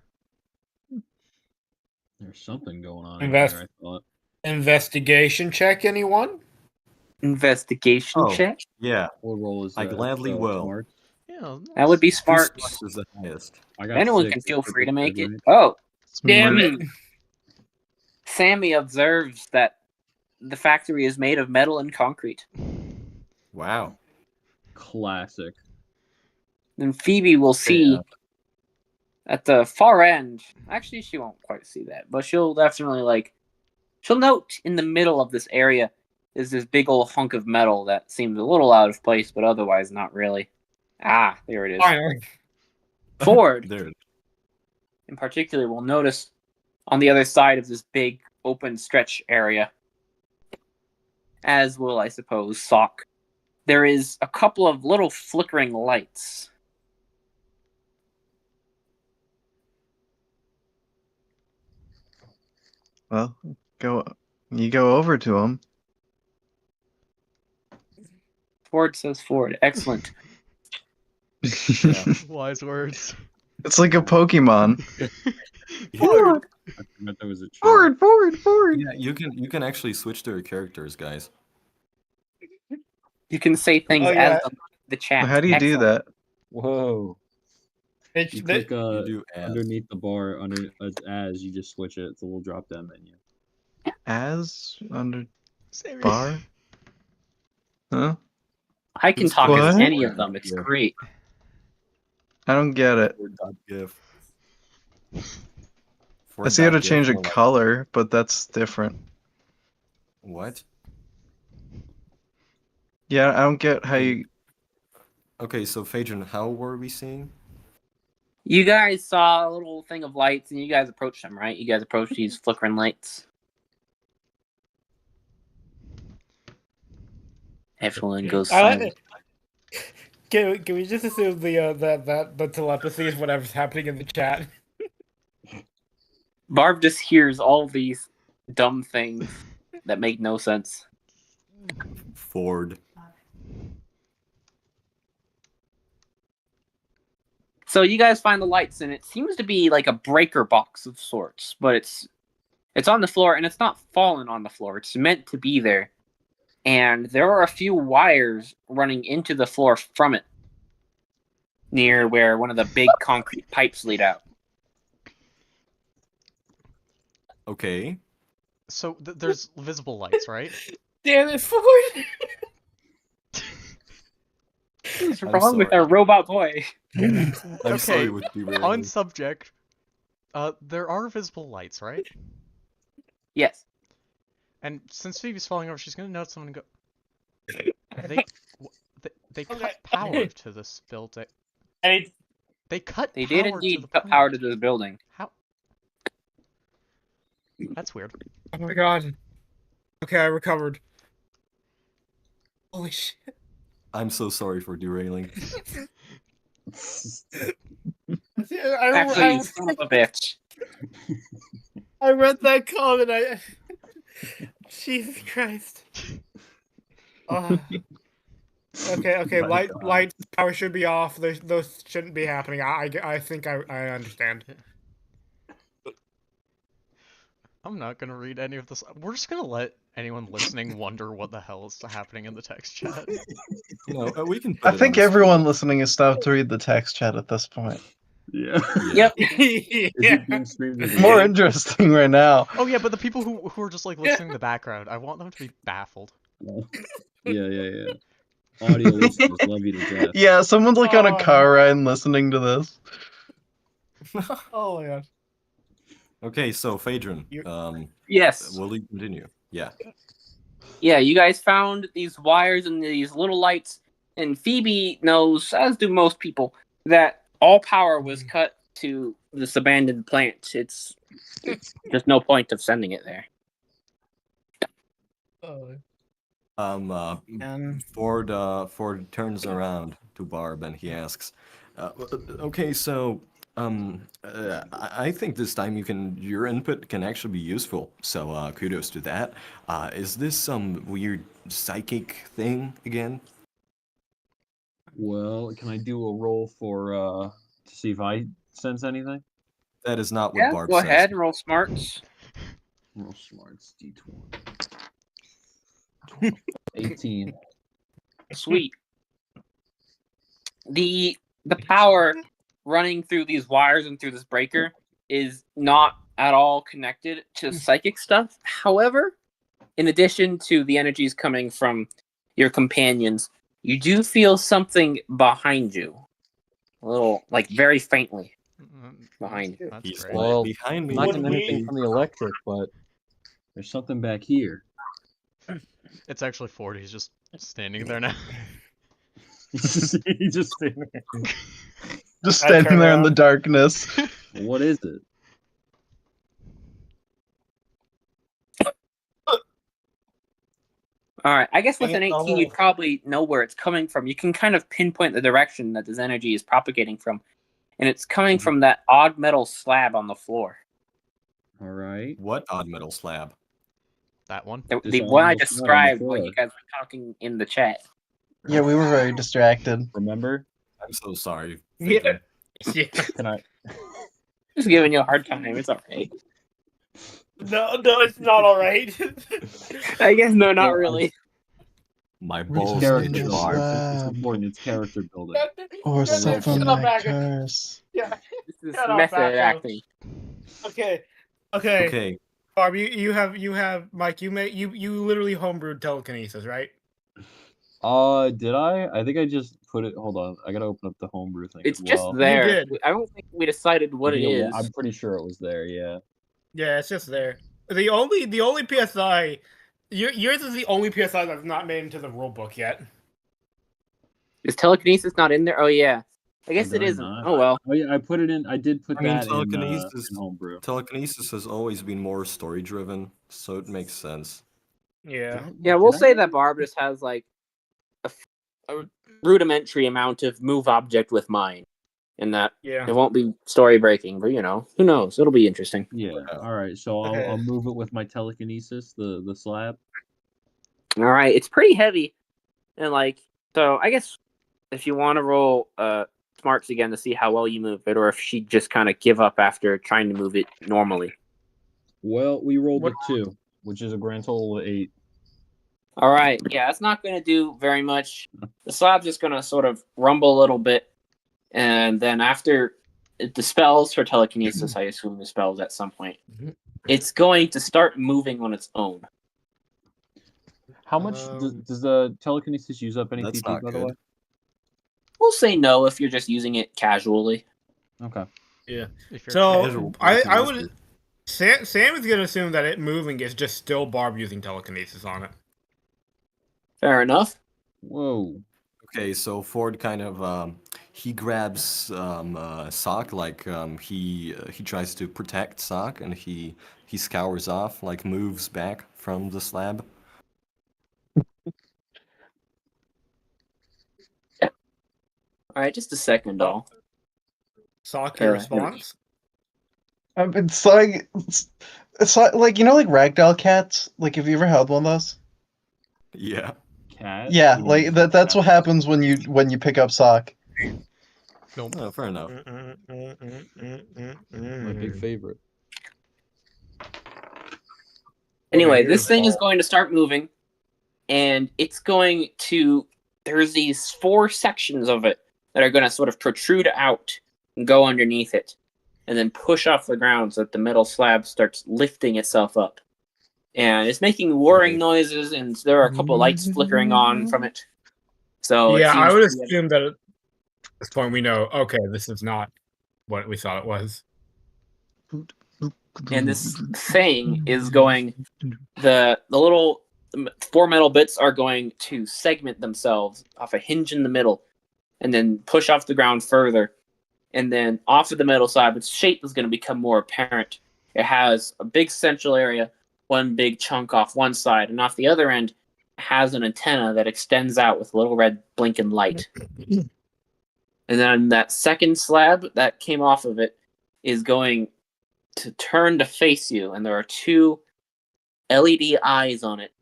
There's something going on in Invest- there, I thought. Investigation check, anyone? Investigation Oh. check? Yeah, What role is I that? gladly will. Smarts? Yeah, That would be Two Sparks. smarts is the highest. I got Anyone 6. can feel free to make it. Right? Oh, Damn it! Sammy observes that the factory is made of metal and concrete. Wow. Classic. Then Phoebe will see at the far end. Actually, she won't quite see that, but she'll definitely she'll note in the middle of this area is this big old hunk of metal that seems a little out of place, but otherwise not really. Ah, there it is. Finally. Ford, There. in particular, will notice on the other side of this big open stretch area, as will, I suppose, Sock, there is a couple of little flickering lights. Well, you go over to him. Ford says Ford. Excellent. Wise words. It's like a Pokemon. Ford! I forgot there was a Forward, forward, forward. Yeah, you can actually switch to your characters, guys. You can say things Oh, yeah. as the chat. How do you do Excellent. that? Whoa. It's, You click You do as. underneath the bar as you just switch it. It's a little drop down menu. As under Sammy. bar? Huh? I can talk as What? any of them. It's Yeah. great. I don't get it. Ford.gif. I see how to Ford.gif change a or like- color, but that's different. What? Yeah, I don't get how you. Okay, so Phaedron, how were we seeing? You guys saw a little thing of lights, and you guys approached them, right? You guys approached these flickering lights. Everyone goes I like silent. it. Can we just assume that the telepathy is whatever's happening in the chat? Barb just hears all these dumb things that make no sense. Ford. So you guys find the lights, and it seems to be like a breaker box of sorts, but it's on the floor, and it's not fallen on the floor. It's meant to be there. And there are a few wires running into the floor from it, near where one of the big concrete pipes lead out. Okay. So there's visible lights, right? Damn it, Ford! What's I'm wrong with sorry. our robot boy? I'm Okay, sorry with derailing. On subject, there are visible lights, right? Yes. And since Phoebe's falling over, she's gonna notice someone go. They cut Okay. power to this building. And They cut They power did to indeed the cut power to plant. the building. How? That's weird. oh my god. Okay, I recovered. Holy shit. I'm so sorry for derailing. Actually, you son of a bitch. I read that comment. Jesus Christ. Okay. My God. Lights, power should be off. Those shouldn't be happening. I think I understand. I'm not gonna read any of this. We're just gonna let anyone listening wonder what the hell is happening in the text chat. No, we can. Put I it on think the everyone screen. listening has stopped to read the text chat at this point. Yeah. Yep. Is it being streamed as It's more well? interesting right now. Oh yeah, but the people who are just like listening in the background, I want them to be baffled. Yeah. Audio listeners love you to death. Yeah, someone's like on a Oh. car ride and listening to this. Oh my god. Okay, so Phaedron, Yes. will you continue? Yeah. Yeah, you guys found these wires and these little lights, and Phoebe knows, as do most people, that all power was cut to this abandoned plant. It's just no point of sending it there. Ford turns around to Barb and he asks, "Okay, so I think this time your input can actually be useful. So kudos to that. Is this some weird psychic thing again?" Well, can I do a roll for to see if I sense anything? That is not what Yeah, Barb go says. ahead and roll smarts. Roll smarts, D20. 18. Sweet. The power running through these wires and through this breaker is not at all connected to psychic stuff. However, in addition to the energies coming from your companions, you do feel something behind you. A little, like, very faintly behind you. That's He's great. like, Well, behind me. not Would getting we- anything from the electric, but There's something back here. It's actually Ford. He's just standing there now. He's just sitting there. Just I standing turn there in the around. darkness. What is it? All right, I guess with Dang an it, 18, you probably know where it's coming from. You can kind of pinpoint the direction that this energy is propagating from, and it's coming from that odd metal slab on the floor. All right. What odd metal slab? That one. The This one I odd metal slab on the described when floor. you guys were talking in the chat. Yeah, we were very distracted. Remember? I'm so sorry. Yeah. Phaedron. Yeah. Can I? Just giving you a hard time. It's all right. No, it's not all right. I guess no, not Well, really. My Return balls Character the itch, building. Barb. It's slab. important. It's character building. Or Shut suffer up, my Maggot. curse. Yeah. This is Shut up, method Baco. acting. Okay. Okay. Barb, you have Mike. You literally homebrewed telekinesis, right? Did I? I think I just put it. Hold on. I gotta open up the homebrew thing It's as just well. there. did. I don't think we decided what it Yeah, is. I'm pretty sure it was there. Yeah. Yeah, it's just there. The only PSI, yours is the only PSI that's not made into the rule book yet. Is telekinesis not in there? Oh yeah. I guess Did it I isn't. not? Oh well. Oh yeah, I put it in. I did put I mean, that telekinesis. in homebrew. Telekinesis has always been more story driven, so it makes sense. Yeah. Yeah, we'll say that Barb just has like a rudimentary amount of move object with mine, and that Yeah. it won't be story breaking. But who knows? It'll be interesting. Yeah. All right. So Okay. I'll move it with my telekinesis. The slab. All right, it's pretty heavy, and so I guess if you want to roll smarts again to see how well you move it, or if she'd just kind of give up after trying to move it normally. Well, we rolled What- a 2, which is a grand total of 8. All right, yeah, that's not going to do very much. The slab's just going to sort of rumble a little bit, and then after it dispels her telekinesis, I assume dispels at some point, it's going to start moving on its own. How much does the telekinesis use up any That's PP, not by the good. way? We'll say no if you're just using it casually. Okay. Yeah. If you're So Casual I person, would. that's good. Sam is gonna assume that it moving is just still Barb using telekinesis on it. Fair enough. Whoa. Okay, so Ford kind of he grabs Sock, like he tries to protect Sock, and he scours off, like moves back from the slab. All right, just a second, doll. Sock, your Yeah. response? It's like like like ragdoll cats. Like, have you ever held one of those? Yeah. Cat? Yeah, What do you like mean, that's cat? what happens when you pick up Sock. Oh, fair enough. My big favorite. Anyway, Okay, this here's thing is all. going to start moving, and it's going to. There's these 4 sections of it that are going to sort of protrude out and go underneath it, and then push off the ground so that the metal slab starts lifting itself up. And it's making whirring noises, and there are a couple lights flickering on from it. So Yeah, I would to be- assume that at this point we know. Okay, this is not what we thought it was. And this thing is going. The little 4 metal bits are going to segment themselves off a hinge in the middle, and then push off the ground further, and then off of the metal slab, its shape is going to become more apparent. It has a big central area, one big chunk off one side, and off the other end it has an antenna that extends out with a little red blinking light. And then that second slab that came off of it is going to turn to face you, and there are 2 LED eyes on it,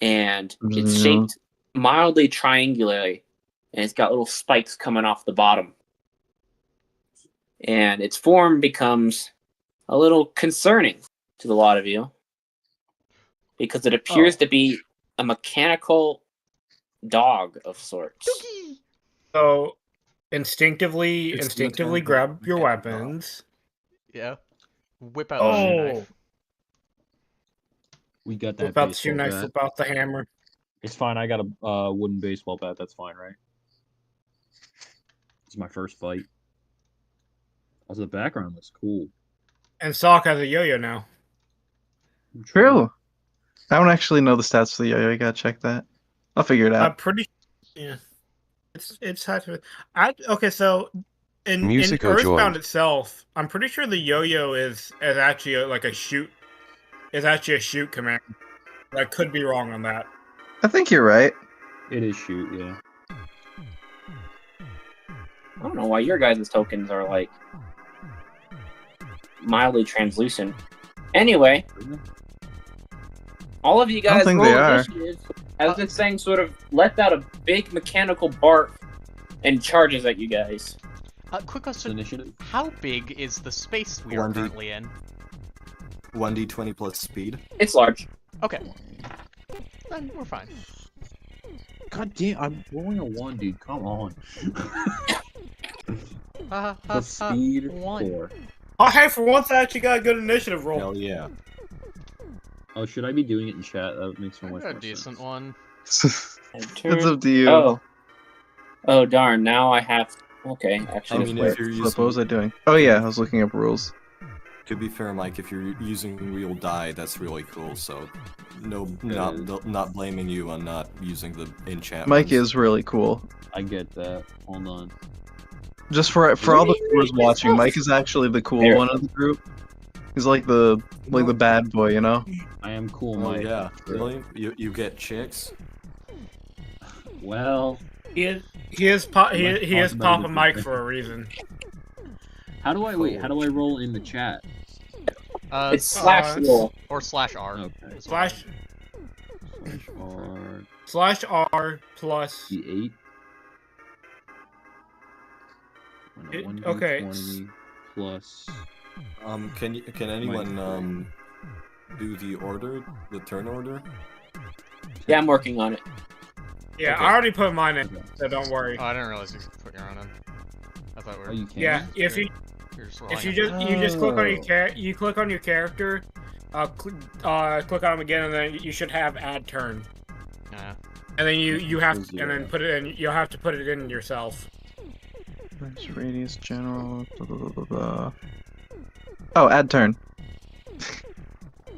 and it's shaped mildly triangularly, and it's got little spikes coming off the bottom. And its form becomes a little concerning to the lot of you, because it appears to be a mechanical dog of sorts. So instinctively It's grab your mechanical dog. weapons. Yeah. Whip out the shoe knife. We got that Flip out the shoe baseball knife, bat. flip out the hammer. It's fine. I got a wooden baseball bat. That's fine, right? It's my first fight. Also, the background looks cool. And Sock has a yo-yo now. True. I don't actually know the stats for the yo-yo. You gotta check that. I'll figure it I'm out. pretty. Yeah, it's hard to. Okay, so in Musico Earthbound joined. itself, I'm pretty sure the yo-yo is actually like a shoot. Is actually a shoot command. I could be wrong on that. I think you're right. It is shoot, yeah. I don't know why your guys' tokens are like mildly translucent. Anyway, all of you I don't guys think roll they are. initiative as this thing sort of lets out a big mechanical bark and charges at you guys. Quick question. Initiative. How big is the space we are 1D. currently in? 1d20 plus speed. It's large. Okay. Then we're fine. God damn, I'm rolling a 1, dude. Come on. The speed 1. 4. Oh, hey, for once I actually got a good initiative roll. Hell yeah. Oh, should I be doing it in chat? That makes so I much got a more decent sense. one. It's up to you. Oh darn! Now I have. Okay, actually, I mean, wait. if you're What was I using, doing? Oh yeah, I was looking up rules. to be fair, Mike, if you're using real die, that's really cool. So, no, not blaming you on not using the enchantments. Mike is really cool. I get that. Hold on. Just for all the viewers watching, Mike is actually the cool There. one of the group. He's like the bad boy, you know? I am cool, Oh Mike. yeah, really? You get chicks? Well, He is Let's talk Papa about Mike it. for a reason. how do I wait? How do I roll in the chat? It's slash roll. Or slash R. Okay. as well. Slash R plus. The 8. Okay. 1d20 plus. Can anyone do the order, the turn order? Yeah, I'm working on it. Yeah, Okay. I already put mine in, so don't worry. Oh, I didn't realize you could put your own in. I thought we were. Oh, you can? Yeah, if you just click on your click on your character, click on them again, and then you should have add turn. Yeah. And then you have Zero. and then put it in. You'll have to put it in yourself. Max radius general. Blah, blah, blah, blah, blah. Oh, add turn.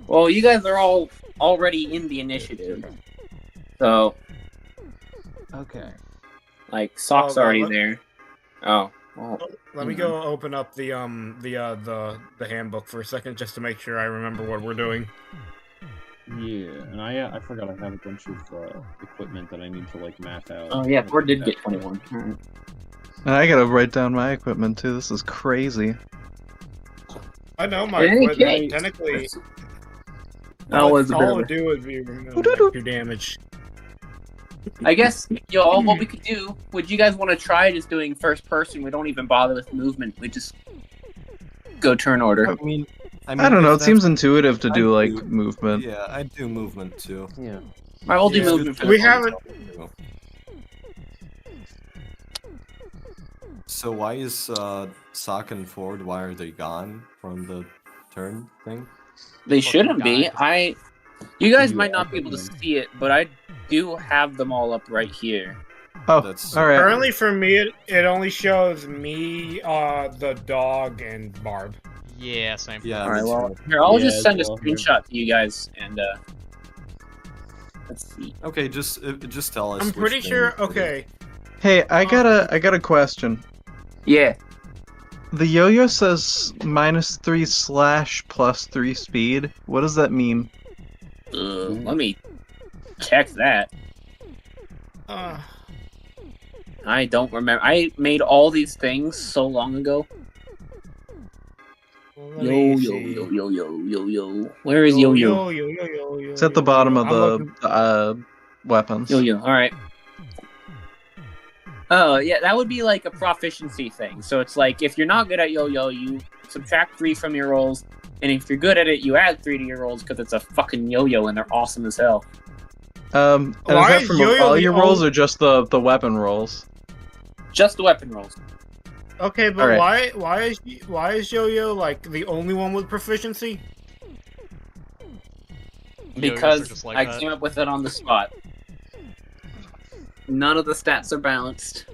Well, you guys are all already in the initiative, so Okay. like Sock's Oh, already let- there. Oh, well, Let me go open up the handbook for a second just to make sure I remember what we're doing. Yeah, and I forgot I have a bunch of equipment that I need to like map out. oh yeah, Ford did get 21. Alright. And I gotta write down my equipment too. This is crazy. I know my In any equipment. case, Technically, that was a bit all it of would a- do would be remove like 2 damage. I guess y'all, what we could do? Would you guys want to try just doing first person? We don't even bother with movement. We just go turn order. I mean, I don't know. if It seems that's- intuitive to I do like do- movement. Yeah, I do movement too. Yeah. All right, we'll do Yeah, movement for we this have one. it. So why is Sock and Ford? Why are they gone from the turn thing? They shouldn't be. died. You guys You might not be able to see it, but I do have them all up right here. Oh, That's all right. Currently, for me, it only shows me, the dog, and Barb. Yeah, same. Yeah. All right, me well, too. here I'll Yeah, just send a well, here. screenshot to you guys, and let's see. Okay, just tell us. I'm which pretty thing sure. it is. Okay, Hey, I got a question. Yeah. The yo-yo says -3 / +3 speed. What does that mean? Let me check that. I don't remember. I made all these things so long ago. let Yo me yo see. yo yo yo yo yo. Where is yo yo? Yo. It's at the bottom of I'm looking- the weapons. Yo yo. All right. Oh yeah, that would be like a proficiency thing. So it's like if you're not good at yo yo, you subtract 3 from your rolls, and if you're good at it, you add 3 to your rolls because it's a fucking yo yo and they're awesome as hell. And is Why that is from yo-yo all the your rolls only- or just the weapon rolls? Just the weapon rolls. Okay, but Alright. why is Yo-Yo like the only one with proficiency? Yo-yos are Because just like I that. came up with it on the spot. None of the stats are balanced.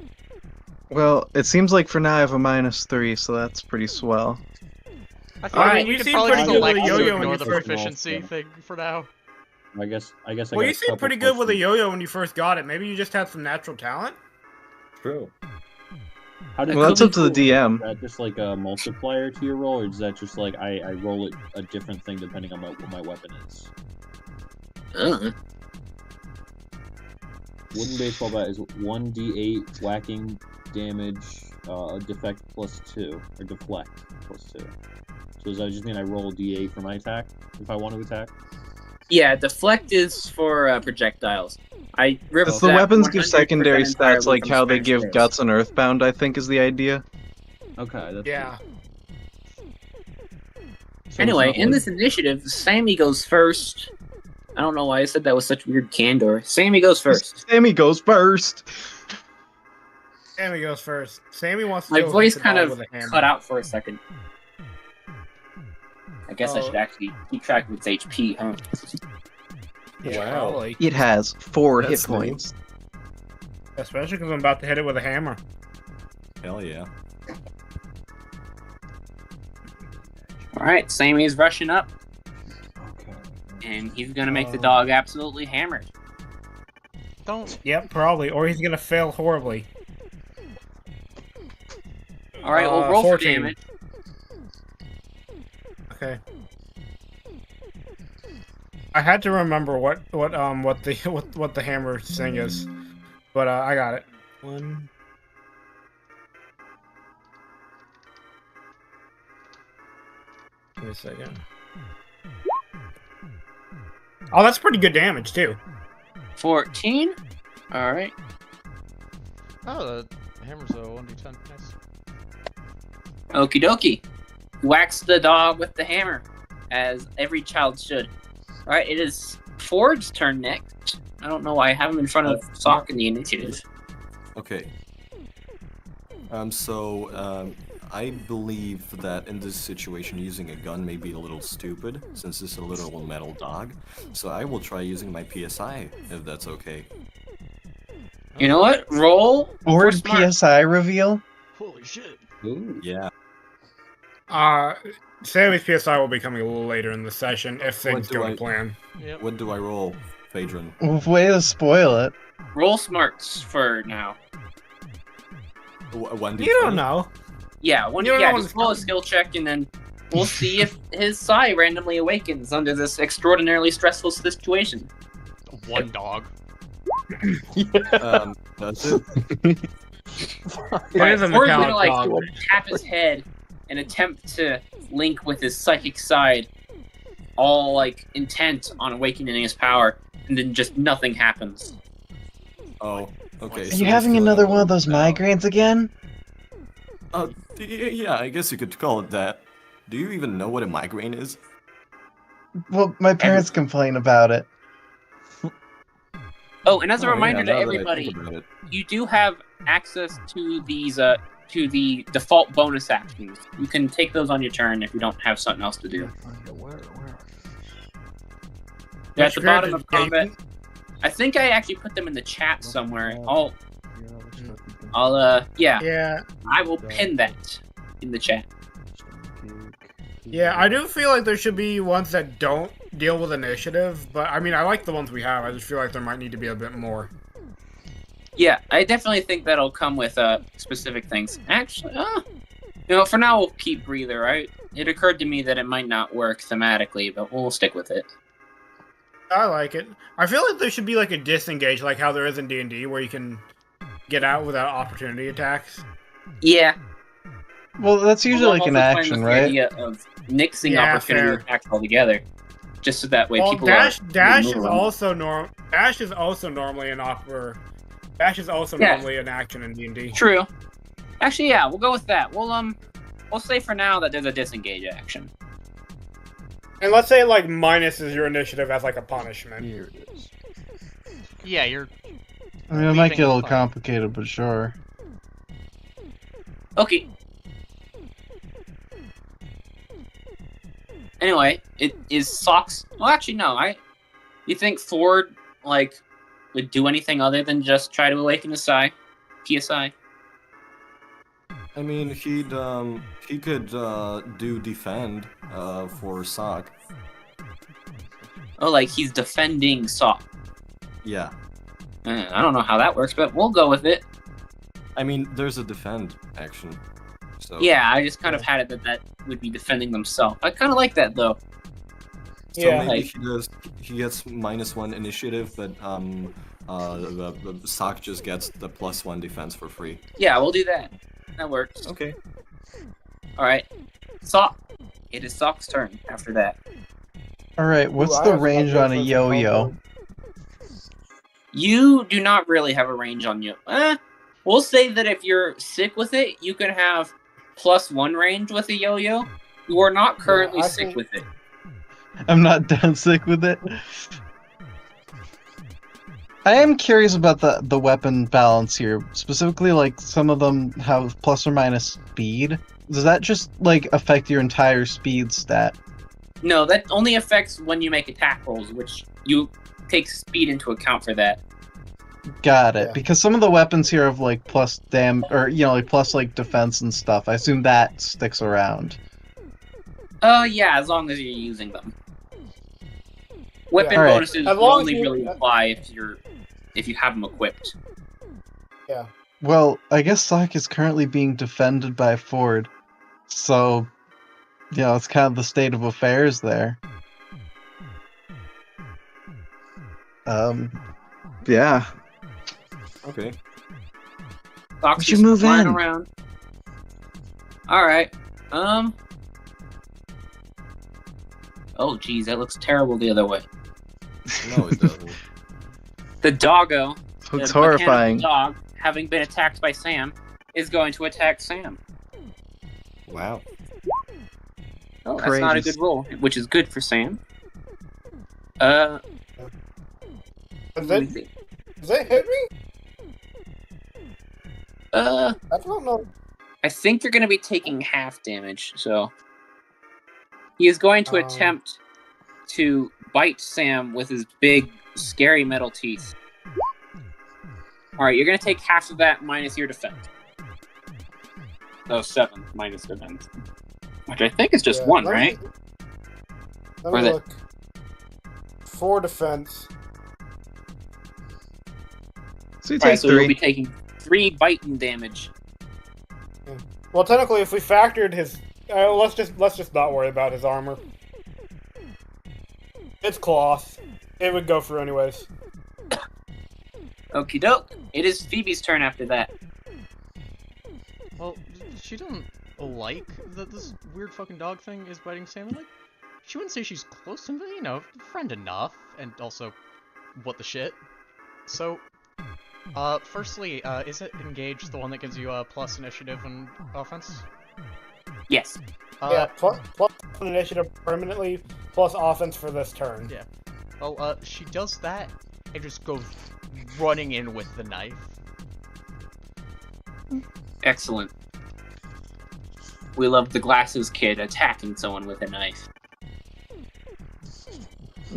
Well, it seems like for now I have a -3, so that's pretty swell. I Alright, think we you could seem probably pretty just good with elect a to yo-yo when ignore you the first proficiency roll, so. thing for now. I guess. I got Well, a you seem couple pretty good with a questions. yo-yo when you first got it. Maybe you just had some natural talent. True. How did Well, that's up to the Is DM. that just like a multiplier to your roll, or is that just like I roll it a different thing depending on what my weapon is? Wooden baseball bat is 1d8 whacking damage, defect +2, or deflect +2. So does that just mean I roll a d8 for my attack if I want to attack? Yeah, deflect is for projectiles. I ripped It's the that weapons give 100% secondary stats entirely like from how they Smash give Bros. guts and earthbound, I think is the idea. Okay, that's Yeah. So Anyway, it's not in like- this initiative, Sammy goes first. I don't know why I said that with such weird candor. Sammy goes first. Sammy goes first. Sammy goes first. Sammy wants to My go voice hit the kind dog of with a hammer. cut out for a second. I guess I Oh. should actually keep track of its HP, huh? Yeah, Wow. probably. It has 4 That's hit points. Especially because I'm about to hit it with a hammer. Hell yeah. Alright, Sammy's rushing up, Okay. and he's gonna make the Oh. dog absolutely hammered. Don't. Yep, probably. Or he's gonna fail horribly. Alright, well, roll for 14. damage. Okay. I had to remember what the hammer thing is, but I got it. 1. Give me a second. Oh, that's pretty good damage too. 14. Alright. Oh, the hammer's a 1d10. Nice. Okie dokie. Wax the dog with the hammer, as every child should. Alright, it is Ford's turn next. I don't know why I have him in front of Sock in the initiative. Okay. I believe that in this situation using a gun may be a little stupid, since it's a little metal dog. So I will try using my PSI, if that's okay. You know what? Roll Ford for smart. PSI reveal? Holy shit. Ooh. Yeah. Sammy's PSI will be coming a little later in the session if things do go I- to plan. Yep. What do I roll, Phaedron? Way to spoil it. Roll smarts for now. 1d20? You don't know. Yeah, You don't know just roll a skill check and then we'll see if his psi randomly awakens under this extraordinarily stressful situation. One dog. That's it. It is a Ford's metallic gonna like dog. tap his head and attempt to link with his psychic side, all like intent on awakening his power, and then just nothing happens. Oh, okay. Are so you we're having still another in one of those now. migraines again? Yeah, I guess you could call it that. Do you even know what a migraine is? Well, my parents complain about it. Oh, and as a Oh, reminder yeah, to now that I everybody, think about it. you do have access to these to the default bonus actions. You can take those on your turn if you don't have something else to do. They're at the bottom of combat. I think I actually put them in the chat somewhere. Yeah, I will pin that in the chat. yeah. I do feel like there should be ones that don't deal with initiative, but I mean, I like the ones we have. I just feel like there might need to be a bit more. Yeah, I definitely think that'll come with specific things. Actually, for now we'll keep breather, right? It occurred to me that it might not work thematically, but we'll stick with it. I like it. I feel like there should be like a disengage, like how there is in D&D, where you can get out without opportunity attacks. Yeah. Well, that's usually I'm like an also playing action, with the right? idea of nixing Yeah, opportunity fair. attacks altogether, just so that way Well, people dash move is around. also Dash is also normally an Dash is also Yeah. normally an action in D&D. True. Actually, yeah, we'll go with that. We'll say for now that there's a disengage action. And let's say like minuses your initiative as like a punishment. Here it is. Yeah, you're. I mean, it might get a little Fine. complicated, but sure. Okay. Anyway, it is Socks. Well, actually, no. You think Ford would do anything other than just try to awaken his PSI? I mean, he could do defend for Sock. Oh, like he's defending Sock. Yeah. I don't know how that works, but we'll go with it. I mean, there's a defend action. So Yeah, I just kind of had it that would be defending themselves. I kind of like that though. So Yeah. maybe Like- he gets -1 initiative, but the Sock just gets the +1 defense for free. Yeah, we'll do that. That works. Okay. All right, Sock. It is Sock's turn after that. Alright, what's Ooh, I the have some range updates on a for some yo-yo? combo. You do not really have a range on you. We'll say that if you're sick with it, you can have +1 range with a yo-yo. You are not currently I sick think- with it. I'm not down sick with it. I am curious about the weapon balance here. Specifically, like, some of them have plus or minus speed. Does that just, like, affect your entire speed stat? No, that only affects when you make attack rolls, which you take speed into account for that. Got it. Yeah. Because some of the weapons here have, like, plus or, like, plus, like, defense and stuff. I assume that sticks around. Yeah, as long as you're using them. Weapon Yeah. Alright. bonuses As will long as only you- really apply if you have them equipped. Well, I guess Sock is currently being defended by Ford. So, it's kind of the state of affairs there. Yeah. Okay. Sock's Would you just move flying in? around. Alright. Oh, geez, that looks terrible the other way. No, it doesn't. The doggo, Looks the mechanical horrifying. dog, having been attacked by Sam, is going to attack Sam. Wow. Oh, that's not a Courageous. good roll, which is good for Sam. Does let me it, see. does it hit me? I don't know. I think you're going to be taking half damage, so... He is going to attempt to bite Sam with his big, scary metal teeth. Alright, you're going to take half of that minus your defense. So 7 minus defense. Which I think is just 1, right? Let Or me the- look. 4 defense. So you take Alright, so you'll 3. be taking 3 biting damage. Well, technically, if we factored his, let's just not worry about his armor. It's cloth. It would go through anyways. Okie doke. It is Phoebe's turn after that. Well, she doesn't like that this weird fucking dog thing is biting Sam. Like, she wouldn't say she's close to him, but, you know, friend enough. And also, what the shit? So, firstly, is it engage the one that gives you plus initiative and offense? Yes. Yeah, plus initiative permanently, plus offense for this turn. Yeah. Well, she does that and just goes running in with the knife. Excellent. We love the glasses kid attacking someone with a knife.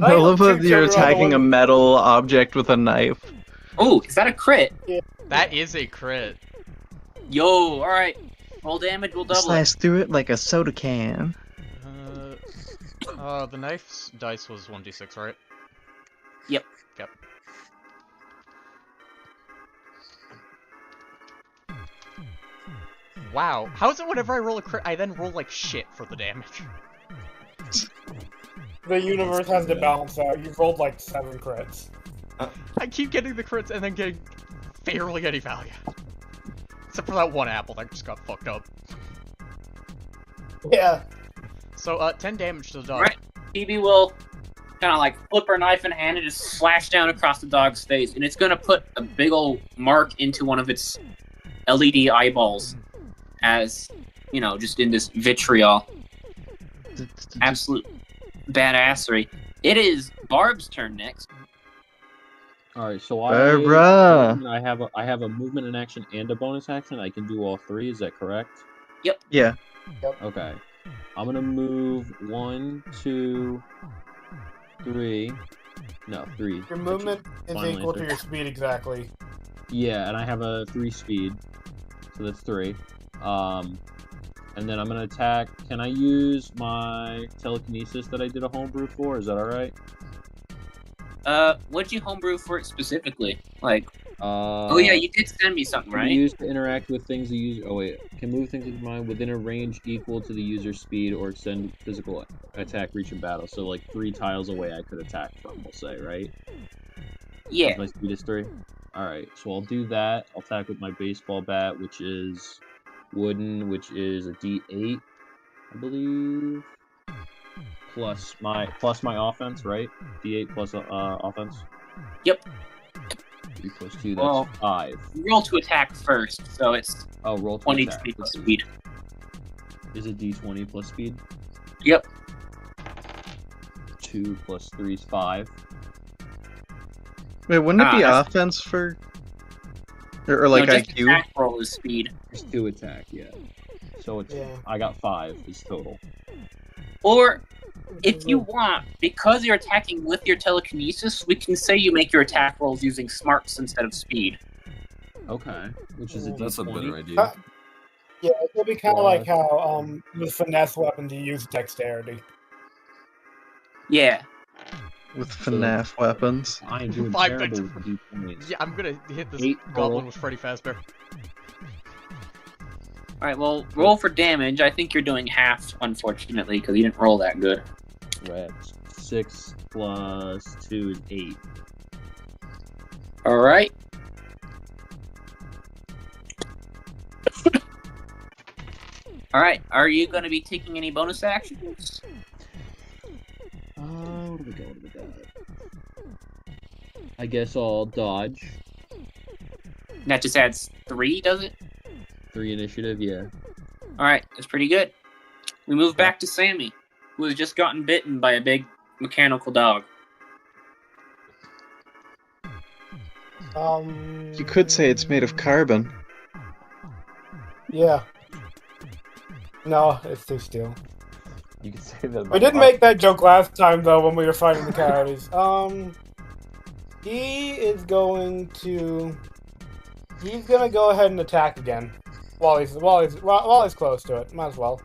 I love that Two you're children on the attacking a one- metal object with a knife. Oh, is that a crit? That is a crit. Yo, alright. Roll damage, we'll double it. Slice through it like a soda can. The knife's dice was 1d6, right? Yep. Yep. Wow. How is it whenever I roll a crit, I then roll like shit for the damage? The universe has to balance out. You've rolled like 7 crits. I keep getting the crits and then getting barely any value. Except for that one apple that just got fucked up. Yeah. So, 10 damage to the dog. Right. Phoebe will kind of like flip her knife in hand and just slash down across the dog's face, and it's gonna put a big old mark into one of its LED eyeballs, as you know, just in this vitriol. Absolute badassery. It is Barb's turn next. All right, so Barbara. I have a movement and action and a bonus action. I can do all 3. Is that correct? Yeah. Okay. I'm gonna move 1, 2, 3. No, 3. Your movement is Final equal to answer. your speed exactly. Yeah, and I have a 3 speed, so that's 3. And then I'm gonna attack. Can I use my telekinesis that I did a homebrew for? Is that all right? What'd you homebrew for it specifically? Like, Oh oh yeah, you did send me something, Can be right? used to interact with things the user. Oh wait, can move things with mind within a range equal to the user's speed or extend physical attack reach in battle. So like 3 tiles away, I could attack from. We'll say, right? Yeah. My speed is 3. All right, so I'll do that. I'll attack with my baseball bat, which is wooden, which is a D8, I believe. Plus my offense, right? D8 plus offense. Yep. 3 plus 2, that's Well, 5. Roll to attack first, so it's Oh, roll to 20 attack. to speed. Is it D20 plus speed? Yep. 2 plus 3 is 5. Wait, wouldn't it be that's- offense for... Or like no, just IQ? attack roll is speed. It's 2 attack, yeah. So it's Yeah. I got 5 is total. Or, if you want, because you're attacking with your telekinesis, we can say you make your attack rolls using smarts instead of speed. Okay, which is a That's a better D20. idea. Yeah, it'll be kind of like how with finesse weapons you use dexterity. Yeah. With FNAF weapons. I am doing 5 terrible dice. with the D20s. Yeah, I'm gonna hit this 8 goblin total. with Freddy Fazbear. Alright, well, roll for damage. I think you're doing half, unfortunately, because you didn't roll that good. Right. 6 plus 2 is 8. Alright. Alright, are you going to be taking any bonus actions? What do we got? I guess I'll dodge. That just adds 3, does it? 3 initiative, yeah. All right, that's pretty good. We move back to Sammy, who has just gotten bitten by a big mechanical dog. You could say it's made of carbon. Yeah. No, it's too steel. You can say that. We did make that joke last time though when we were fighting the coyotes. He's gonna go ahead and attack again while he's close to it. Might as well.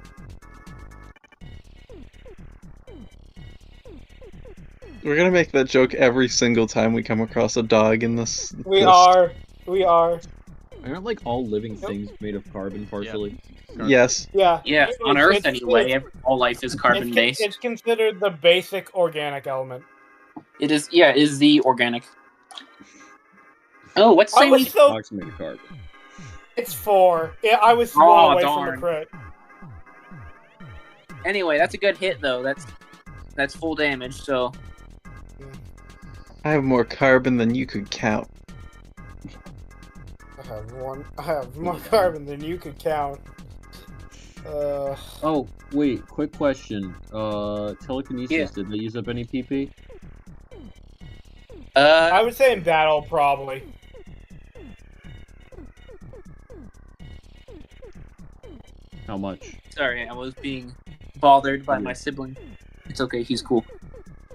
We're gonna make that joke every single time we come across a dog in this. We are. Aren't like all living things made of carbon partially? Yes. Yeah. Yeah, on Earth anyway, all life is carbon-based. It's considered the basic organic element. It is, yeah, it is the organic. Oh, what's I was Sammy? so... Dogs made of carbon. It's 4. Yeah, I was 4 away from the crit. Anyway, that's a good hit though. That's full damage. So I have more carbon than you could count. I have more carbon than you could count. Oh, wait, quick question. Telekinesis, did they use up any PP? I would say in battle, probably. How much? Sorry, I was being bothered by my sibling. It's okay, he's cool.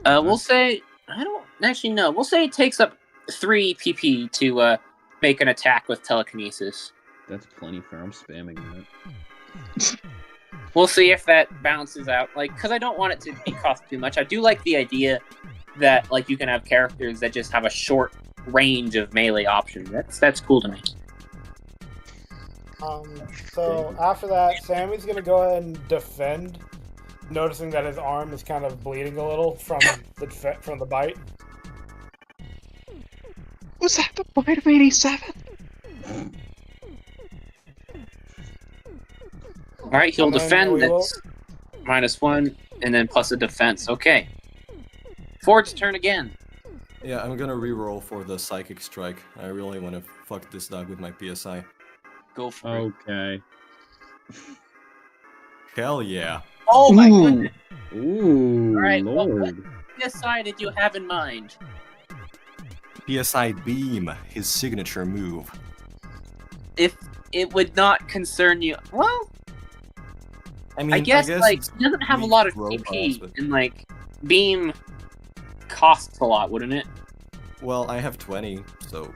We'll say, I don't actually know. We'll say it takes up 3 PP to make an attack with telekinesis. That's plenty fair. I'm spamming that. We'll see if that balances out. Like, because I don't want it to cost too much. I do like the idea that like you can have characters that just have a short range of melee options. That's cool to me. So after that, Sammy's gonna go ahead and defend, noticing that his arm is kind of bleeding a little from the bite. Was that the bite of 87? All right, he'll And then defend. we will- That's -1, and then plus a defense. Okay. Ford's turn again. Yeah, I'm gonna reroll for the Psychic Strike. I really want to fuck this dog with my PSI. Go for it. Okay. Hell yeah. Oh my Ooh. goodness. Ooh, All right, well, Lord. what PSI did you have in mind? PSI Beam, his signature move. If it would not concern you, well, I mean, I guess like it's it doesn't have a weak lot of robots, PP, but- and like beam costs a lot, wouldn't it? Well, I have 20, so...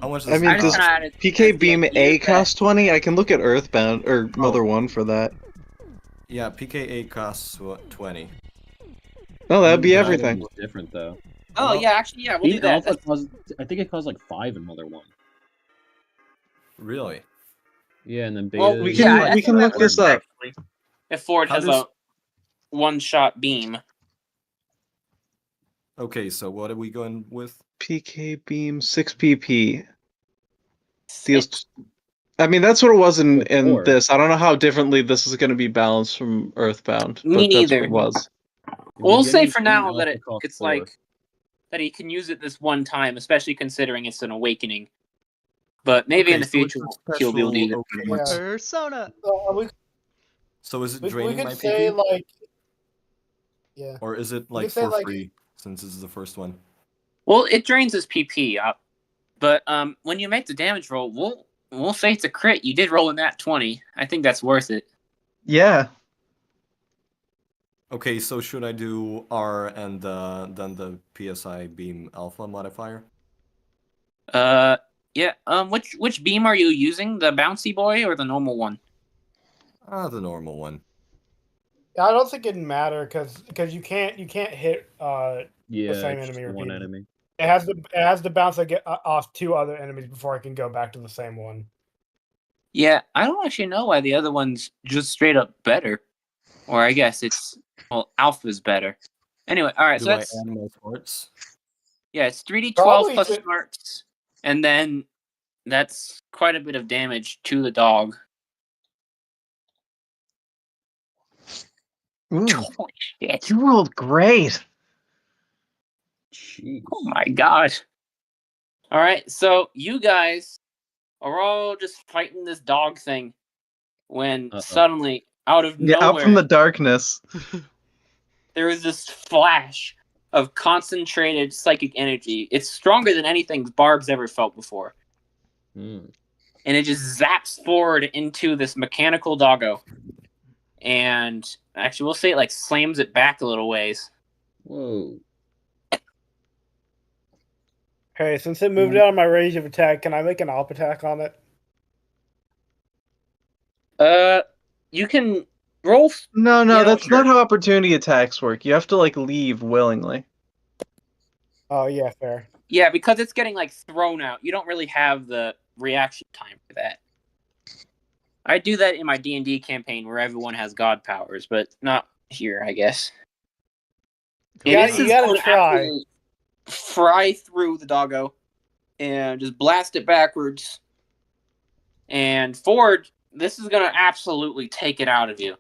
How much I does mean, it does cost? PK Beam A cost 20? I can look at Earthbound, or Mother 1 for that. Yeah, PKA costs 20. No, that'd be Beam everything. Alpha is different, though. Oh Well, yeah, actually yeah, we'll do Beam that. Alpha costs, I think it costs like 5 in Mother 1. Really? Yeah, and then Beta... Well, We is can- yeah, we that's can what look I this learned, up. actually. If Ford How has does- a one-shot beam. Okay, so what are we going with? PK Beam 6 PP. Deals. I mean, that's what it was in Four. this. I don't know how differently this is going to be balanced from Earthbound, Me but that's neither. what it was. We'll say Beginning for Beam now Alpha that costs it's 4. like that he can use it this one time, especially considering it's an awakening. But maybe Okay, in the so future it's a he'll be able to use it. special Yeah. Persona. So is it We draining could my say PP? like, yeah. Or is it like could say, for like- free, since this is the first one? Well, it drains his PP up, but when you make the damage roll, we'll say it's a crit. You did roll in that 20. I think that's worth it. Yeah. Okay, so should I do R and then the PSI Beam Alpha modifier? Yeah. Which beam are you using? The bouncy boy or the normal one? The normal one. I don't think it'd matter because you can't hit Yeah, same it's enemy just one repeatedly. enemy. It has to bounce off 2 other enemies before it can go back to the same one. Yeah, I don't actually know why the other one's just straight up better. Or I guess Alpha's better. Anyway, all right, Do so I that's add more smarts? yeah, it's 3d12 Probably plus should- smarts, and then that's quite a bit of damage to the dog. Ooh, Holy shit! you rolled great. Jeez. Oh my god! All right, so you guys are all just fighting this dog thing when Uh-oh. suddenly, out of Yeah, nowhere, out from the darkness. there is this flash of concentrated psychic energy. It's stronger than anything Barb's ever felt before. Hmm. And it just zaps forward into this mechanical doggo. And actually, we'll say it like slams it back a little ways. Whoa. Okay, since it moved out of my range of attack, can I make an op attack on it? You can roll. No, You know, that's sure. not how opportunity attacks work. You have to like leave willingly. Oh yeah, fair. Yeah, because it's getting like thrown out. You don't really have the reaction time for that. I do that in my D&D campaign where everyone has god powers, but not here, I guess. You gotta try. Fry through the doggo and just blast it backwards. And Ford, this is gonna absolutely take it out of you.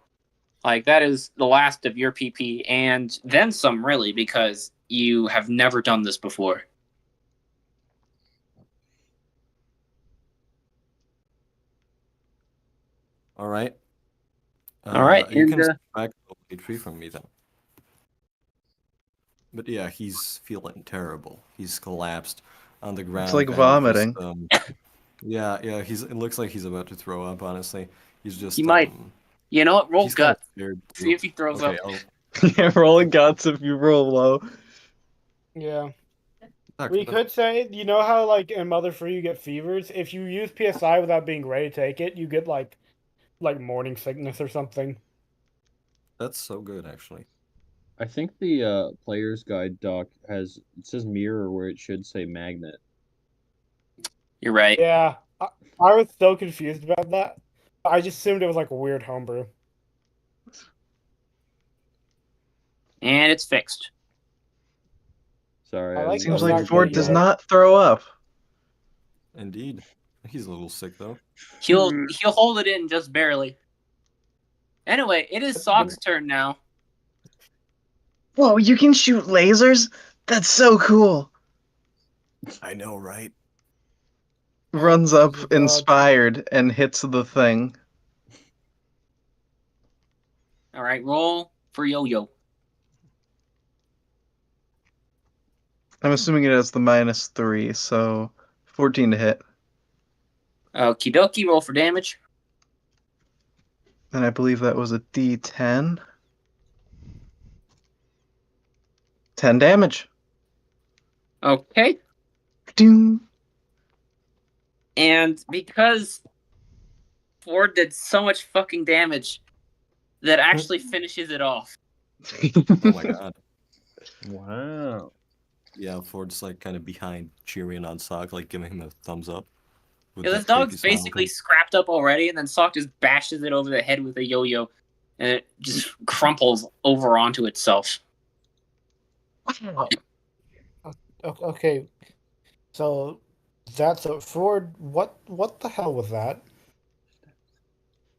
Like, that is the last of your PP, and then some, really, because you have never done this before. All right. All right, You and, can subtract the tree from me then. But yeah, he's feeling terrible. He's collapsed on the ground. like and vomiting. Yeah, it looks like he's about to throw up, honestly. He's just He might. You know what? Roll he's kind of gut. scared See too. if he throws Okay, up. Yeah, rolling guts if you roll low. Yeah. I'll We could say, you know how like in Mother Free you get fevers? If you use PSI without being ready to take it, you get like morning sickness or something. That's so good, actually. I think the player's guide doc it says mirror where it should say magnet. You're right. Yeah. I was so confused about that. I just assumed it was like a weird homebrew. And it's fixed. Sorry, I like Seems the like fact Ford that does you're- not throw up. Indeed. He's a little sick though. He'll hold it in just barely. Anyway, it is Sock's turn now. Whoa, you can shoot lasers? That's so cool. I know, right? Runs up God. inspired and hits the thing. All right, roll for Yo-Yo. I'm assuming it has the -3, so 14 to hit. Okie dokie, roll for damage. And I believe that was a D10. 10 damage. Okay. Doom. And because Ford did so much fucking damage, that actually finishes it off. Oh my god. Wow. Yeah, Ford's like kind of behind, cheering on Sock, like giving him a thumbs up. with Yeah, that this dog's creepy smile. basically scrapped up already, and then Sock just bashes it over the head with a yo-yo, and it just crumples over onto itself. Okay. So that's a Ford. What the hell was that?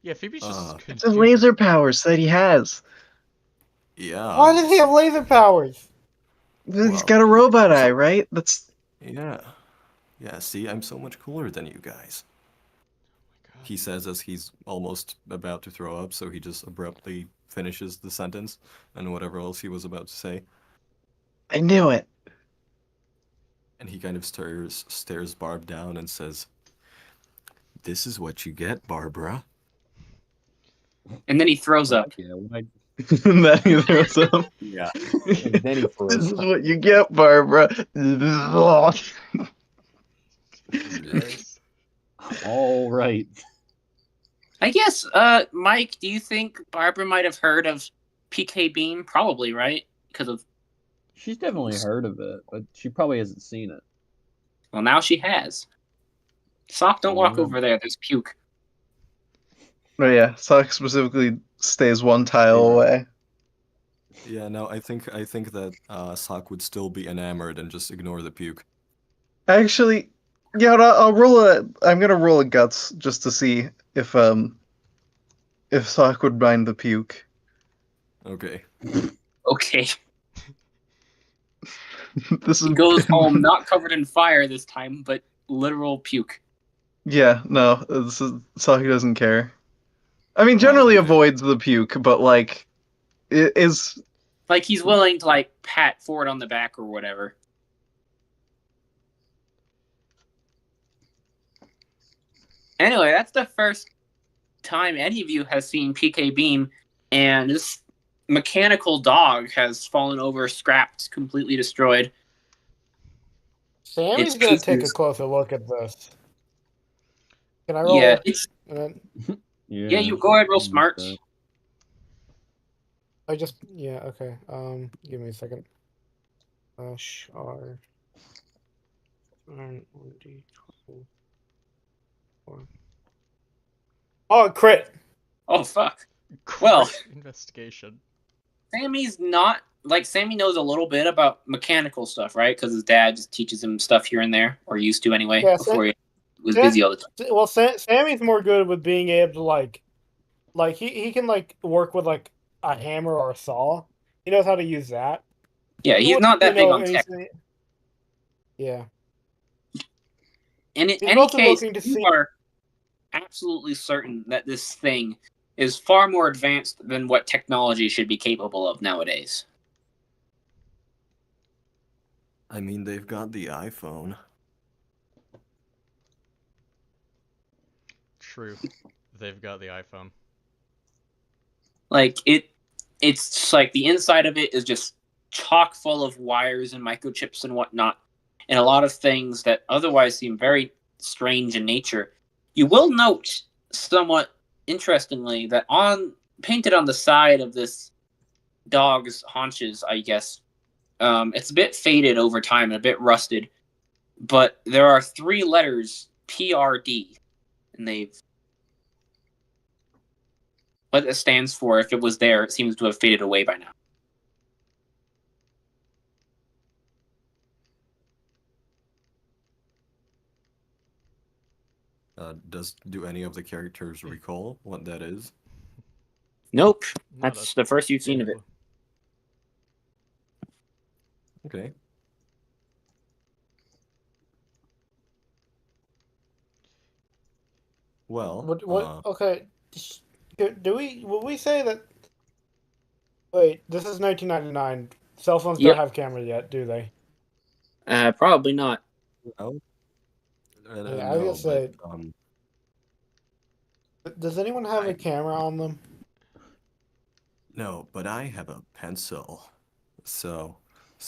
Yeah, Phoebe's just It's the confused. laser powers that he has. Yeah. Why does he have laser powers? He's Well, got a robot eye, right? That's Yeah. Yeah, see, I'm so much cooler than you guys. He says as he's almost about to throw up, so he just abruptly finishes the sentence and whatever else he was about to say. I knew it. And he kind of stares Barb down and says, "This is what you get, Barbara." And then he throws up. Yeah, why? And then he throws up. Yeah. And then he This throws is up. what you get, Barbara. All right. I guess, Mike, do you think Barbara might have heard of PK Beam? Probably, right? Because of... She's definitely heard of it, but she probably hasn't seen it. Well, now she has. Sock, don't walk over there. There's puke. Oh yeah, Sock specifically stays one tile Yeah. away. Yeah, no, I think that Sock would still be enamored and just ignore the puke. Actually, yeah, I'll roll a. I'm gonna roll a guts just to see if Sock would mind the puke. Okay. Okay. This is He goes home not covered in fire this time, but literal puke. Yeah, no, Saki doesn't care. I mean, Oh, generally okay. avoids the puke, but like, it is. Like he's willing to like pat Ford on the back or whatever. Anyway, that's the first time any of you has seen PK Beam, and this mechanical dog has fallen over, scrapped, completely destroyed. Sammy's Its gonna take a pieces. closer look at this. Can I roll? Yeah, it's Yeah, you go ahead, roll I missed smart. that. Okay. Give me a second. R. Oh, crit! Oh fuck. Great Well, investigation. Sammy's not like Sammy knows a little bit about mechanical stuff, right? Because his dad just teaches him stuff here and there, or used to anyway, Yeah, before he was busy all the time. Well, Sammy's more good with being able to like he can like work with like a hammer or a saw. He knows how to use that. Yeah, He he's wouldn't not that really big know on tech. anything. Yeah. And in He's any mostly case, looking to you see. are absolutely certain that this thing is far more advanced than what technology should be capable of nowadays. I mean, they've got the iPhone. True. They've got the iPhone. Like it's just like the inside of it is just chock full of wires and microchips and whatnot, and a lot of things that otherwise seem very strange in nature. You will note, somewhat interestingly, that painted on the side of this dog's haunches, I guess, it's a bit faded over time and a bit rusted, but there are 3 letters PRD, and they've what it stands for. If it was there, it seems to have faded away by now. Do any of the characters recall what that is? Nope, No, that's the first you've seen of it. Okay. Well, What? Okay. Will we say that? Wait, this is 1999. Cell phones Yep. don't have cameras yet, do they? Probably not. no. Yeah, I was No, gonna say. but Does anyone have a camera on them? no, but I have a pencil. So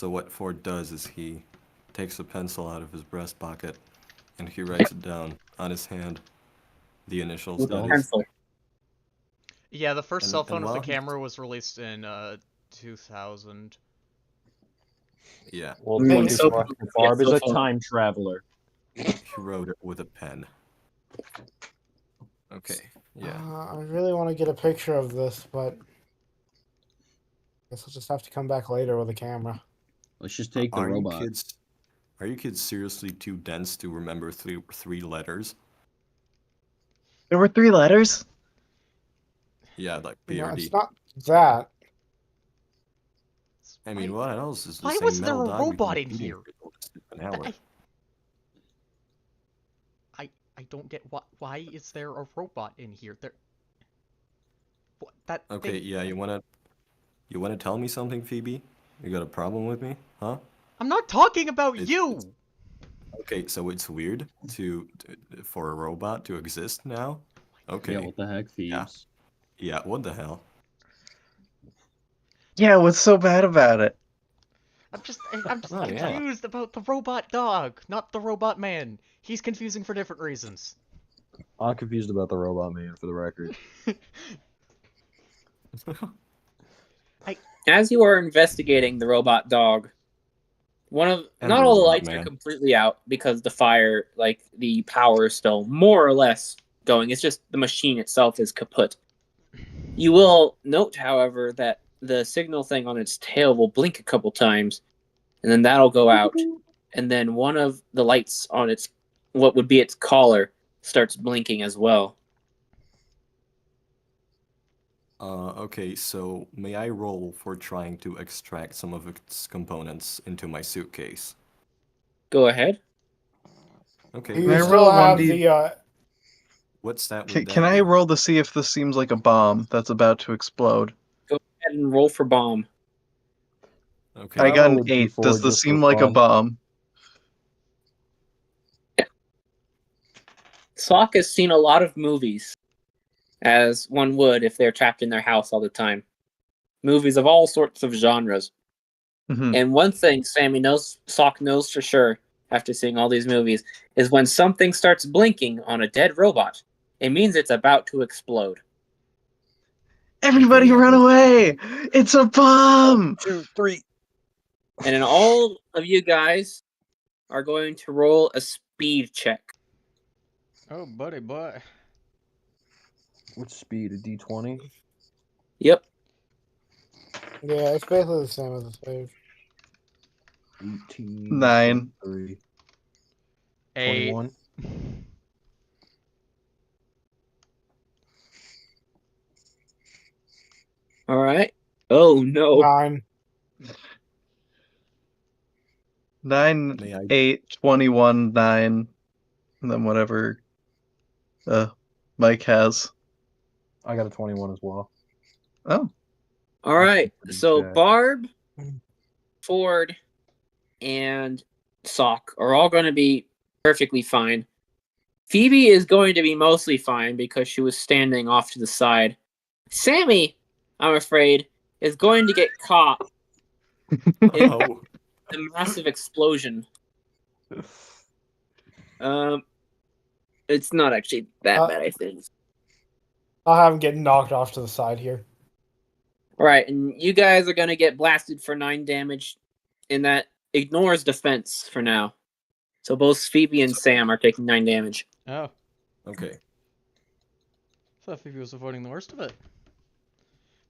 what Ford does is he takes a pencil out of his breast pocket and he writes it down on his hand. The initials, With a that is. pencil. Yeah, the first And- cell phone and with the while he's- camera was released in 2000. Yeah, Well, Hey, Marcus so- Barb is so a far. time traveler. he wrote it with a pen. Okay, yeah. I really want to get a picture of this, but I guess I'll just have to come back later with a camera. Let's just take the Are robot. you kids seriously too dense to remember three letters? There were 3 letters? Yeah, like No, PRD. it's not that. I mean, what else is the Why same was there metal a dog we've robot been in eating here? for an hour? I don't get why is there a robot in here? That Okay, thing, yeah, you wanna tell me something, Phoebe? You got a problem with me, huh? I'm not talking about It's- you. Okay, so it's weird for a robot to exist now? Okay. Yeah, what the heck, thieves? Yeah, what the hell? Yeah, what's so bad about it? I'm just Oh, yeah. confused about the robot dog, not the robot man. He's confusing for different reasons. I'm confused about the robot man, for the record. As you are investigating the robot dog, And not the all the robot lights man. are completely out because the fire, like the power, is still more or less going. It's just the machine itself is kaput. You will note, however, that the signal thing on its tail will blink a couple times, and then that'll go out, and then one of the lights on its what would be its collar starts blinking as well. Okay, so may I roll for trying to extract some of its components into my suitcase? Go ahead. Okay. You May I still roll have 1D? What stat would Can that I be? roll to see if this seems like a bomb that's about to explode? Go ahead and roll for bomb. Okay. I got an roll a 8. D4 Does this just for seem like a fun. bomb? Sock has seen a lot of movies, as one would if they're trapped in their house all the time. Movies of all sorts of genres. Mhm. And one thing Sock knows for sure after seeing all these movies is when something starts blinking on a dead robot, it means it's about to explode. Everybody yeah, run that's- away! It's a bomb! 2, 3. And then all of you guys are going to roll a speed check. Oh, buddy, boy. Which speed? A D20? Yep. Yeah, it's basically the same as the save. 18. 9. 23. 8. 21. All right. Oh no. 9. 9, May I- 8, 21, 9, and then whatever Mike has. I got a 21 as well. Oh. All right. Pretty So jacked. Barb, Ford, and Sock are all going to be perfectly fine. Phoebe is going to be mostly fine because she was standing off to the side. Sammy, I'm afraid, is going to get caught in Oh. the massive explosion. It's not actually that bad, I think. I'll have him get knocked off to the side here. All right, and you guys are going to get blasted for 9 damage, and that ignores defense for now. So both Phoebe and Sam are taking 9 damage. Oh. Okay. Thought Phoebe was avoiding the worst of it.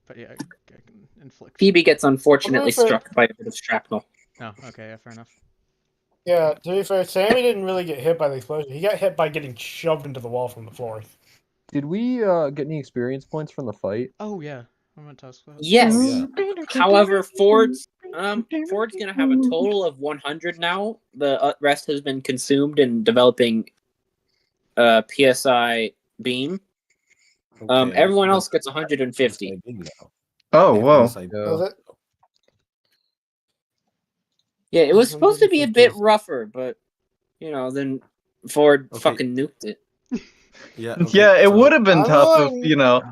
But yeah, I can inflict. Phoebe gets unfortunately I'm gonna say- struck by a bit of shrapnel. Oh, okay, yeah, fair enough. Yeah, to be fair, Sammy didn't really get hit by the explosion. He got hit by getting shoved into the wall from the floor. Did we get any experience points from the fight? Oh yeah, I meant to ask that. Yes. Oh, yeah. However, Ford's gonna have a total of 100 now. The rest has been consumed in developing PSI beam. Okay. Everyone But else gets 150. I did now. Oh, I have whoa. PSI. Was it? Yeah, it was supposed to be a bit 150. rougher, but then Ford Okay. fucking nuked it. Yeah. Okay, Yeah, it so- would have been I'm tough if, going- you know.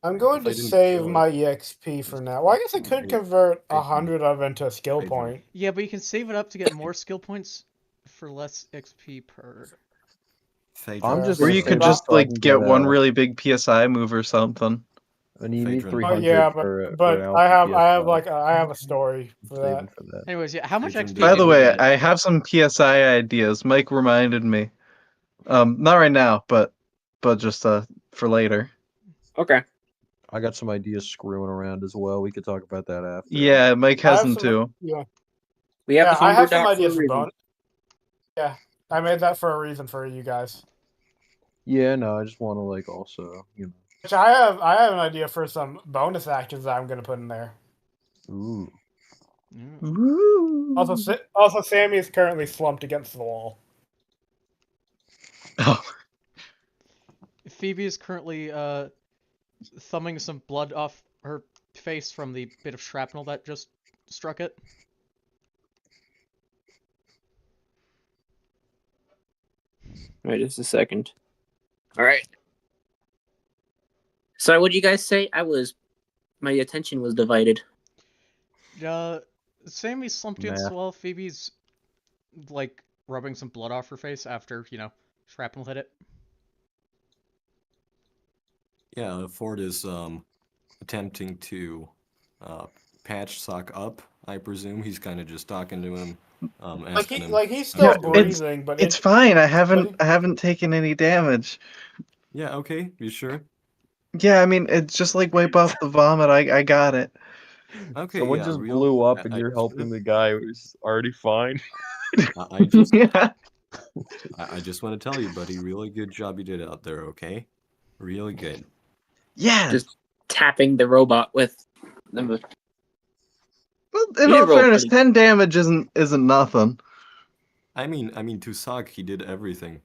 I'm going If I to didn't save kill it. my EXP for now. Well, I guess I could convert 100 of it into a skill Phaedra. point. Yeah, but you can save it up to get more skill points for less XP per. Phaedra. I'm just Or gonna you save could it just, so I like, can get one a- really big PSI move or something. And you need Phaedra. 300 Yeah, for but an I have alpha I have a story for saving that. for that. Anyways, yeah, how much Agent XP? By By did the we way, get? I have some PSI ideas. Mike reminded me. Not right now, but just for later. Okay. I got some ideas screwing around as well. We could talk about that after. Yeah, Mike I has have them some- too. Yeah, We have yeah, the I have Hunger some Doc for a ideas for reason. bonus. Yeah, I made that for a reason for you guys. Yeah, no, I just want to like also, Which I have an idea for some bonus actions that I'm gonna put in there. Ooh. Mm. Woo. Also, Sammy is currently slumped against the wall. Oh, Phoebe is currently thumbing some blood off her face from the bit of shrapnel that just struck it. Wait just a second. All right. Sorry, what did you guys say? My attention was divided. Sammy slumped against Math. the wall. Phoebe's like rubbing some blood off her face after shrapnel hit it. Yeah, Ford is attempting to patch Sock up. I presume he's kind of just talking to him, asking him. He's still Yeah, it's- breathing, but it's fine. I but haven't taken any damage. Yeah. Okay. You sure? Yeah, I mean, it's just like wipe off the vomit. I got it. Okay. Someone yeah, just real- blew up and I you're just helping wanna- the guy who's already fine. I just, Yeah. I just want to tell you, buddy, really good job you did out there. Okay, really good. Yeah. Just tapping the robot with the. Well, in You all rolled fairness, pretty- 10 damage isn't nothing. I mean, to Sock, he did everything.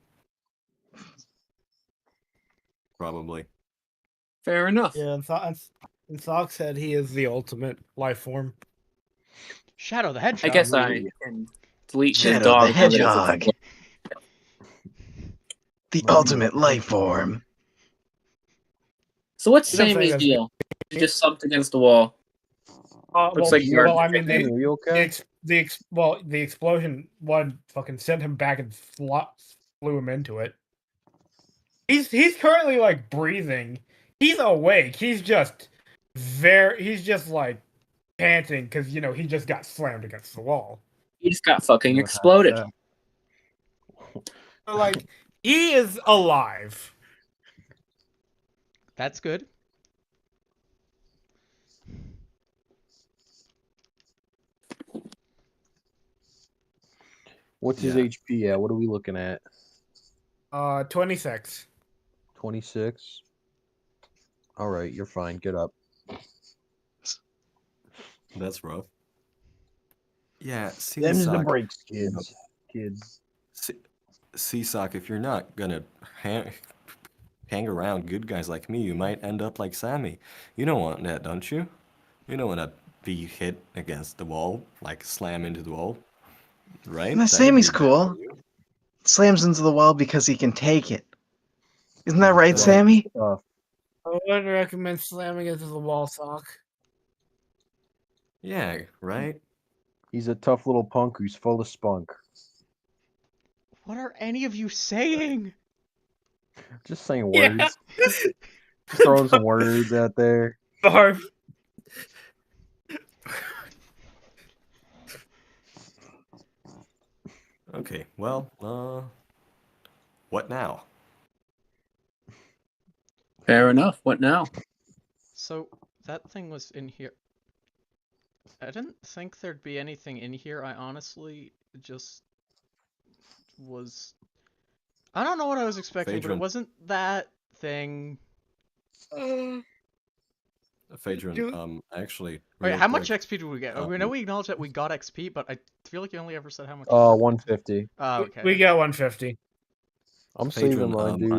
probably. Fair enough. Yeah, and Sock said he is the ultimate life form. Shadow the Hedgehog. I guess I can delete his Shadow dog. the now that it's a- Hedgehog. The Maybe ultimate not. life form. So what's You don't think Sammy's that's deal? He just slumped against the wall. Looks like well, I mean, Sammy, are you okay? the explosion one fucking sent him back and flew him into it. He's currently like breathing. He's awake. He's just like panting because he just got slammed against the wall. He just got fucking What exploded. happened? So, like he is alive. That's good. What's his Yeah. HP at? What are we looking at? 26. 26. All right, you're fine. Get up. That's rough. Yeah, Them's the Seasock. breaks, kids. Kids. Seasock, if you're not gonna hang around good guys like me, you might end up like Sammy. You don't want that, don't you? You don't want to be hit against the wall, like slam into the wall, right? Nah, That'd Sammy's be bad cool. for you. Slams into the wall because he can take it. Isn't that right, Tough. Sammy? Tough. I would recommend slamming into the wall, Sock. Yeah, right? He's a tough little punk who's full of spunk. What are any of you saying? Just saying Yeah. words. Just throwing some words out there. Barf. Okay, well, what now? Fair enough. What now? So that thing was in here. I didn't think there'd be anything in here. I honestly just was. I don't know what I was expecting, but it Phaedron. wasn't that thing. Phaedron, actually, Wait, real how much quick, XP did we get? We know we acknowledged that we got XP, but I feel like you only ever said how much. 150. Oh, okay. We got 150. I'm saving Phaedron, mine, dude.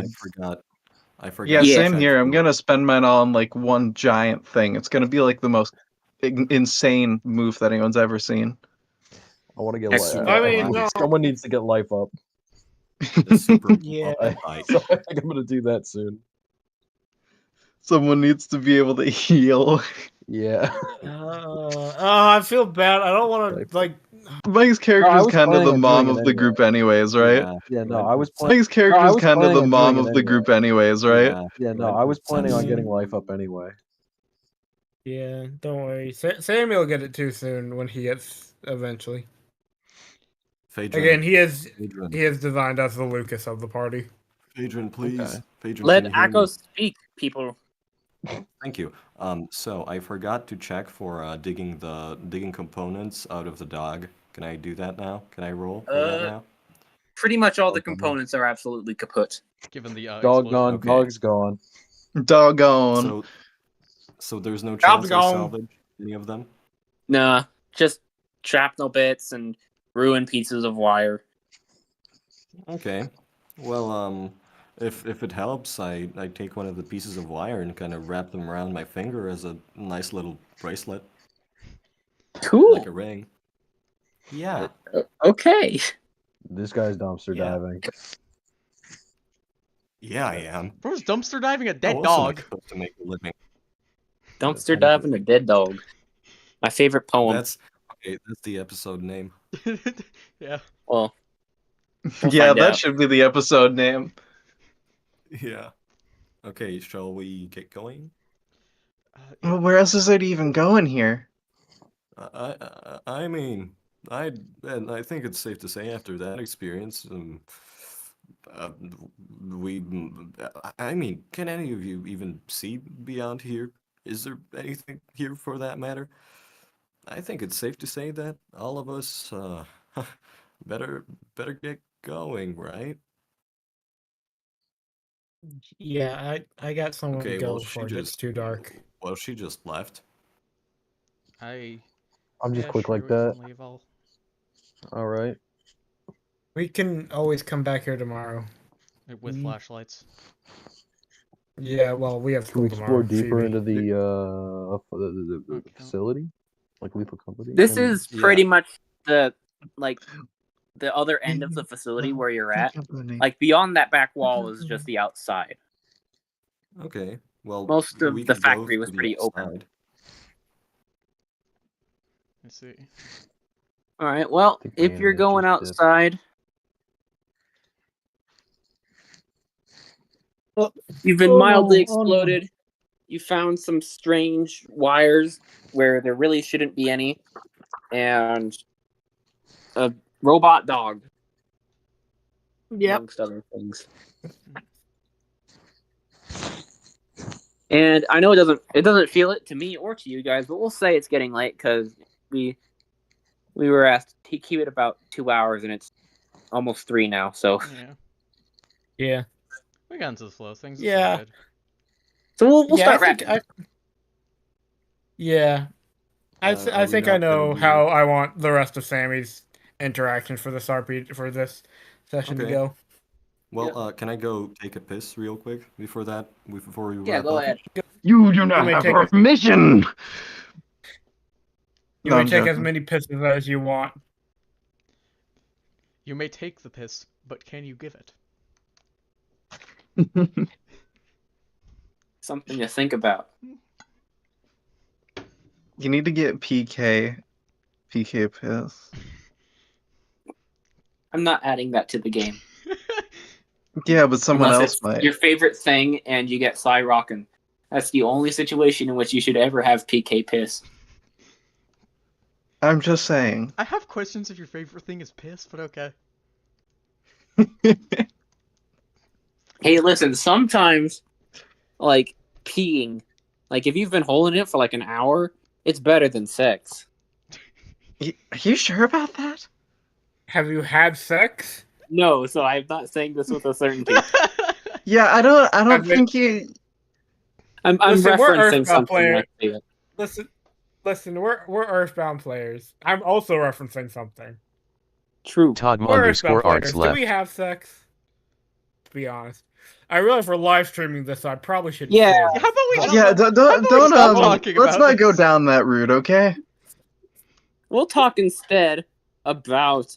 I forgot. Yeah, to same check here. I'm for- gonna spend mine on like one giant thing. It's gonna be like the most insane move that anyone's ever seen. I want to get Excellent. life. I mean, no. Someone needs to get life up. the super Yeah. bite. So I think I'm gonna do that soon. Someone needs to be able to heal. Yeah. I feel bad. I don't want to like. Mike's character I is was kind of planning the on mom doing of it the anyway. group anyways, right? Yeah, no, I was planning. Mike's character I is was kind of the planning on mom doing of it the anyway. group anyways, right? Yeah, no, I was planning on getting life up anyway. Yeah, don't worry. Sammy will get it too soon when he gets eventually. Phaedron, Again, he is Phaedron, designed as the Lucas of the party. Phaedron, please. Okay. Phaedron, Let can you hear me? Akko speak, people. Thank you. So I forgot to check for digging components out of the dog. Can I do that now? Can I roll for that now? Pretty much all the Okay. components are absolutely kaput. Given the Dog explosion. gone. Okay. Dog's gone. Doggone. So there's no Dog's chance I gone. salvage any of them? Nah, just shrapnel bits and ruined pieces of wire. Okay. Well, if it helps, I take one of the pieces of wire and kind of wrap them around my finger as a nice little bracelet, Cool. like a ring. Yeah. Okay. This guy's dumpster Yeah. diving. Yeah, I am. Bro's dumpster diving a How dead else am I dog. supposed to make a living? Dumpster diving a dead dog. My favorite poem. That's the episode name. Yeah. Well, Yeah, find that out. should be the episode name. Yeah. Okay, shall we get going? Yeah. Well, where else is there to even go in here? I mean, I think it's safe to say after that experience, uh, I mean, can any of you even see beyond here? Is there anything here for that matter? I think it's safe to say that all of us, better get going, right? Yeah, I got somewhere Okay, to go well, she before it gets just too dark. well, she just left. I'm just Yeah, quick sure, like we that. can leave. I'll All right. We can always come back here tomorrow. with Mm. flashlights. Yeah, well, we have Can we school explore tomorrow. deeper Phoebe. into the Okay. facility, like Lethal Company? This And is pretty much the the other end of the facility where you're at. Like beyond that back wall is just the outside. Okay. Well, Most of we the could go factory was to the pretty open. outside. Let's see. All right. Well, think my if you're internet going just dipped. outside, you've been mildly exploded. You found some strange wires where there really shouldn't be any, and a robot dog, amongst other things. And I know it doesn't feel it to me or to you guys, but we'll say it's getting late because we were asked to keep it about 2 hours, and it's almost 3 now. So Yeah. Yeah. We got into the flow of things. Yeah. Good. so we'll Yeah, start I think wrapping. I Are we think I not gonna know do- how I want the rest of Sammy's interaction for this session to Okay. go. Well, can I go take a piss real quick before we Yeah, wrap go up? ahead. You do You not may have take a- permission. You No, may I'm take as joking. many pisses as you want. You may take the piss, but can you give it? Something to think about. You need to get PK piss. I'm not adding that to the game. Yeah, but someone Unless else it's might. your favorite thing and you get Sly Rockin'. That's the only situation in which you should ever have PK piss. I'm just saying. I have questions if your favorite thing is piss, but okay. Hey, listen, sometimes, like, peeing, like, if you've been holding it for like an hour, it's better than sex. Are you sure about that? Have you had sex? No, so I'm not saying this with a certainty. Yeah, I don't Have they- think you. I'm Listen, we're referencing Earthbound something player. like that. Listen, we're Earthbound players. I'm also referencing something. True. Todd We're underscore Earthbound arts players. Do we left. have sex? To be honest, I realize we're live streaming this, so I probably should. Yeah. say How this. about we? Yeah, how about we don't stop talking let's about not go this? down that route, okay? We'll talk instead about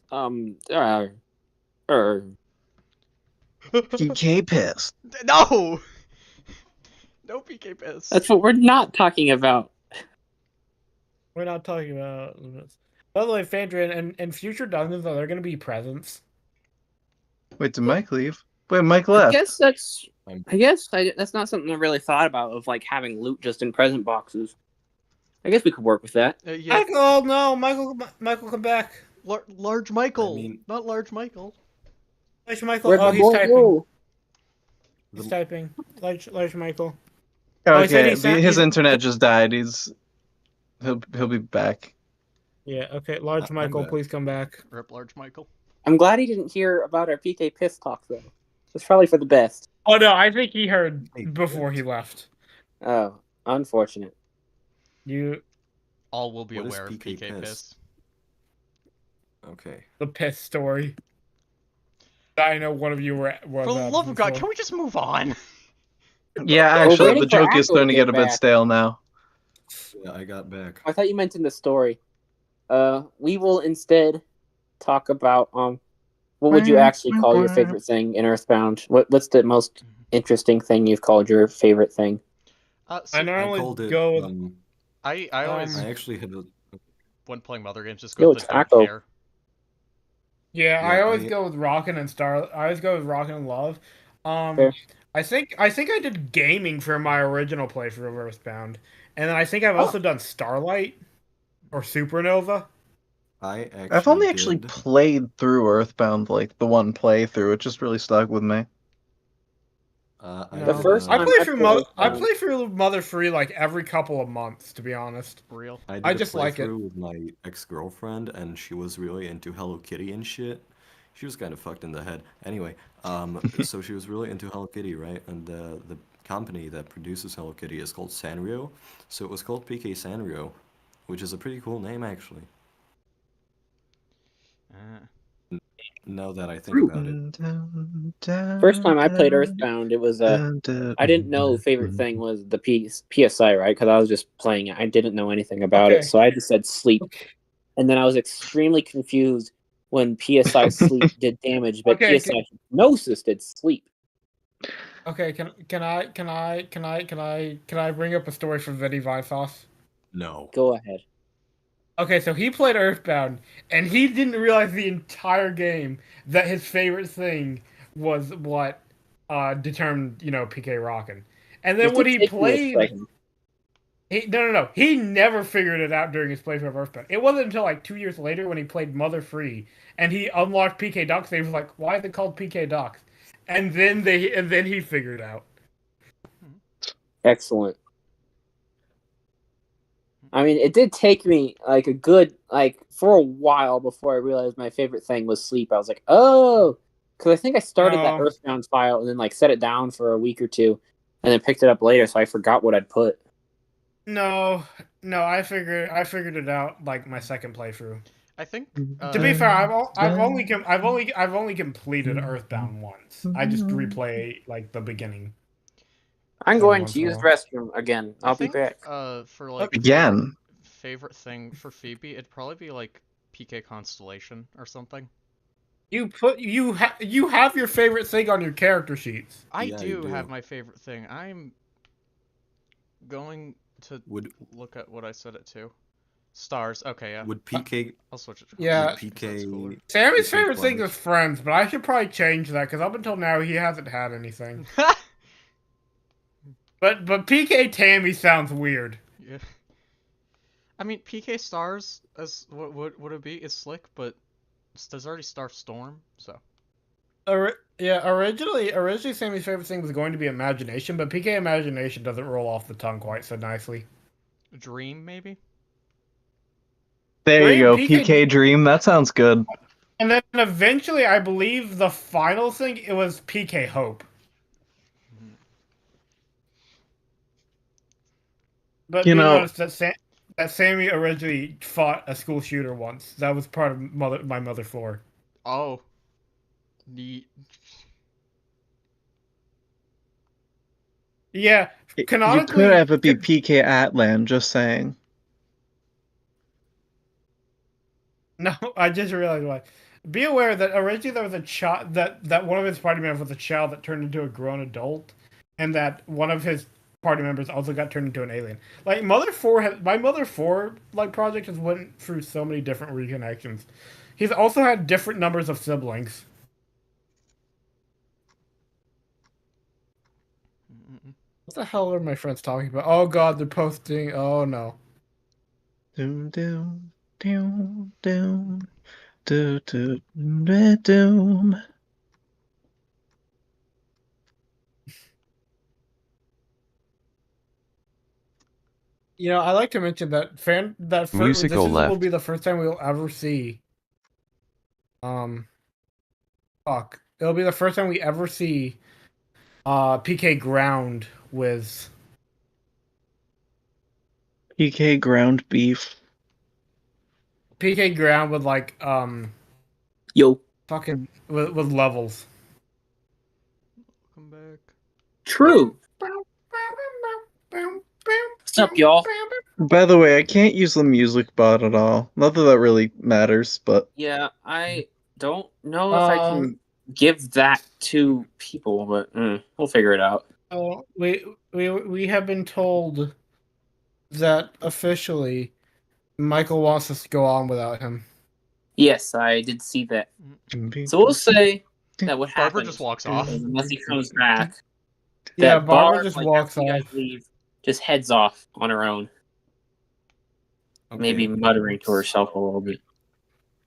PK piss. No. No PK piss. that's what we're not talking about. We're not talking about this. By the way, Phandra, in future dungeons, are there going to be presents? Wait, did Mike leave? Wait, Mike I left. guess that's that's not something I really thought about of like having loot just in present boxes. I guess we could work with that. Yeah. Michael, oh no, Michael, come back. Large Michael. I mean- Not large Michael. Large Michael. Where'd Oh, the he's boy typing. go? He's typing. Large Michael. Oh, he said Okay, he sent- his he's- internet just died. He'll be back. Yeah. Okay, Large I'm Michael, back. please come back. Rip large Michael. I'm glad he didn't hear about our PK piss talk though. It's probably for the best. Oh no, I think he heard Hey, before what? he left. Oh, unfortunate. You All will be What is aware of PK PK piss? piss. Okay. the piss story. I know one of you were. For the love of God, can we just move on? Yeah, actually, waiting the for joke is Akko starting to to get get a bit back. stale now. Yeah, I got back. I thought you meant in the story. We will instead talk about what would you actually call your favorite thing in Earthbound? What's the most interesting thing you've called your favorite thing? So I I normally called it. go with. I always I actually had a. when playing other games just Yo, go with it's the don't Akko. care. Yeah, I Yeah, always I- go with Rockin' and Star. I always go with Rockin' and Love. Fair. I think I did gaming for my original playthrough of Earthbound, and then I think I've also done Starlight or Supernova. I've only did. actually played through Earthbound, like the one playthrough. It just really stuck with me. I No. The first I time play I through played I Earthbound. play through Mother 3 like every couple of months, to be honest. Real. I did I a just like it. playthrough with my ex-girlfriend, and she was really into Hello Kitty and shit. She was kind of fucked in the head. Anyway, so she was really into Hello Kitty, right? And the company that produces Hello Kitty is called Sanrio. So it was called PK Sanrio, which is a pretty cool name, actually. Now that I think about it. First time I played Earthbound, it was I didn't know favorite thing was the PSI, right? Because I was just playing it. I didn't know anything about it, so I just said sleep, and then I was extremely confused when PSI sleep did damage, but PSI hypnosis did sleep. Okay, can I bring up a story from Vinny Vysauce? No. Go ahead. Okay, so he played Earthbound, and he didn't realize the entire game that his favorite thing was what determined, PK Rockin'. And then when he played, no, he never figured it out during his playthrough of Earthbound. It wasn't until like 2 years later when he played Mother Free, and he unlocked PK Ducks. They was like, "Why is it called PK Ducks?" And then he figured it out. Excellent. I mean, it did take me like for a while before I realized my favorite thing was sleep. I was like, oh, because I think I started that Earthbound file and then like set it down for a week or two, and then picked it up later, so I forgot what I'd put. No, I figured it out like my second playthrough. I think to be fair, I've only completed Earthbound once. I just replay like the beginning. I'm going to use the restroom again. I'll be back. For like again, favorite thing for Phoebe, it'd probably be like PK Constellation or something. You have your favorite thing on your character sheets. I do have my favorite thing. I'm going to look at what I set it to. Stars. Okay, yeah. Would PK? I'll switch it. Yeah. PK. Sammy's favorite thing is friends, but I should probably change that because up until now he hasn't had anything. But PK Tammy sounds weird. Yeah. I mean, PK Stars, as what would it be? Is slick, but there's already Star Storm, so. Originally Sammy's favorite thing was going to be Imagination, but PK Imagination doesn't roll off the tongue quite so nicely. Dream, maybe? There you go, PK Dream. That sounds good. And then eventually, I believe the final thing, it was PK Hope. But you notice that Sammy originally fought a school shooter once. That was part of my Mother 4. Oh. Neat. Yeah, canonically... You could have it be PK Atlan, just saying. No, I just realized why. Be aware that originally there was a child that one of his party members was a child that turned into a grown adult, and that one of his party members also got turned into an alien. Like my Mother 4 like project has went through so many different reconnections. He's also had different numbers of siblings. What the hell are my friends talking about? Oh god, they're posting. Oh no. Doom doom doom doom doom doom doom. I like to mention that this will be the first time we'll ever see. It'll be the first time we ever see PK Ground with PK Ground Beef. PK Ground with like yo fucking with levels. Come back. True. What's up, y'all? By the way, I can't use the music bot at all. Not that that really matters, but yeah, I don't know if I can give that to people, but we'll figure it out. Oh, we have been told that officially Michael wants us to go on without him. Yes, I did see that. So we'll say that what happens. Barbara just walks off. Unless he comes back. Yeah, Barbara just walks off. Leave, just heads off on her own. Okay. Maybe muttering to herself a little bit.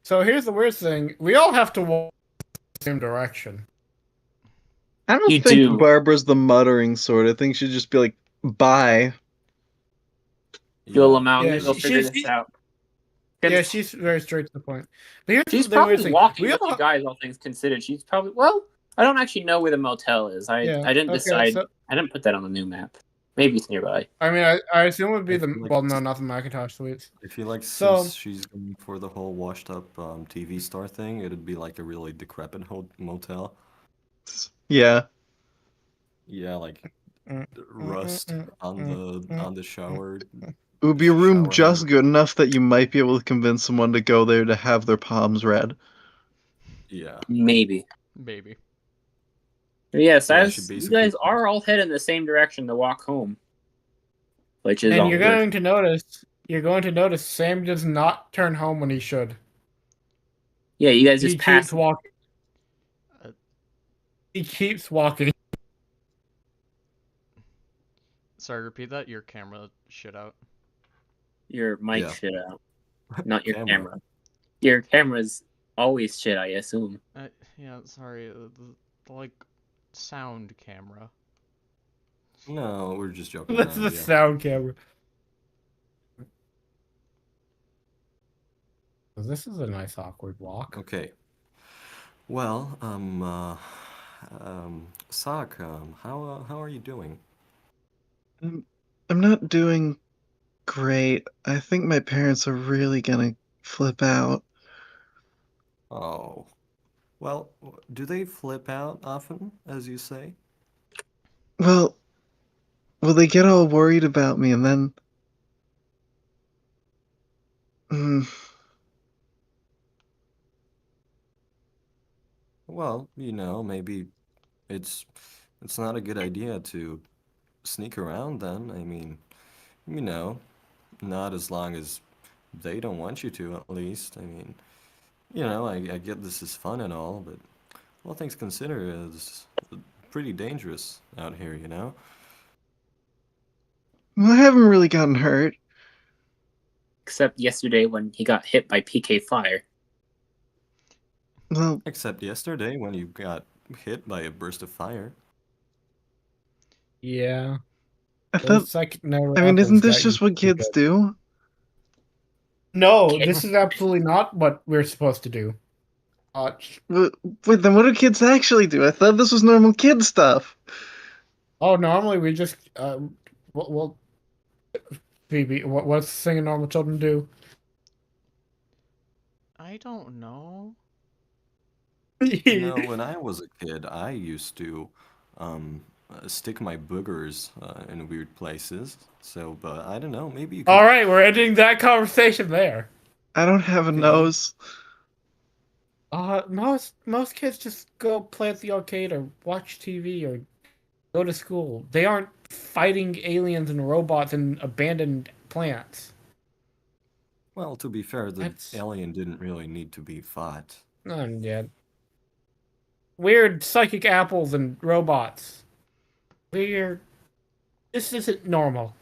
So here's the weird thing. We all have to walk in the same direction. I don't think Barbara's the muttering sort. I think she'd just be like, bye. You'll figure this out. Yeah, she's very straight to the point. But she's probably walking with you guys, all things considered. She's probably... Well, I don't actually know where the motel is. I didn't decide... I didn't put that on the new map. Maybe it's nearby. I mean, I assume it would be I the feel like well, no, not the Macintosh suites. I feel like So- since she's going for the whole washed up TV star thing, it'd be like a really decrepit motel. Yeah. Yeah, like Mm, rust on the shower. It would be a room Shower just head. good enough that you might be able to convince someone to go there to have their palms read. Yeah. Maybe. Maybe. But yes, Yeah, she as you basically- guys are all heading the same direction to walk home, which is And all you're good. going to notice Sam does not turn home when he should. Yeah, you guys He just keeps pass. walking. Uh, He keeps walking. Sorry, repeat that. Your camera shit out. Your mic Yeah. shit out, not your Camera. camera. Your camera's always shit, I assume. Yeah, sorry. The like sound camera. No, we're just joking That's around. the Yeah. sound camera. This is a nice awkward walk. Okay. Well, Sock, how are you doing? I'm not doing great. I think my parents are really gonna flip out. Oh. Well, do they flip out often, as you say? Well, they get all worried about me, and then. Mm, Well, maybe it's not a good idea to sneak around then. I mean, not as long as they don't want you to, at least. I mean, I get this is fun and all, but all things considered, it's pretty dangerous out here, you know? well, I haven't really gotten hurt. Except yesterday when he got hit by PK Fire. Well, Except yesterday when you got hit by a burst of fire. Yeah. I Those thought. psychic nerve I mean, isn't apples this got just you what pretty kids good. do? No, this is absolutely not what we're supposed to do. Wait, then what do kids actually do? I thought this was normal kid stuff. Oh, normally we just well, Phoebe, what's the thing normal children do? I don't know. When I was a kid, I used to stick my boogers in weird places. So, but I don't know, maybe you could... All right, we're ending that conversation there. I don't have a Okay. nose. Most kids just go play at the arcade or watch TV or go to school. They aren't fighting aliens and robots and abandoned plants. Well, to be fair, the That's- alien didn't really need to be fought. Not yet. Weird psychic apples and robots. Weird. This isn't normal.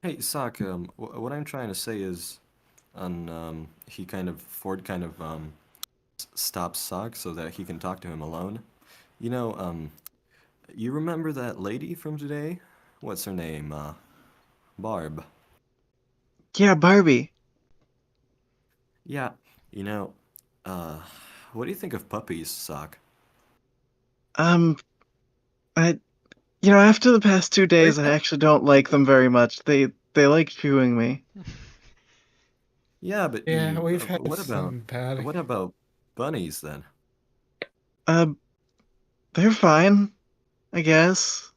Hey, Sock, what I'm trying to say is, Ford kind of stops Sock so that he can talk to him alone. You remember that lady from today? What's her name? Barb. Yeah, Barbie. Yeah, what do you think of puppies, Sock? After the past 2 days, I actually don't like them very much. They like chewing me. Yeah, but Yeah, we've had what about some bad. what about bunnies then? They're fine, I guess.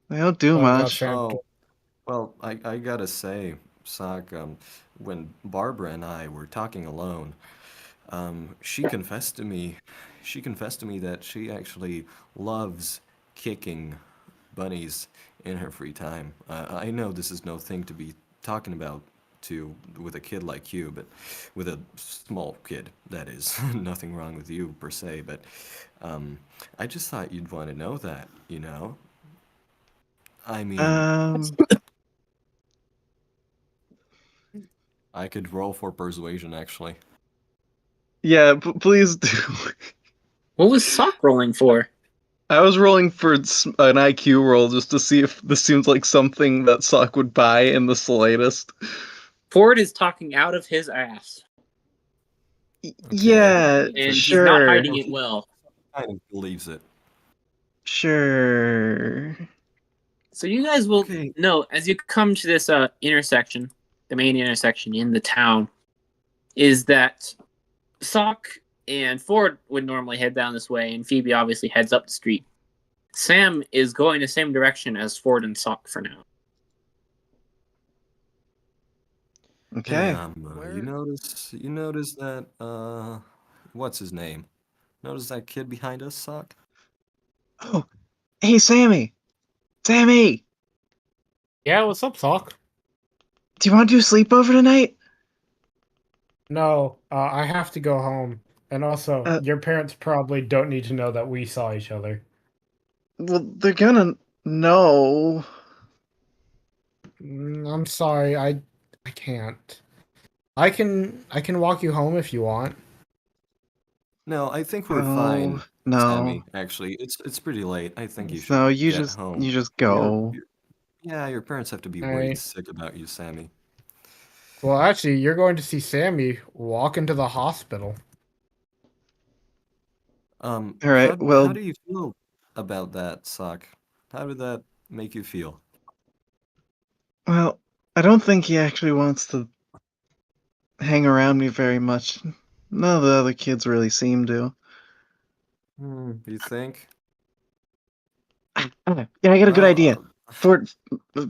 They don't do Oh, God, much. Sam. Oh, well, I gotta say, Sock, when Barbara and I were talking alone, she confessed to me that she actually loves kicking bunnies in her free time. I know this is no thing to be talking about with a kid like you, but with a small kid, that is. Nothing wrong with you per se, but I just thought you'd want to know that, you know? I mean, I could roll for persuasion, actually. Yeah, please do. What was Sock rolling for? I was rolling for an IQ roll just to see if this seems like something that Sock would buy in the slightest. Ford is talking out of his ass. Yeah, And he's sure. not hiding it well. Kind of believes it. Sure. So you guys will Okay. know as you come to this intersection, the main intersection in the town, is that Sock and Ford would normally head down this way, and Phoebe obviously heads up the street. Sam is going the same direction as Ford and Sock for now. Okay. You notice that what's his name? Notice that kid behind us, Sock? Oh, hey, Sammy! Sammy! Yeah, what's up, Sock? Do you want to do a sleepover tonight? No, I have to go home. And also, Uh, your parents probably don't need to know that we saw each other. Well, they're gonna know. I'm sorry, I can't. I can walk you home if you want. No, I think we're Oh, fine, no. Sammy. Actually, it's pretty late. I think you should No, get home. you just Your, go. yeah, your parents have to be worried Alright. sick about you, Sammy. Well, actually, you're going to see Sammy walk into the hospital. All right, How well, do you feel about that, Sock? How did that make you feel? well, I don't think he actually wants to hang around me very much. None of the other kids really seem to. You think? Yeah, I got a good idea. Well,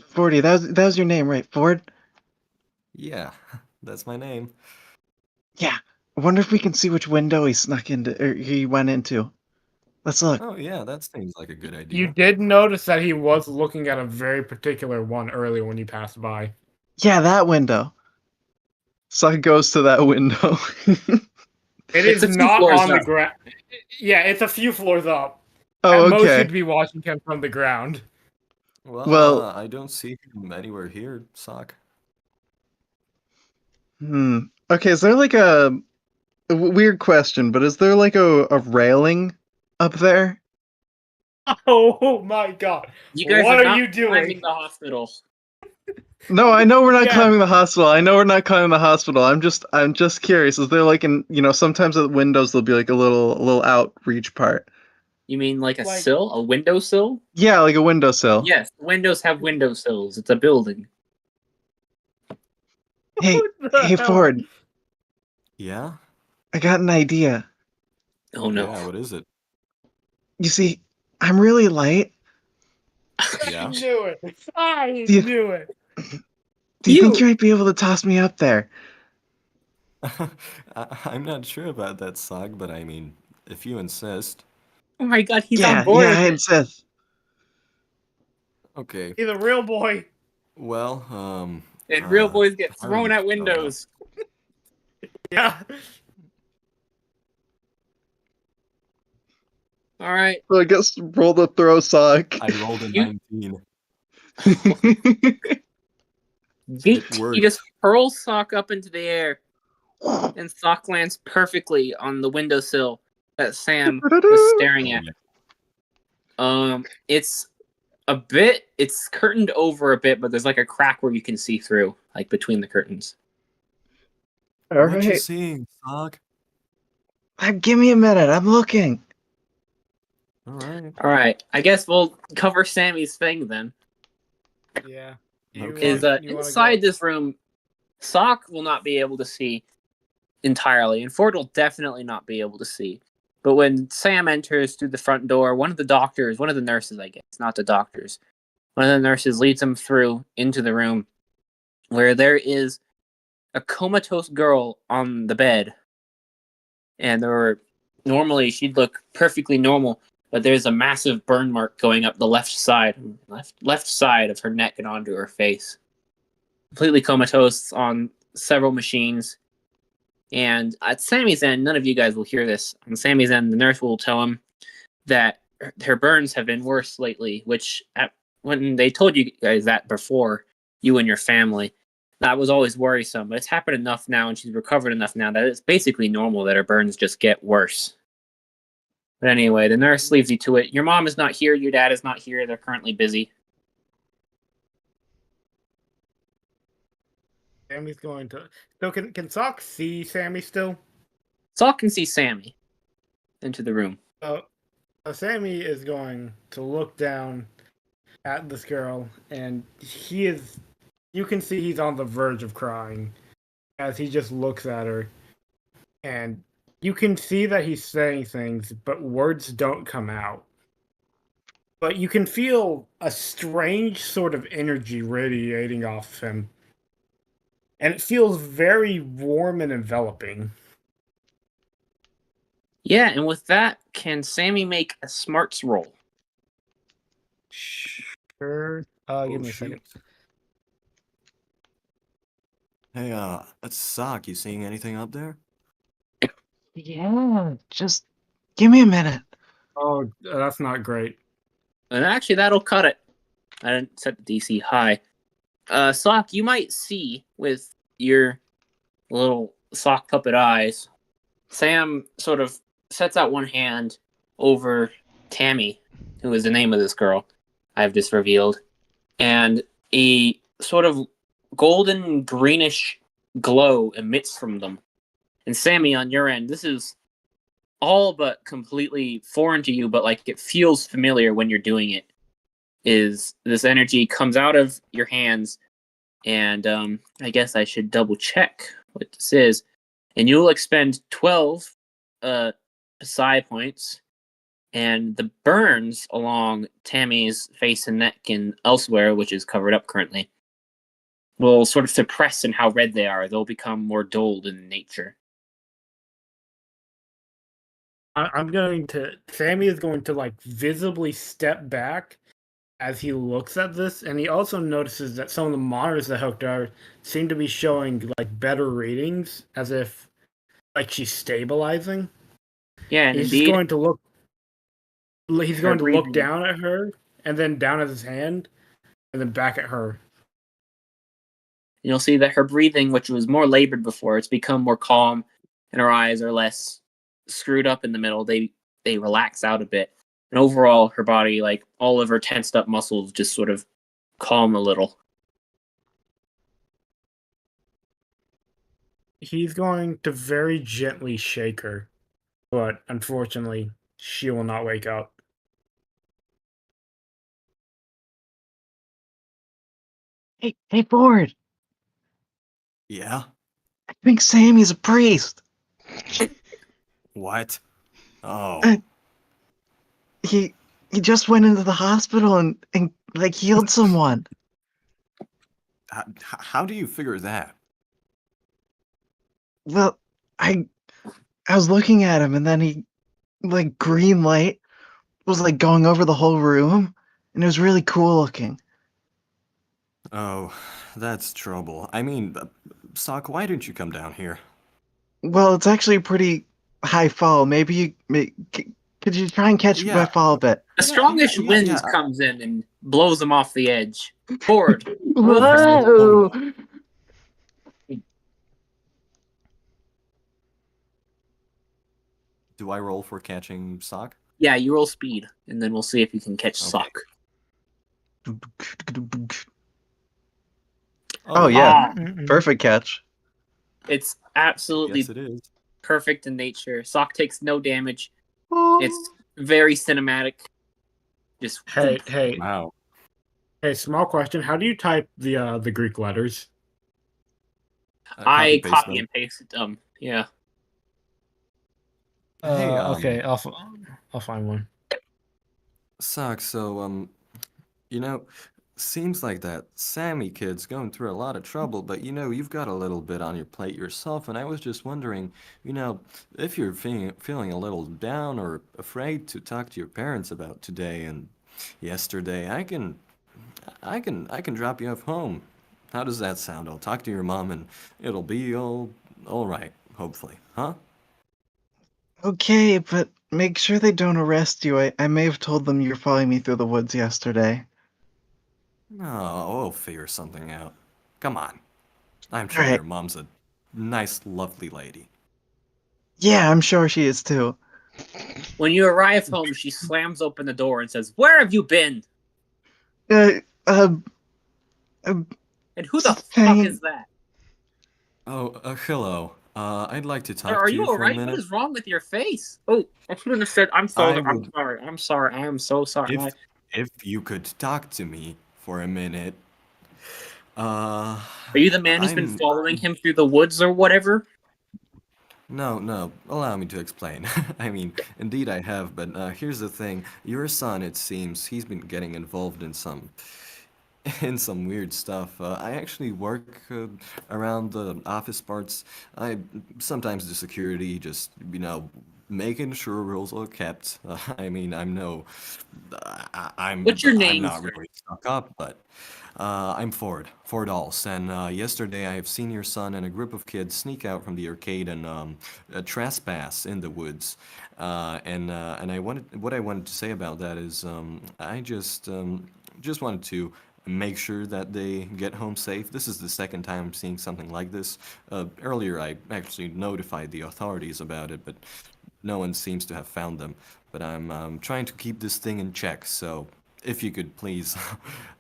Fordy, that was your name, right? Ford? yeah, that's my name. Yeah. I wonder if we can see which window he snuck into, or he went into. Let's look. Oh yeah, that seems like a good You idea. did notice that he was looking at a very particular one earlier when you passed by. Yeah, that window. So it goes to that window. It It's is a few not floors on the up. ground. Yeah, it's a few floors up. Oh, At most, okay. you'd be watching him from the ground. Well, Well, I don't see him anywhere here, Sock. Okay, is there like a weird question, but is there like a railing up there? Oh my god. You guys What are are not you climbing doing? the hospital. No, I know we're not Yeah. climbing the hospital. I know we're not climbing the hospital. I'm just curious. Is there like sometimes at windows there'll be like a little outreach part. You mean like a Like- sill? A windowsill? Yeah, like a windowsill. Yes, windows have windowsills. It's a building. Hey, What the hey hell? Ford, Yeah? I got an idea. Oh no. Yeah, what is it? You see, I'm really light. I Yeah? knew it. I Do you, knew it. do you think you might be able to toss me up there? I'm not sure about that, Sock, but I mean, if you insist. Oh my god, he's on Yeah, board with I it. insist. Okay. He's a real boy. Well, And real boys get how do you thrown at feel about- windows. Yeah. All right. So I guess roll the throw sock. I rolled a You- 19. Yeet. He worked. just hurls Sock up into the air, and Sock lands perfectly on the windowsill that Sam was staring at. It's it's curtained over a bit, but there's like a crack where you can see through, like between the curtains. All What you right, seeing, Sock? give me a minute. I'm looking. All right. All right, I guess we'll cover Sammy's thing then. Yeah. Okay. Is inside this room, Sock will not be able to see entirely, and Ford will definitely not be able to see. But when Sam enters through the front door, one of the nurses, I guess, not the doctors, one of the nurses leads him through into the room where there is a comatose girl on the bed. And normally she'd look perfectly normal, but there's a massive burn mark going up the left side of her neck and onto her face. Completely comatose on several machines. And at Sammy's end, none of you guys will hear this. On Sammy's end, the nurse will tell him that her burns have been worse lately, which when they told you guys that before, you and your family, that was always worrisome. But it's happened enough now, and she's recovered enough now that it's basically normal that her burns just get worse. But anyway, the nurse leaves you to it. Your mom is not here. Your dad is not here. They're currently busy. Sammy's going to. So can Sock see Sammy still? Saul can see Sammy into the room. So Sammy is going to look down at this girl, and you can see he's on the verge of crying as he just looks at her, and you can see that he's saying things, but words don't come out. But you can feel a strange sort of energy radiating off him, and it feels very warm and enveloping. Yeah, and with that, can Sammy make a smarts roll? Sure. Give me a second. Hey, that's Sock. You seeing anything up there? Yeah, just give me a minute. Oh, that's not great. And actually, that'll cut it. I didn't set the DC high. Sock, you might see with your little sock puppet eyes, Sam sort of sets out one hand over Tammy, who is the name of this girl I've just revealed, and a sort of golden greenish glow emits from them. And Sammy, on your end, this is all but completely foreign to you, but like it feels familiar when you're doing it. Is this energy comes out of your hands, and I guess I should double check what this is. And you'll expend 12 psi points, and the burns along Tammy's face and neck and elsewhere, which is covered up currently, will sort of suppress in how red they are. They'll become more dulled in nature. Sammy is going to like visibly step back as he looks at this, and he also notices that some of the monitors that hooked are seem to be showing like better readings, as if like she's stabilizing. Yeah, and He's indeed, just going to look. He's her going to look breathing- down at her, and then down at his hand, and then back at her. you'll see that her breathing, which was more labored before, it's become more calm, and her eyes are less screwed up in the middle. They relax out a bit. And overall, her body, like all of her tensed up muscles, just sort of calm a little. He's going to very gently shake her, but unfortunately, she will not wake up. Hey, Ford. Yeah? I think Sammy's a priest. What? Oh. He just went into the hospital and like healed someone. How do you figure that? Well, I was looking at him, and then he like green light was like going over the whole room, and it was really cool looking. Oh, that's trouble. I mean, Sock, why didn't you come down here? Well, it's actually a pretty high fall. Maybe could you try and catch my fall a bit? A strongish yeah, wind yeah. comes in and blows them off the edge. Ford, Whoa! Do I roll for catching Sock? yeah, you roll speed, and then we'll see if you can catch Okay. Sock. Oh yeah, Mm-mm. perfect catch. It's absolutely Yes, it is. perfect in nature. Sock takes no damage. Oh. It's very cinematic. Just Hey, Wow. small question. How do you type the Greek letters? I paste copy them. and paste them. Yeah. Hey, Okay, I'll find one. Sock, so, you know, seems like that Sammy kid's going through a lot of trouble, but you've got a little bit on your plate yourself, and I was just wondering, if you're feeling a little down or afraid to talk to your parents about today and yesterday, I can drop you off home. How does that sound? I'll talk to your mom and it'll be all right, hopefully, huh? Okay, but make sure they don't arrest you. I may have told them you were following me through the woods yesterday. No, we'll figure something out. Come on. I'm sure Alright. your mom's a nice, lovely lady. Yeah, I'm sure she is too. When you arrive home, she slams open the door and says, "Where have you been? Uh, And who the fuck hanging- is that? Oh, hello. I'd like to talk Are to you you for a alright? What minute. is wrong with your face? Oh, I shouldn't have said. I'm sorry. I I'm would- sorry. I'm sorry. I am so sorry. If if you could talk to me for a minute. Are you the man who's been I'm following him through the woods or whatever? No, allow me to explain. I mean, indeed I have, but here's the thing. Your son, it seems, he's been getting involved in some in some weird stuff. I actually work around the office parts. I sometimes do security, just, making sure rules are kept. I mean, What's your I'm name, not sir? really stuck up, but I'm Ford Alls, and yesterday I have seen your son and a group of kids sneak out from the arcade and trespass in the woods. And what I wanted to say about that is I just wanted to make sure that they get home safe. This is the second time I'm seeing something like this. Earlier I actually notified the authorities about it, but no one seems to have found them. But I'm trying to keep this thing in check, so if you could please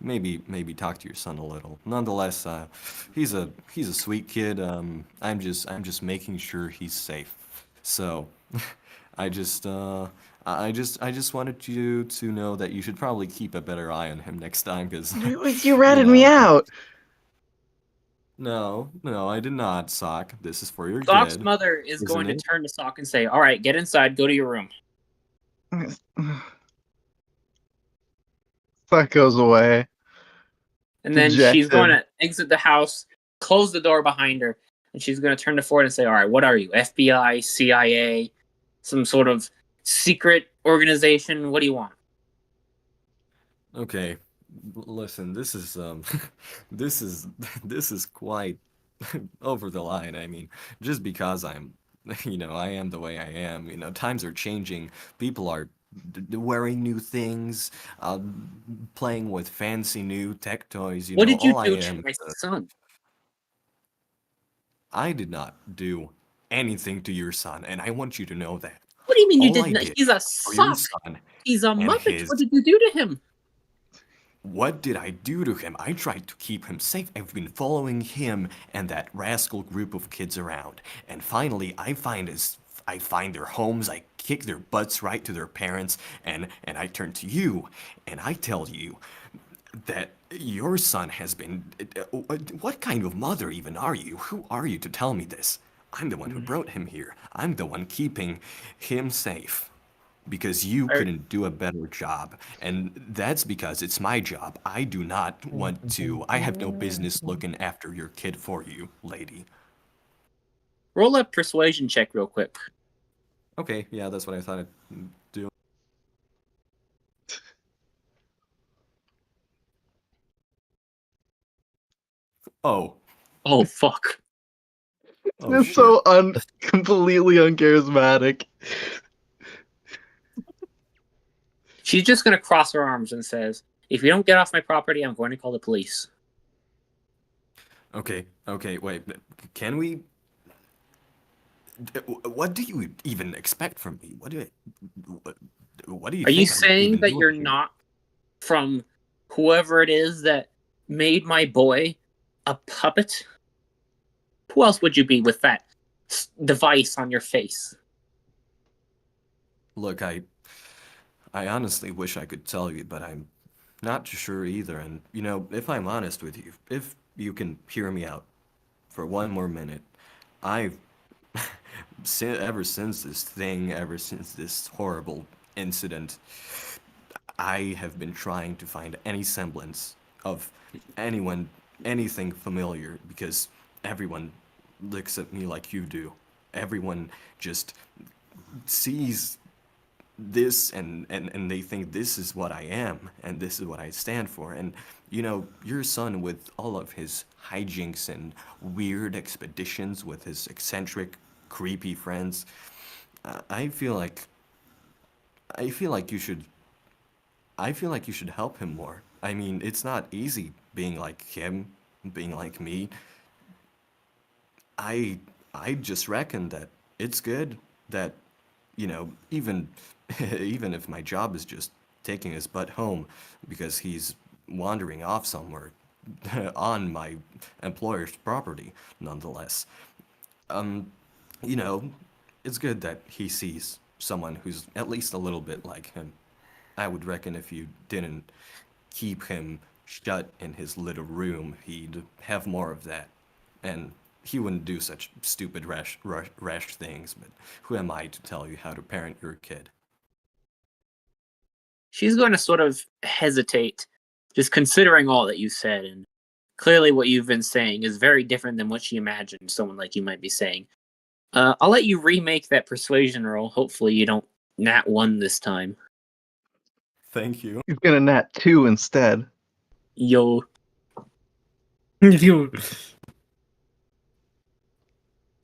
maybe talk to your son a little. Nonetheless, he's a sweet kid. I'm just making sure he's safe. So I just I just wanted you to know that you should probably keep a better eye on him next time, because You ratted me out. no, I did not, Sock. This is for your Sock's good, mother is isn't going to it? turn to Sock and say, "All right, get inside. Go to your room." That goes away. And then she's going Dejected. to exit the house, close the door behind her, and she's going to turn to Ford and say, "All right, what are you? FBI, CIA, some sort of secret organization? What do you want?" Okay, listen, this is this is this is quite over the line. I mean, just because I am the way I am. Times are changing. People are wearing new things, playing with fancy new tech toys. What did you All I do to am. my son? I did not do anything to your son, and I want you to know that. What do you mean you All did I not? did He's a for your sock. son He's a and Muppet. his. What did you do to him? What did I do to him? I tried to keep him safe. I've been following him and that rascal group of kids around. And finally, I find their homes, I kick their butts right to their parents, and I turn to you, and I tell you that your son has been. What kind of mother even are you? Who are you to tell me this? I'm the one who brought him here. I'm the one keeping him safe, because you Are, couldn't do a better job. And that's because it's my job. I have no business looking after your kid for you, lady. roll a persuasion check real quick. Okay, yeah, that's what I thought I'd do. Oh, Oh, fuck. oh It's shit. so completely uncharismatic. She's just going to cross her arms and says, "If you don't get off my property, I'm going to call the police." Okay, wait. Can we? What do you even expect from me? What do you Are you think I'm saying even that doing you're here? not from whoever it is that made my boy a puppet? Who else would you be with that device on your face? Look, I honestly wish I could tell you, but I'm not sure either. And, if I'm honest with you, if you can hear me out for one more minute, I've, ever since this horrible incident, I have been trying to find any semblance of anyone, anything familiar, because everyone looks at me like you do. Everyone just sees this, and they think this is what I am and this is what I stand for. And your son, with all of his hijinks and weird expeditions with his eccentric, creepy friends, I feel like I feel like you should I feel like you should help him more. I mean, it's not easy being like him, being like me. I I just reckon that it's good that, even even if my job is just taking his butt home because he's wandering off somewhere on my employer's property, nonetheless. Um, you know, it's good that he sees someone who's at least a little bit like him. I would reckon if you didn't keep him shut in his little room, he'd have more of that. And he wouldn't do such stupid, rash things, but who am I to tell you how to parent your kid? She's going to sort of hesitate, just considering all that you said, and clearly what you've been saying is very different than what she imagined someone like you might be saying. I'll let you remake that persuasion roll. Hopefully you don't nat 1 this time. Thank you. He's gonna nat 2 instead. Yo. You.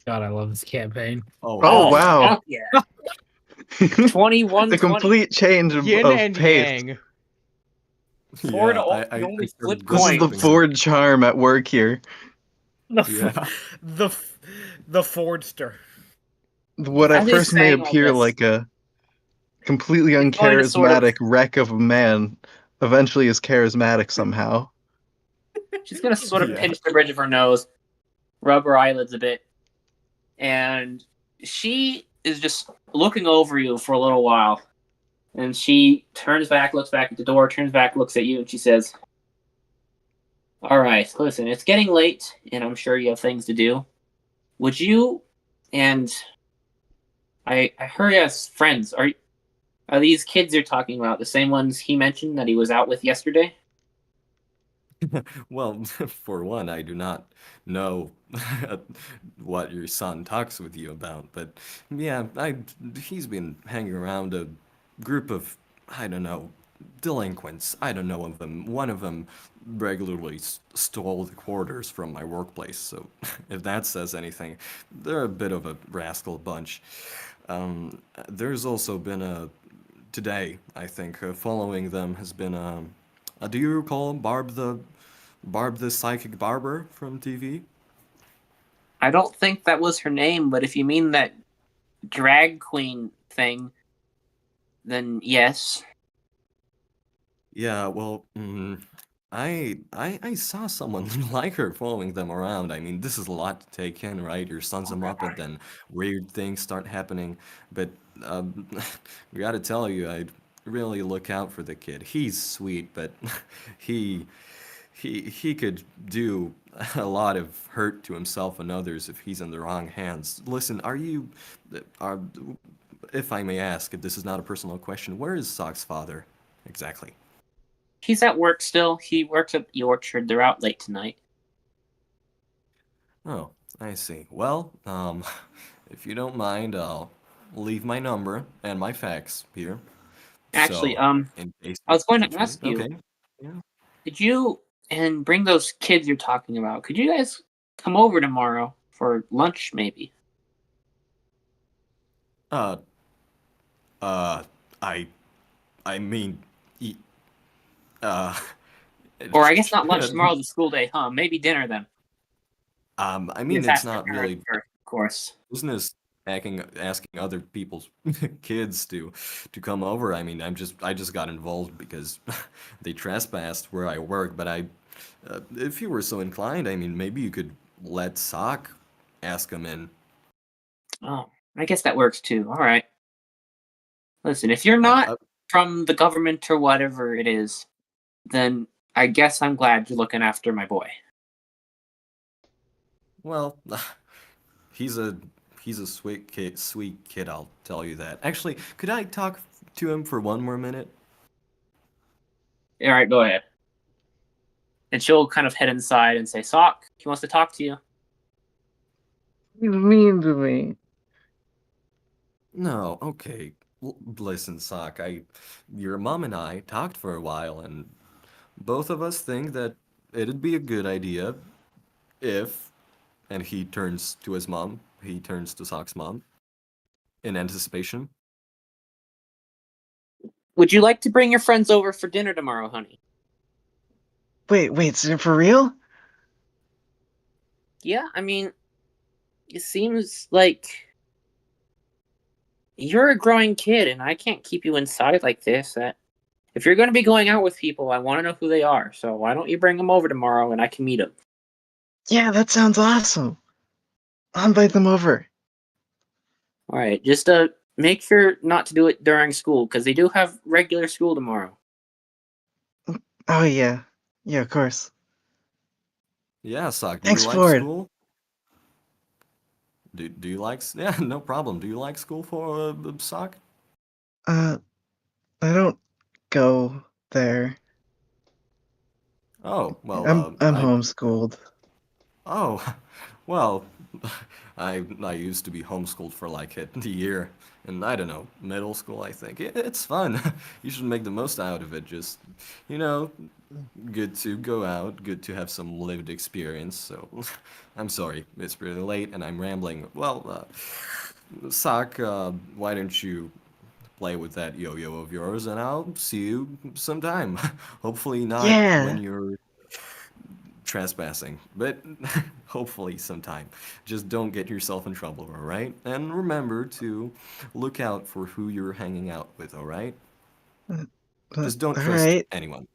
God, I love this campaign. Oh, wow. Fuck yeah. 21, A complete change Yin of and pace. yang. Ford I only started flipped This is the coins. Ford charm at work here. Yeah. The Fordster. What I'm at just first may saying all appear this. like a completely He's going to sort of- uncharismatic wreck of a man eventually is charismatic somehow. She's going to sort of Yeah. pinch the bridge of her nose, rub her eyelids a bit, and she is just looking over you for a little while. And she turns back, looks back at the door, turns back, looks at you, and she says, "All right, listen, it's getting late, and I'm sure you have things to do. Would you, and I heard you as friends, are these kids you're talking about the same ones he mentioned that he was out with yesterday?" Well, for one, I do not know what your son talks with you about, but yeah, he's been hanging around a group of, I don't know, delinquents. I don't know of them. One of them regularly stole the quarters from my workplace, so if that says anything, they're a bit of a rascal bunch. There's also been today, I think, following them has been do you recall Barb the psychic barber from TV? I don't think that was her name, but if you mean that drag queen thing, then yes. Yeah, well, I saw someone like her following them around. I mean, this is a lot to take in, right? Your son's a Muppet, then weird things start happening. But we gotta tell you, I'd really look out for the kid. He's sweet, but he he could do a lot of hurt to himself and others if he's in the wrong hands. Listen, are, if I may ask, if this is not a personal question, where is Sock's father exactly? He's at work still. He works at the orchard. They're out late tonight. Oh, I see. Well, if you don't mind, I'll leave my number and my fax here. Actually, So, in case I was going you to need me. ask you, Okay. Yeah. did you and bring those kids you're talking about? Could you guys come over tomorrow for lunch, maybe? Uh, uh, I, I mean, y- uh, Or I guess not lunch tomorrow. The school day, huh? Maybe dinner then. I You mean, just have it's to not prepare really it first, of course. business asking other people's kids to come over. I mean, I just got involved because they trespassed where I work. But if you were so inclined, I mean, maybe you could let Sock ask them in. Oh, I guess that works too. All right. Listen, if you're Uh, not uh, from the government or whatever it is, then I guess I'm glad you're looking after my boy. well, he's a he's a sweet kid. Sweet kid, I'll tell you that. Actually, could I talk to him for one more minute? All right, go ahead. And she'll kind of head inside and say, "Sock, he wants to talk to you." He's mean to me. No, okay. Listen, Sock, your mom and I talked for a while, and both of us think that it'd be a good idea if, and he turns to his mom, he turns to Sock's mom, in anticipation. Would you like to bring your friends over for dinner tomorrow, honey? Wait, is it for real? Yeah, I mean, it seems like you're a growing kid, and I can't keep you inside like this. If you're going to be going out with people, I want to know who they are. So why don't you bring them over tomorrow, and I can meet them? Yeah, that sounds awesome. I'll invite them over. All right, just make sure not to do it during school, because they do have regular school tomorrow. Oh yeah, yeah, of course. Yeah, Sock, do you Thanks, like Ford. school? Do you like... Yeah, no problem. Do you like school for Sock? I don't go there. Oh, well, I'm homeschooled. Oh, well, I used to be homeschooled for like a year, and I don't know, middle school, I think. It's fun. You should make the most out of it. Just, you know, good to go out, good to have some lived experience. So, I'm sorry, it's really late and I'm rambling. Well, Sock, why don't you play with that yo-yo of yours, and I'll see you sometime. Hopefully not when Yeah. you're trespassing, but hopefully sometime. Just don't get yourself in trouble, alright? And remember to look out for who you're hanging out with, alright? Just don't All trust right. anyone.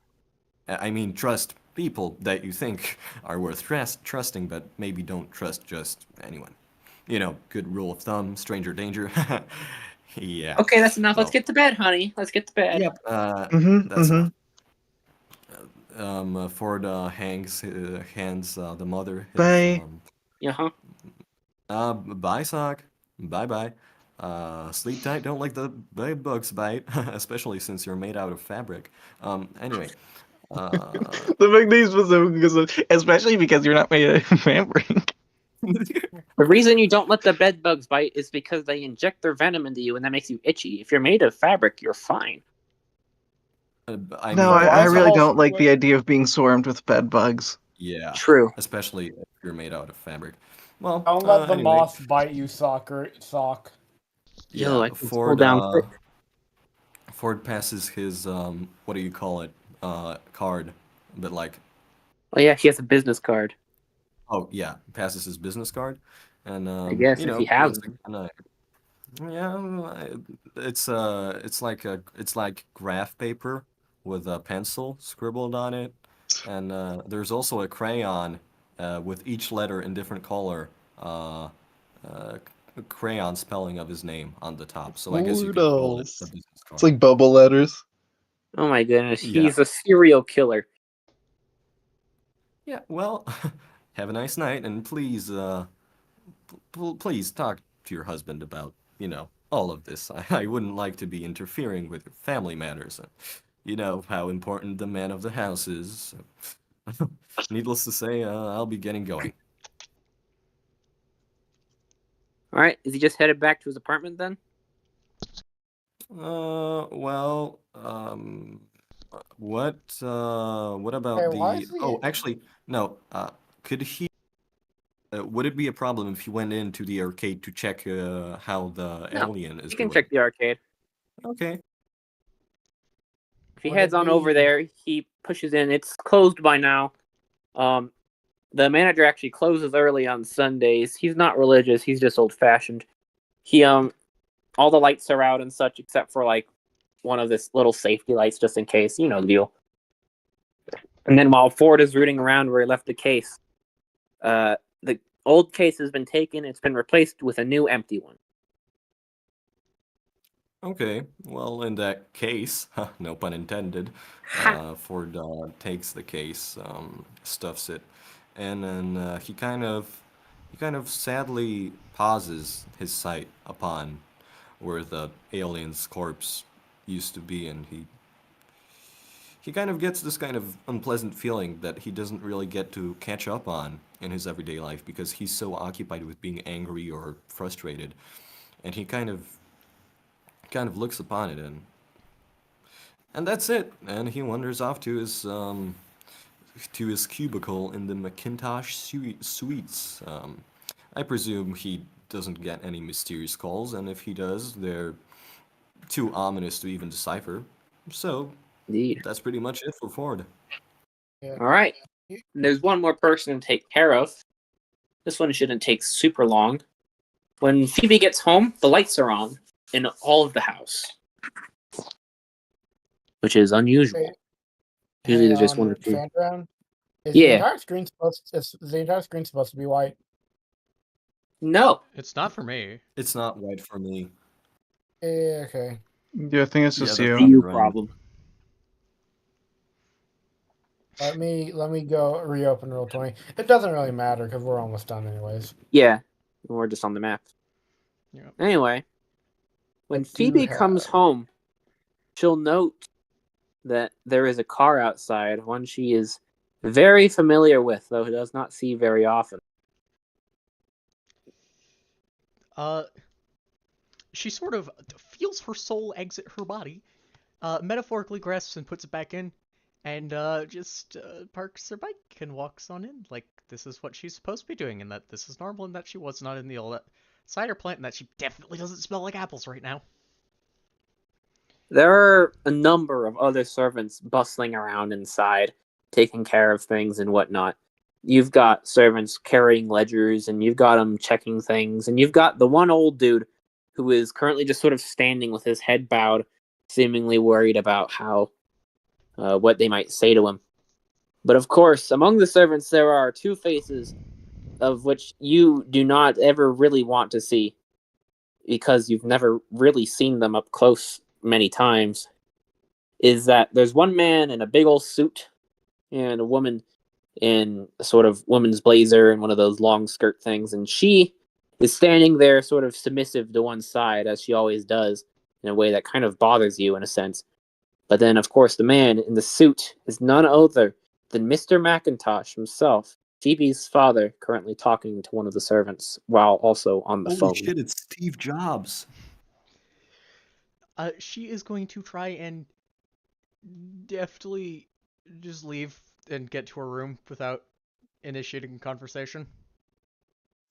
I mean, trust people that you think are worth trusting, but maybe don't trust just anyone. You know, good rule of thumb, stranger danger. Yeah. Okay, that's enough. Let's Well, get to bed, honey. Let's get to bed. yep, Mm-hmm. that's Mm-hmm. enough. Ford hands the mother his Bye. bye, Sock. Bye bye. Sleep tight, don't let the bed bugs bite, especially since you're made out of fabric. Anyway, The fact that he's specific, especially because you're not made of fabric. The reason you don't let the bed bugs bite is because they inject their venom into you, and that makes you itchy. If you're made of fabric, you're fine. I No, mean, I that's really also don't like the idea of being swarmed with bed bugs. yeah, True. especially if you're made out of fabric. Well, Don't let the anyway, moth bite you, Sock. Yo, yeah, I can pull down quick. Ford passes his what do you call it, card, but like, Oh yeah, he has a business card. oh yeah, passes his business card, and I guess you if know, he has looks them. kinda, yeah, it's like graph paper with a pencil scribbled on it, and there's also a crayon with each letter in different color, crayon spelling of his name on the top. So I guess you could call it a Noodles. business card. It's like bubble letters. Oh my goodness, Yeah. he's a serial killer. Yeah. Well, have a nice night, and please, please talk to your husband about, you know, all of this. I wouldn't like to be interfering with your family matters. You know how important the man of the house is. So, needless to say, I'll be getting going. All right, is he just headed back to his apartment then? Well, what about Hey, why the... is he? Oh, actually, no. Could he... would it be a problem if he went into the arcade to check how the No, alien is He can doing? check the arcade. Okay. If he Would heads it on over be- there, he pushes in. It's closed by now. The manager actually closes early on Sundays. He's not religious. He's just old fashioned. He all the lights are out and such, except for like one of this little safety lights, just in case. You know the deal. And then while Ford is rooting around where he left the case, the old case has been taken. It's been replaced with a new empty one. Okay, well, in that case, no pun intended, Ha! Ford takes the case, stuffs it, and then he kind of sadly pauses his sight upon where the alien's corpse used to be, and he kind of gets this kind of unpleasant feeling that he doesn't really get to catch up on in his everyday life because he's so occupied with being angry or frustrated, and he kind of looks upon it, and that's it. And he wanders off to his cubicle in the Macintosh suites. I presume he doesn't get any mysterious calls, and if he does, they're too ominous to even decipher. So Indeed. that's pretty much it for Ford. Yeah. All right. There's one more person to take care of. This one shouldn't take super long. When Phoebe gets home, the lights are on in all of the house, which is unusual. Hey, Usually there's just one or two. Fantaround? Is Yeah. the entire screen supposed to be white? No. It's not for me. It's not white for me. Yeah, okay. Yeah, I think it's just Yeah, you. that's You right. problem. Let me go reopen Roll20. It doesn't really matter because we're almost done anyways. Yeah, we're just on the map. Yeah. Anyway, when I do Phoebe comes have- home, she'll note that there is a car outside, one she is very familiar with, though does not see very often. She sort of feels her soul exit her body, metaphorically grasps and puts it back in, and just parks her bike and walks on in. Like, this is what she's supposed to be doing, and that this is normal, and that she was not in the old cider plant, and that she definitely doesn't smell like apples right now. There are a number of other servants bustling around inside, taking care of things and whatnot. You've got servants carrying ledgers, and you've got them checking things, and you've got the one old dude who is currently just sort of standing with his head bowed, seemingly worried about how what they might say to him. But of course, among the servants, there are two faces of which you do not ever really want to see because you've never really seen them up close many times. Is that there's one man in a big old suit and a woman in a sort of woman's blazer and one of those long skirt things, and she is standing there sort of submissive to one side, as she always does, in a way that kind of bothers you in a sense. But then, of course, the man in the suit is none other than Mr. McIntosh himself, Phoebe's father, currently talking to one of the servants while also on the Holy phone. shit, it's Steve Jobs. She is going to try and deftly just leave and get to her room without initiating a conversation.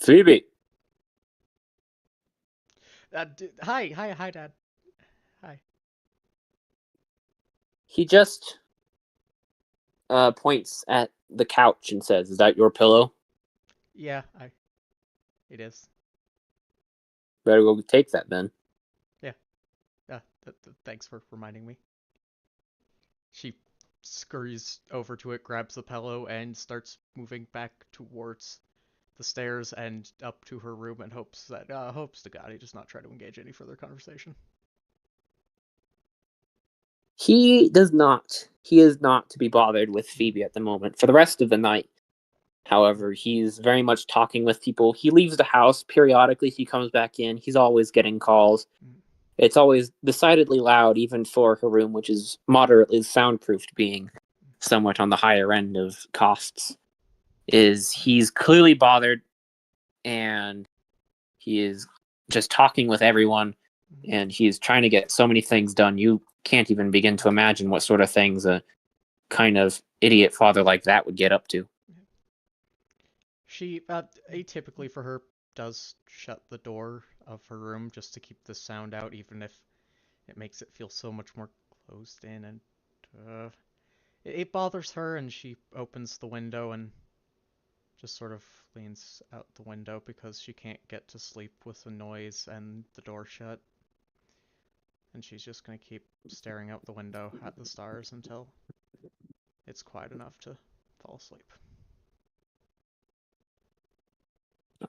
Phoebe! Hi, Dad. Hi. He just points at the couch and says, "Is that your pillow? Yeah, it is. Better go take that then." Thanks for reminding me. She scurries over to it, grabs the pillow, and starts moving back towards the stairs and up to her room, and hopes to God he does not try to engage any further conversation. He does not. He is not to be bothered with Phoebe at the moment. For the rest of the night, however, he's very much talking with people. He leaves the house. Periodically, he comes back in. He's always getting calls. It's always decidedly loud, even for her room, which is moderately soundproofed, being somewhat on the higher end of costs. He's clearly bothered, and he is just talking with everyone, and he's trying to get so many things done. You can't even begin to imagine what sort of things a kind of idiot father like that would get up to. She, atypically for her, does shut the door of her room just to keep the sound out, even if it makes it feel so much more closed in, and it bothers her, and she opens the window and just sort of leans out the window because she can't get to sleep with the noise and the door shut. And she's just gonna keep staring out the window at the stars until it's quiet enough to fall asleep.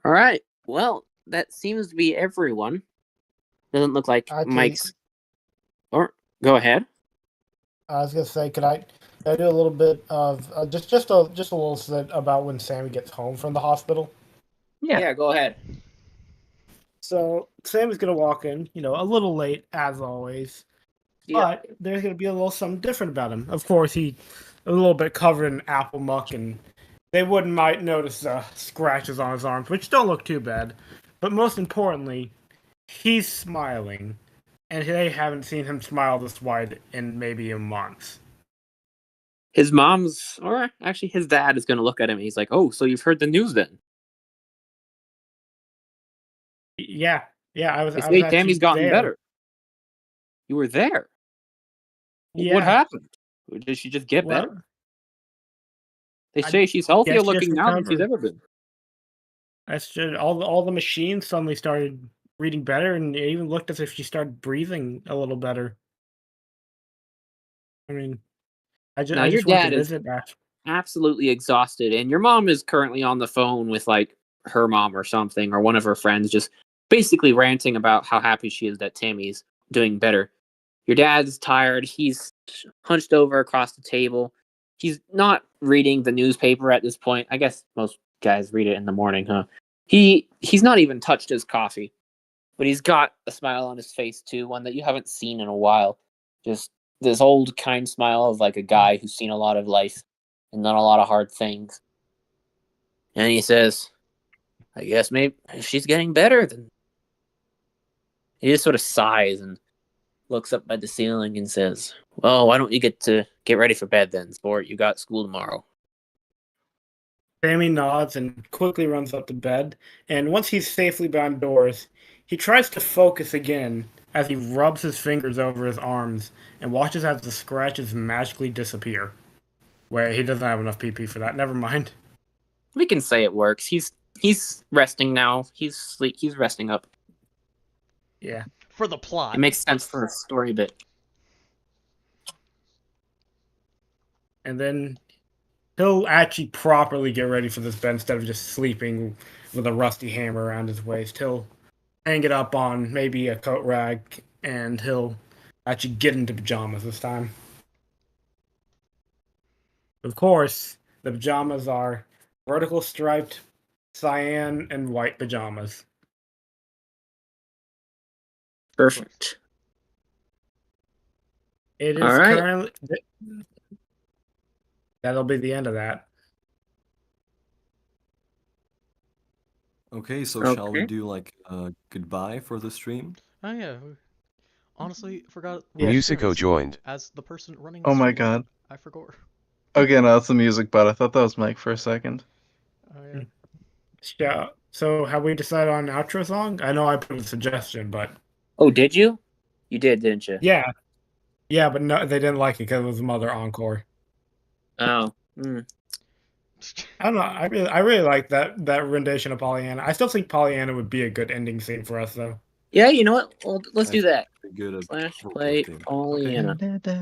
All right. Well, that seems to be everyone. Doesn't look like I can- Mike's. Or go ahead. I was gonna say, could I do a little bit of just a little bit about when Sammy gets home from the hospital? Yeah, go ahead. So Sammy's gonna walk in, a little late as always, but there's gonna be a little something different about him. Of course, he a little bit covered in apple muck, and they might notice scratches on his arms, which don't look too bad. But most importantly, he's smiling, and they haven't seen him smile this wide in maybe a month. His mom's, or actually his dad, is going to look at him and he's like, "Oh, so you've heard the news then?" Yeah, I was. They I was say actually Tammy's gotten there. better. You were there. Yeah. What happened? Did she just get Well, better? They say she's healthier guess she looking just now than she's recovered. ever been. That's just all the machines suddenly started reading better, and it even looked as if she started breathing a little better. I mean, I Now, your just went to dad is visit that. absolutely exhausted, and your mom is currently on the phone with like her mom or something, or one of her friends, just basically ranting about how happy she is that Tammy's doing better. Your dad's tired. He's hunched over across the table. He's not reading the newspaper at this point. I guess most guys read it in the morning, huh? He's not even touched his coffee. But he's got a smile on his face too, one that you haven't seen in a while. Just this old kind smile of like a guy who's seen a lot of life and done a lot of hard things. And he says, I guess maybe if she's getting better, then he just sort of sighs and looks up at the ceiling and says, well, why don't you get ready for bed then, sport? You got school tomorrow. Sammy nods and quickly runs up to bed, and once he's safely behind doors, he tries to focus again as he rubs his fingers over his arms and watches as the scratches magically disappear. Wait, he doesn't have enough PP for that. Never mind. We can say it works. He's resting now. He's resting up. Yeah. For the plot. It makes sense for a story bit. And then he'll actually properly get ready for this bed instead of just sleeping with a rusty hammer around his waist. He'll hang it up on maybe a coat rag, and he'll actually get into pajamas this time. Of course, the pajamas are vertical striped cyan and white pajamas. Perfect. It is All right. currently... That'll be the end of that. Okay, so shall we Okay. do like goodbye for the stream? Oh yeah. Honestly, forgot. Yeah, Musico joined. As the person running. The Oh my stream, god. I forgot. Okay, no, that's the music, but I thought that was Mike for a second. Oh yeah. Yeah. So have we decided on an outro song? I know I put a suggestion, but Oh, did you? You did, didn't you? yeah. Yeah, but no, they didn't like it because it was Mother Encore. Oh. I don't know. I really like that rendition of Pollyanna. I still think Pollyanna would be a good ending scene for us, though. Yeah, you know what? Well, let's do that. Pretty good at Slash vocal play theme. Pollyanna.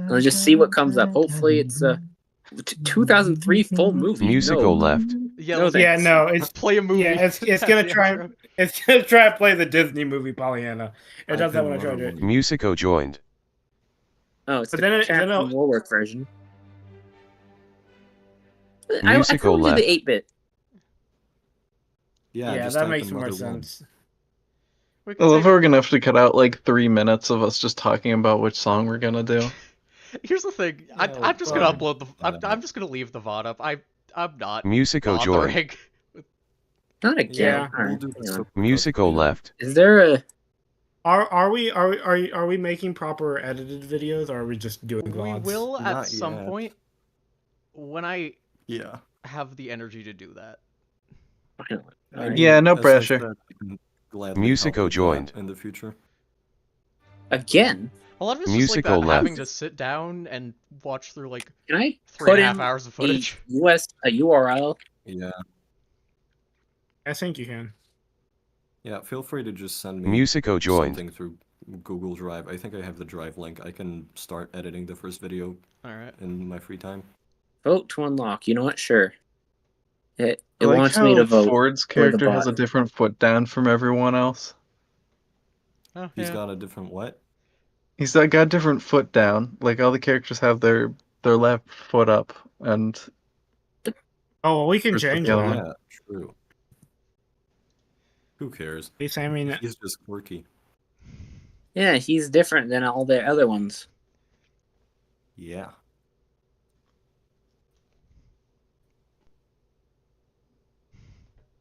Let's just see what comes up. Hopefully, it's a 2003 full movie. Musico No. left. Yeah. No, let's, Yeah, thanks. no, let's it's play a movie. it's as gonna the try outro. it's gonna try to play the Disney movie Pollyanna. It I does that can when I try to do learn it. one. Musico joined. Oh, it's But the then Captain it'll- Warwick version. I Musical prefer left. the 8-bit. Yeah, Yeah, just that type makes in more Mother One. sense. We I can love take- how we're gonna have to cut out like 3 minutes of us just talking about which song we're gonna do. Here's the thing. No, I'm just gonna fine. upload the. I'm just gonna leave the VOD up. I'm not Musico joined. bothering. Not again. Yeah, All We'll right, do hang this on. super Musico later. left. Is there a... Are we making proper edited videos, or are we just doing We VODs? will at Not some yet. point when I Yeah. have the energy to do that. I Alright. mean, Yeah, no as I pressure. said, I can gladly Musico help with that joined. in the future. Again? A lot of it's just like Musical that, left. having to sit down and watch through like Can I 3.5 in hours of a footage. a URL? Yeah. I think you can. Yeah, feel free to just send me Musico joined. something through Google Drive. I think I have the Drive link. I can start editing the first video All right. in my free time. Vote to unlock. You know what? Sure. It I like wants how me to vote. Ford's the character has a bot. different foot down from everyone else. Oh, He's yeah. got a different what? He's got a different foot down. Like all the characters have their left foot up, and Oh, well, we can First change the Oh other that. one. yeah, true. Who cares? At least, I mean, He's just quirky. Yeah, he's different than all the other ones. Yeah.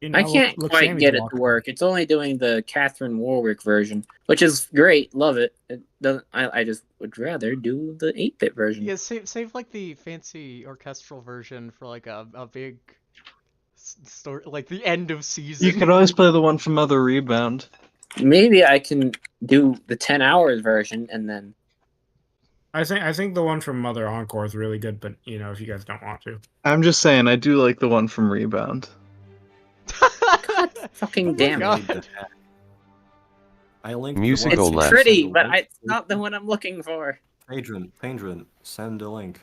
you know, I can't look, quite Sammy's get it to walking. work. It's only doing the Catherine Warwick version, which is great. Love it. It doesn't. I just would rather do the 8-bit version. Yeah, save like the fancy orchestral version for like a big story, like the end of season. you could always play the one from Mother Rebound. Maybe I can do the 10 hours version and then. I think the one from Mother Encore is really good, but you know, if you guys don't want to, I'm just saying, I do like the one from Rebound. Fucking Oh my damn it. God. Made the tag. I linked the Musical one- It's left. pretty, Send a but link. it's not the one I'm looking for. Patron, send a link.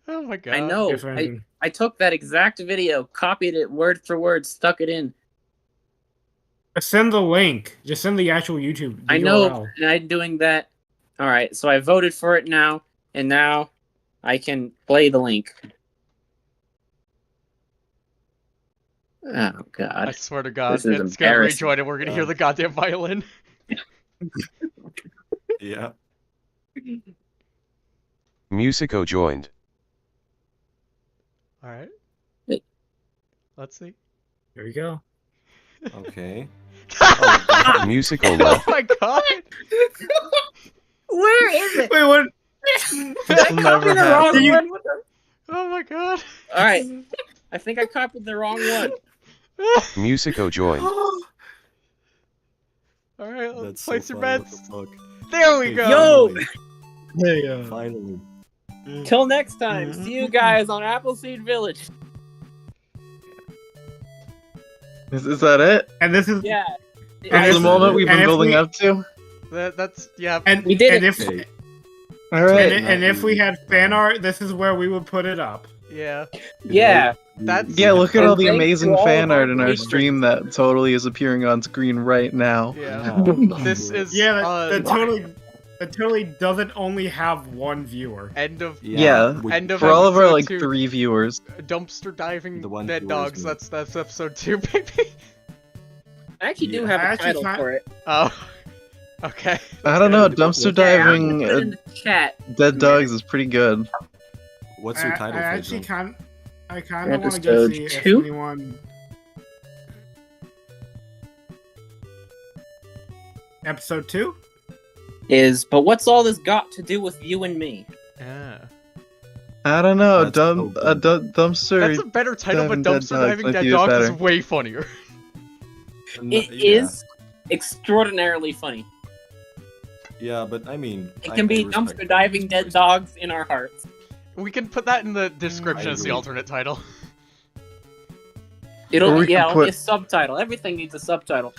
Oh my god. I know. If anything. I took that exact video, copied it word for word, stuck it in. Send the link. Just send the actual YouTube. The I know, URL. and I'm doing that All right, so I voted for it now, and now I can play the link. Oh God! I swear to God, This is it's gonna embarrassing. rejoin and we're gonna hear the goddamn violin. Yeah. Musico joined. All right. Wait. Let's see. Here we go. Okay. Musical Oh left. my God! Where is it? Wait, what? This will never the wrong happen. one. What the- Oh my God! All right, I think I copied the wrong one. Musico joined. All right, let's That's so place your funny. What bets. the fuck? There we Hey, go. Yo! Finally. Finally. Till next time, see you guys on Appleseed Village. Is that it? And this is Yeah. That's the if- moment we've and been if building we- up to? That's yeah. and We did and it. if Okay. Alright. and if we had fan art, this is where we would put it up. Yeah. Yeah. That's Yeah, look at all the Thanks to amazing all fan of our art in our patrons. stream that totally is appearing on screen right now. yeah. This is Yeah, that totally doesn't only have one viewer. end of Yeah. we- end of For all of our episode like 2, 3 viewers. dumpster diving The one dead who dogs. is me. That's episode 2, baby. I actually do Yeah. have I a actually title can't- for it. Oh. Okay. I don't know, Yeah, dumpster Yeah, I'm diving gonna put it in the chat. dead dogs is pretty good. What's your title? I for actually John? I kind of want to go Episode see if 2? anyone. Episode 2? But what's all this got to do with you and me? Yeah. I don't know, That's so dumpster. That's a better title, but diving dead dumpster dogs diving might dead be dogs is better. way funnier. It is extraordinarily funny. Yeah, but I mean. It can be respect dumpster it. diving dead dogs in our hearts. We can put that in the description as the agree. alternate title. Or we It'll could be a put- subtitle. Everything needs a subtitle.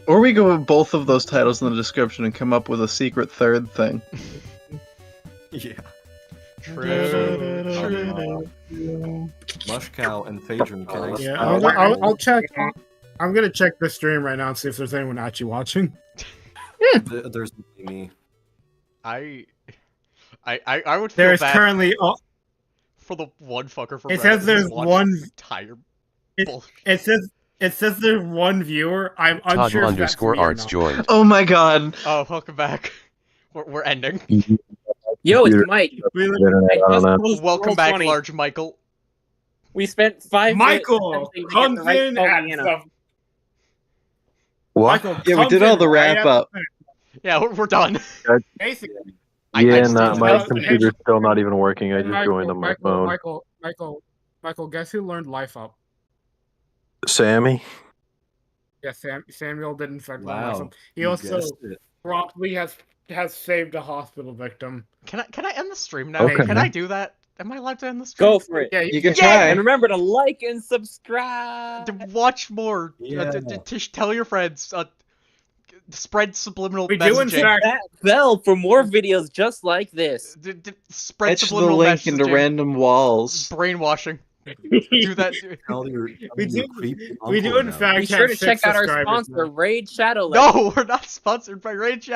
Or we go with both of those titles in the description and come up with a secret third thing. Yeah. True. Mush Cow and Phaedron can I Yeah, I'll check. I'm gonna check the stream right now and see if there's anyone actually watching. There's me. I would feel There's bad currently. for the one fucker for It Reddit says who there's watched one- this entire It- bullshit. It says there's one viewer. I'm unsure if that's me or _arts not. joined. Oh my god. Oh, welcome back. We're ending. Yo, it's Computer- Mike. Really? Internet, I don't know. Welcome back, Roll20. large Michael. We spent 5 Michael minutes attempting to get comes the right in at Pollyanna. the. What? Michael Yeah, we comes did all in the right wrap at up. the- Yeah, we're done. Basically, I Yeah, just no, did my that. computer's still not even working. I just joined on my phone. Michael, guess who learned life up? Sammy? Yeah, Samuel did in fact learn Wow. life up. He You also guessed it. promptly has saved a hospital victim. Can I end the stream now? Okay. Can I do that? Am I allowed to end the stream? Go for it. Yeah, You can Yeah, try. And remember to like and subscribe. To watch more. Yeah. Tell your friends. Spread subliminal We do in messaging. fact. That bell for more videos just like this. Spread Etch the subliminal link into messaging. random walls. Brainwashing. Do that. Tell your We do- creepy We do uncle in now. fact Be sure have to 6 check out our subscribers sponsor, now. Raid Shadow Legends. No, we're not sponsored by Raid Shadow.